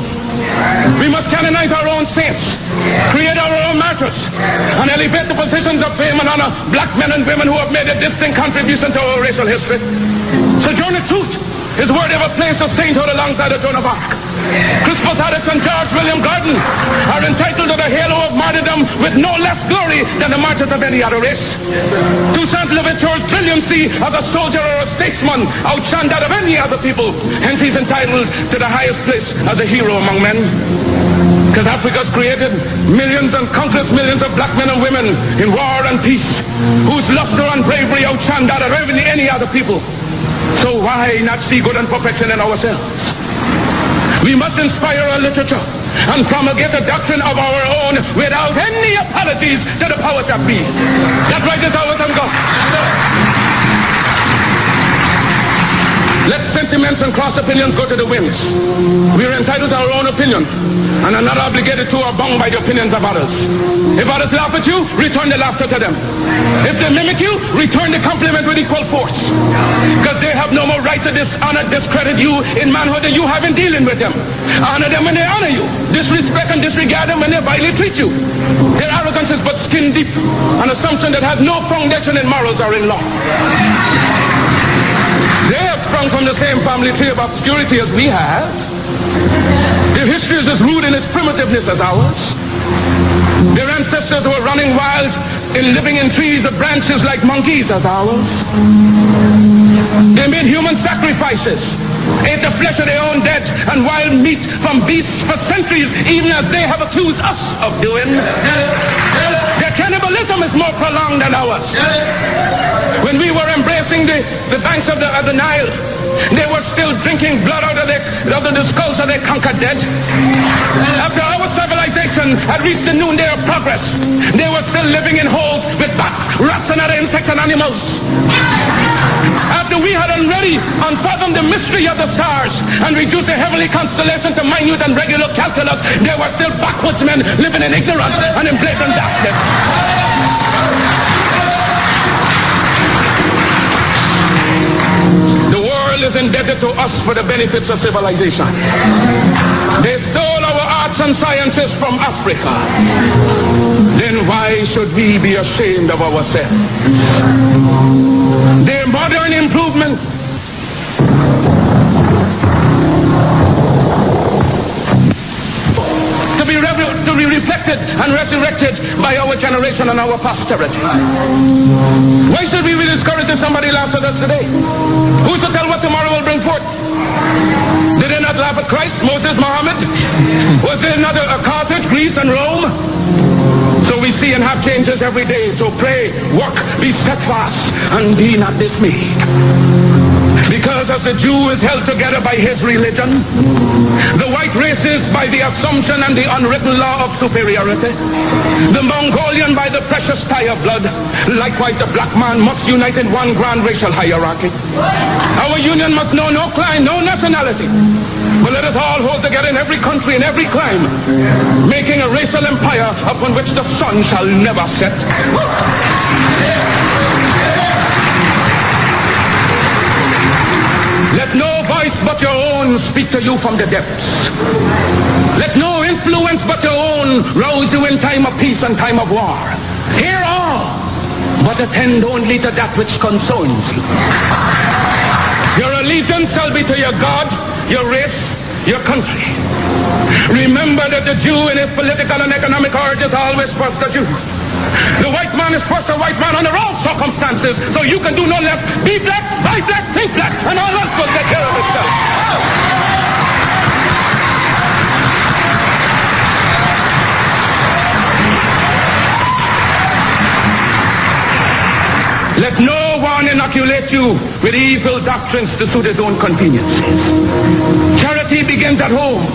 We must canonize our own saints, create our own martyrs, and elevate the positions of fame and honor black men and women who have made a distinct contribution to our racial history. Sojourner Truth is worthy of a place of sainthood alongside the Joan of Arc. Crispus Attucks and George William Gordon are entitled to the halo of martyrdom with no less glory than the martyrs of any other race. Toussaint Louverture's brilliancy as a soldier or a statesman outshone that of any other people. Hence he's entitled to the highest place as a hero among men. Because Africa's created millions and countless millions of black men and women in war and peace, whose luster and bravery outshone that of any other people. So why not see good and perfection in ourselves? We must inspire our literature and promulgate the doctrine of our own without any apologies to the powers that be. That right is ours and God. Let sentiments and cross opinions go to the winds. We are entitled to our own opinions and are not obligated to or bound by the opinions of others. If others laugh at you, return the laughter to them. If they mimic you, return the compliment with equal force. Because they have no more right to dishonor, discredit you in manhood than you have in dealing with them. Honor them when they honor you. Disrespect and disregard them when they vilely treat you. Their arrogance is but skin deep, an assumption that has no foundation in morals or in law. They have sprung from the same family tree of obscurity as we have. Their history is as rude in its primitiveness as ours. Their ancestors were running wild in living in trees of branches like monkeys as ours. They made human sacrifices, ate the flesh of their own dead and wild meat from beasts for centuries, even as they have accused us of doing. Their cannibalism is more prolonged than ours. When we were embracing the banks of the Nile, they were still drinking blood out of the skulls of their conquered dead. After our civilization had reached the noonday of progress, they were still living in holes with bats, rats, and other insects and animals. After we had already unfathomed the mystery of the stars and reduced the heavenly constellations to minute and regular calculus, they were still backwoodsmen living in ignorance and in blatant darkness. Is indebted to us for the benefits of civilization. They stole our arts and sciences from Africa. Then why should we be ashamed of ourselves? Their modern improvement to be reflected and resurrected by our generation and our posterity. Why should we be discouraged if somebody laughs at us today? Who's to tell what tomorrow will bring forth? Did they not laugh at Christ, Moses, Muhammad? Was there not a Carthage, Greece, and Rome? So we see and have changes every day. So pray, work, be steadfast, and be not dismayed. Because as the Jew is held together by his religion, the white race is by the assumption and the unwritten law of superiority, the Mongolian by the precious tie of blood, likewise the black man must unite in one grand racial hierarchy. Our union must know no clime, no nationality, but let us all hold together in every country, in every clime, making a racial empire upon which the sun shall never set. Let no voice but your own speak to you from the depths. Let no influence but your own rouse you in time of peace and time of war. Hear all, but attend only to that which concerns you. Your allegiance shall be to your God, your race, your country. Remember that the Jew in his political and economic origin is always first a Jew. The white man is first a white man under all circumstances, so you can do no less. Be black, buy black, think black, and all else will take care of itself. Let no one inoculate you with evil doctrines to suit his own convenience. Charity begins at home.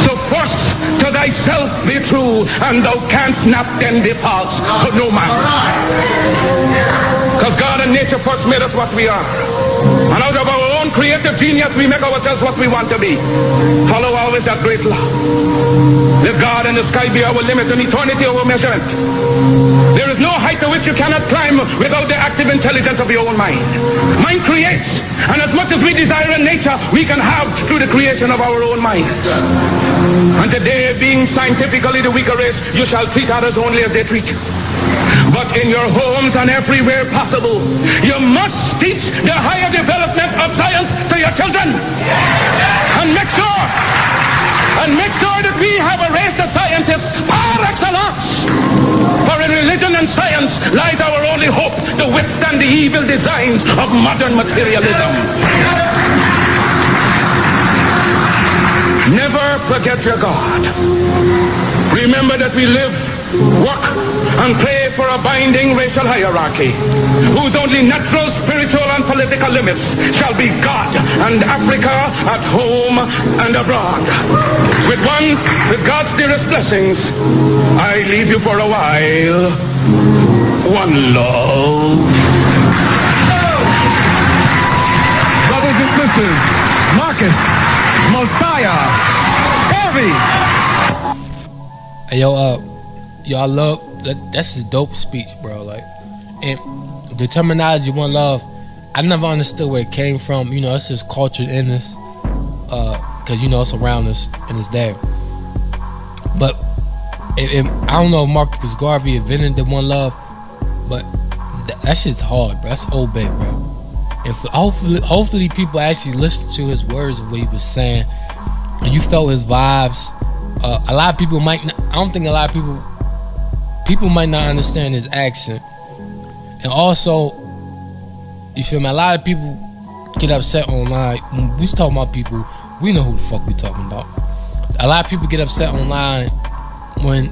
So first to thyself be true, and thou canst not then depart to no man. Because God and nature first made us what we are. And out of our own creative genius we make ourselves what we want to be. Follow always that great law. Let God and the sky be our limit and eternity our measurement. There is no height to which you cannot climb without the active intelligence of your own mind. Mind creates, and as much as we desire in nature, we can have through the creation of our own mind. And today, being scientifically the weaker race, you shall treat others only as they treat you. But in your homes and everywhere possible, you must teach the higher development of science to your children. And make sure that we have a race of scientists par excellence. For in religion and science lies our only hope to withstand the evil designs of modern materialism. Never forget your God. Remember that we live, work, and play for a binding racial hierarchy, whose only natural, spiritual, and political limits shall be God and Africa at home and abroad. With God's dearest blessings, I leave you for a while. One love. Brothers and sisters, Marcus, Mosiah, Harvey. Hey, yo, I love that's a dope speech, bro. Like, and the terminology "one love," I never understood where it came from. You know, it's just cultured in us, cause you know it's around us and it's there. But I don't know if Marcus Garvey invented the one love, but that shit's hard, bro. That's old, bro. And hopefully people actually listened to his words of what he was saying, and you felt his vibes. A lot of people might not, I don't think a lot of people might not understand his accent. And also, you feel me, a lot of people get upset online. When we talking about people, we know who the fuck we talking about. A lot of people get upset online when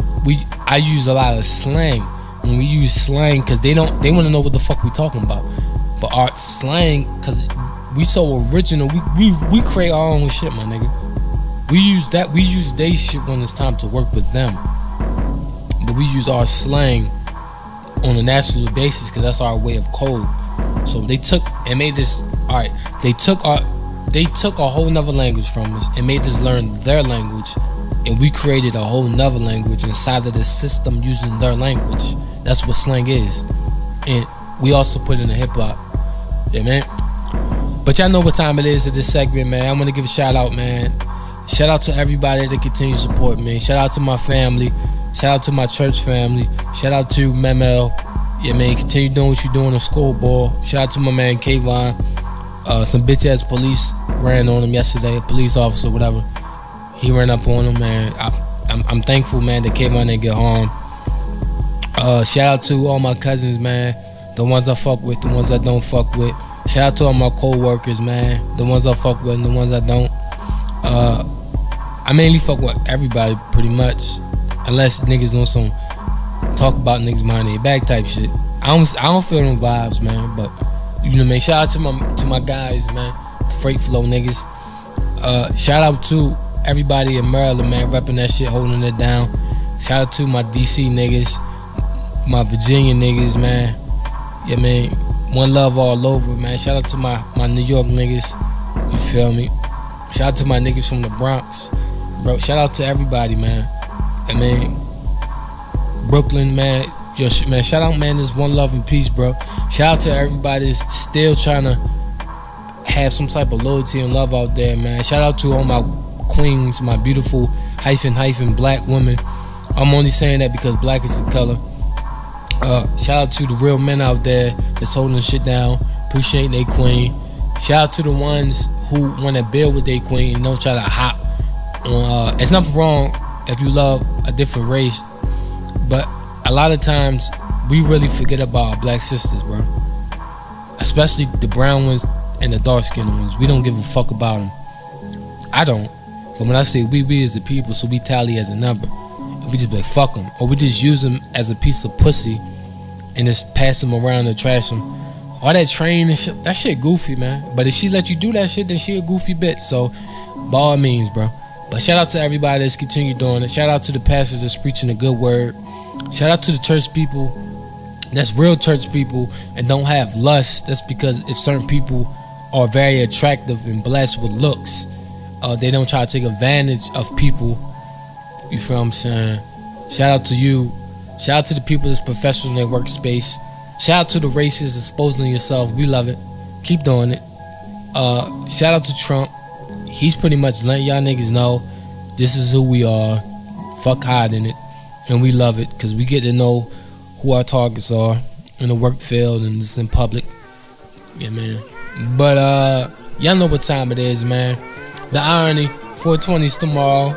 I use a lot of slang. When we use slang, cause they want to know what the fuck we talking about. But our slang, cause we so original, we create our own shit, my nigga. We use they shit when it's time to work with them. But we use our slang on a natural basis because that's our way of code. So they took and made this, alright, they took a whole nother language from us and made us learn their language, and we created a whole nother language inside of the system using their language. That's what slang is. And we also put in a hip hop. Yeah, man. But y'all know what time it is at this segment, man. I'm gonna give a shout out, man. Shout out to everybody that continues to support me. Shout out to my family. Shout out to my church family. Shout out to Memel. Yeah, man, continue doing what you're doing in school ball. Shout out to my man Kayvon. Some bitch ass police ran on him yesterday. A police officer, whatever. He ran up on him, man. I'm thankful, man, that Kayvon didn't get harmed. Shout out to all my cousins, man. The ones I fuck with, the ones I don't fuck with. Shout out to all my co-workers, man. The ones I fuck with and the ones I don't. I mainly fuck with everybody pretty much, unless niggas on some talk about niggas behind their back type shit. I don't feel them vibes, man. But you know what I mean. Shout out to my guys, man. Freight flow niggas. Shout out to everybody in Maryland, man, repping that shit, holding it down. Shout out to my DC niggas, my Virginia niggas, man. Yeah, man. One love all over, man. Shout out to my New York niggas. You feel me? Shout out to my niggas from the Bronx. Bro, shout out to everybody, man. I mean, Brooklyn, man. Yo, man, shout out, man. This one love and peace, bro. Shout out to everybody that's still trying to have some type of loyalty and love out there, man. Shout out to all my queens, my beautiful hyphen black women. I'm only saying that because black is the color. Shout out to the real men out there that's holding shit down, appreciating their queen. Shout out to the ones who want to build with their queen and don't try to hop on. It's nothing wrong if you love a different race, but a lot of times we really forget about our black sisters, bro. Especially the brown ones and the dark skinned ones. We don't give a fuck about them. I don't. But when I say we as a people, so we tally as a number. We just be like, fuck them. Or we just use them as a piece of pussy and just pass them around and trash them. All that train and shit, that shit goofy, man. But if she let you do that shit, then she a goofy bitch. So, by all means, bro. But shout out to everybody that's continue doing it. Shout out to the pastors that's preaching a good word. Shout out to the church people that's real church people and don't have lust. That's because if certain people are very attractive and blessed with looks, they don't try to take advantage of people. You feel what I'm saying? Shout out to you. Shout out to the people that's professional in their workspace. Shout out to the racists exposing yourself. We love it. Keep doing it. Shout out to Trump. He's pretty much letting y'all niggas know this is who we are. Fuck hiding it. And we love it because we get to know who our targets are in the work field and just in public. Yeah, man. But y'all know what time it is, man. The irony, 420's tomorrow.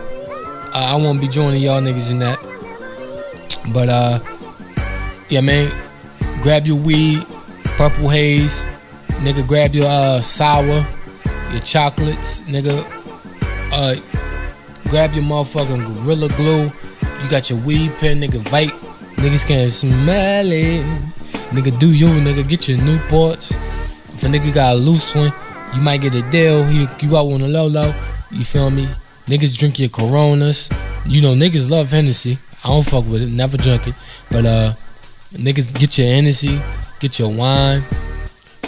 I won't be joining y'all niggas in that. But yeah, man. Grab your weed, purple haze. Nigga, grab your sour, your chocolates. Nigga, grab your motherfucking Gorilla Glue. You got your weed pen, nigga, vape. Niggas can't smell it. Nigga, do you, nigga, get your Newports. If a nigga got a loose one, you might get a deal. You out on a low. You feel me? Niggas drink your Coronas. You know, niggas love Hennessy. I don't fuck with it, never drink it. But niggas get your Hennessy, get your wine.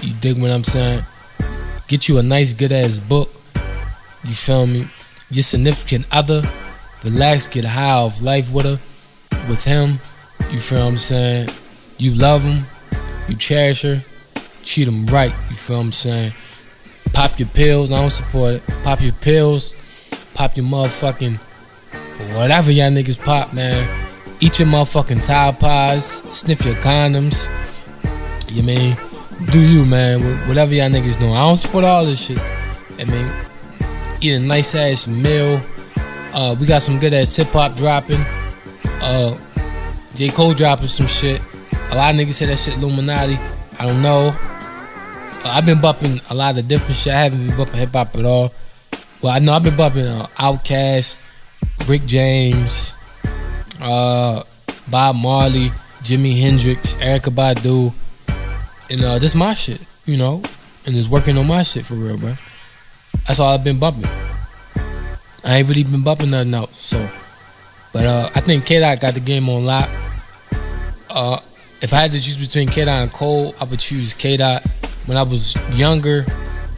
You dig what I'm saying? Get you a nice, good ass book. You feel me? Your significant other. Relax, get high off life with her, with him. You feel what I'm saying? You love him, you cherish her, treat him right. You feel what I'm saying? Pop your pills, I don't support it. Pop your pills, pop your motherfucking whatever y'all niggas pop, man. Eat your motherfucking Tide Pods, sniff your condoms. You mean? Do you, man? Whatever y'all niggas doing. I don't support all this shit. I mean, eat a nice ass meal. We got some good ass hip hop dropping. J.Cole dropping some shit. A lot of niggas say that shit Illuminati. I don't know. I've been bumping a lot of different shit. I haven't been bumping hip hop at all. Well, I know I've been bumping Outkast, Rick James, Bob Marley, Jimi Hendrix, Erykah Badu, and this my shit, you know, and it's working on my shit for real, bro. That's all I've been bumping. I ain't really been bumping nothing else, so. But I think K-Dot got the game on lock. If I had to choose between K-Dot and Cole, I would choose K-Dot. When I was younger,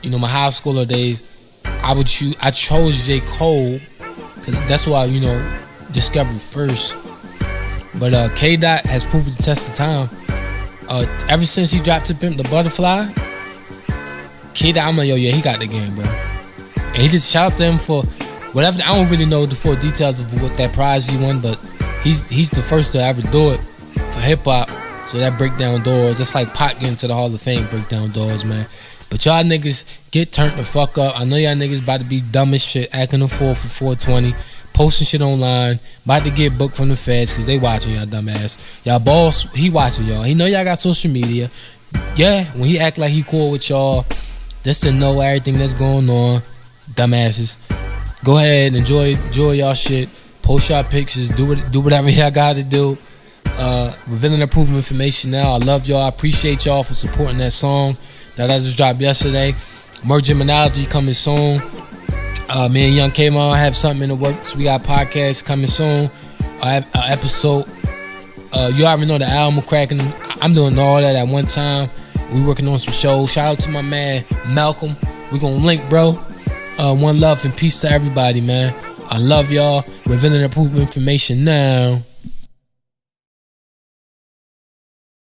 you know, my high schooler days, I chose J.Cole because that's who I, you know, discovered first. But K-Dot has proven the test of time. Ever since he dropped to Pimp the Butterfly, K-Dot, I'm like, yo, yeah, he got the game, bro. And he just shout out to him for whatever. I don't really know the full details of what that prize he won, but he's the first to ever do it for hip hop. So that break down doors. That's like Pac getting to the Hall of Fame, break down doors, man. But y'all niggas get turned the fuck up. I know y'all niggas about to be dumb as shit, acting a fool for 420, posting shit online, about to get booked from the feds because they watching y'all dumb ass. Y'all boss, he watching y'all. He know y'all got social media. Yeah, when he act like he cool with y'all, just to know everything that's going on, dumbasses. Go ahead and enjoy y'all shit. Post y'all pictures. Do whatever y'all got to do. Revealing and proving information now. I love y'all. I appreciate y'all for supporting that song that I just dropped yesterday. Merge Analogy coming soon. Me and Young K-Mon have something in the works. We got podcasts coming soon. Episode. You already know the album cracking. I'm doing all that at one time. We working on some shows. Shout out to my man Malcolm. We gonna link, bro. One love and peace to everybody, man. I love y'all. Revealing and proving information now.